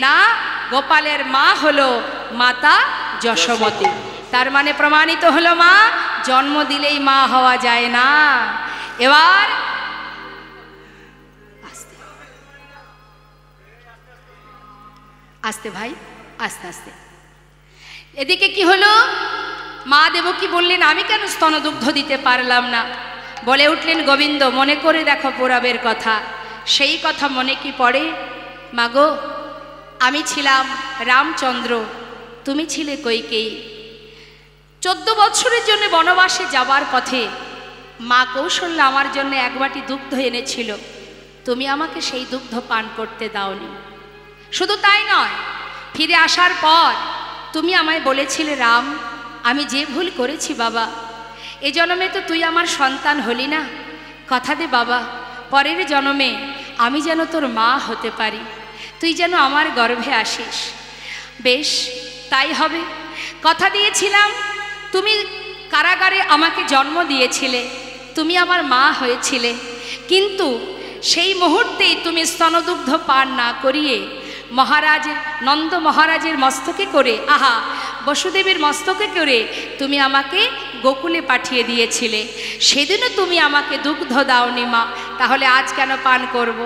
না গোপালের মা হলো মাতা যশোমতী। তার মানে প্রমাণিত হলো মা জন্ম দিলেই মা হওয়া যায় না। এবার আস্তে আস্তে ভাই আস্তে আস্তে এদিকে কি হলো, মা দেবকী বললেন আমি কেন স্তনদুগ্ধ দিতে পারলাম না। বলে উঠলেন গোবিন্দ মনে করে দেখো পুরাবের কথা। সেই কথা মনে কি পড়ে? মাগো আমি ছিলাম রামচন্দ্র, তুমি ছিলে কৈকেয়ী। 14 বছরের জন্য বনবাসে যাবার পথে মা কৌশল্যা আমার জন্য এক বাটি দুগ্ধ এনেছিল, তুমি আমাকে সেই দুগ্ধ পান করতে দাওনি। শুধু তাই নয়, ফিরে আসার পর তুমি আমায় বলেছিলে রাম আমি যে ভুল করেছি বাবা, এ জন্মে তো তুই আমার সন্তান হলি না, কথা দে বাবা পরের জন্মে আমি যেন তোর মা হতে পারি, তুই যেন আমার গর্ভে আসিস। বেশ তাই হবে, কথা দিয়েছিলাম। তুমি কারাগারে আমাকে জন্ম দিয়েছিলে, তুমি আমার মা হয়েছিলে, কিন্তু সেই মুহূর্তেই তুমি স্তনদুগ্ধ পান না করিয়ে মহারাজ নন্দ মহারাজের মস্তকে করে আহা বসুদেবের মস্তকে করে তুমি আমাকে গোকুলে পাঠিয়ে দিয়েছিলে। সেদিনও তুমি আমাকে দুগ্ধ দাওনি মা, তাহলে আজ কেন পান করব?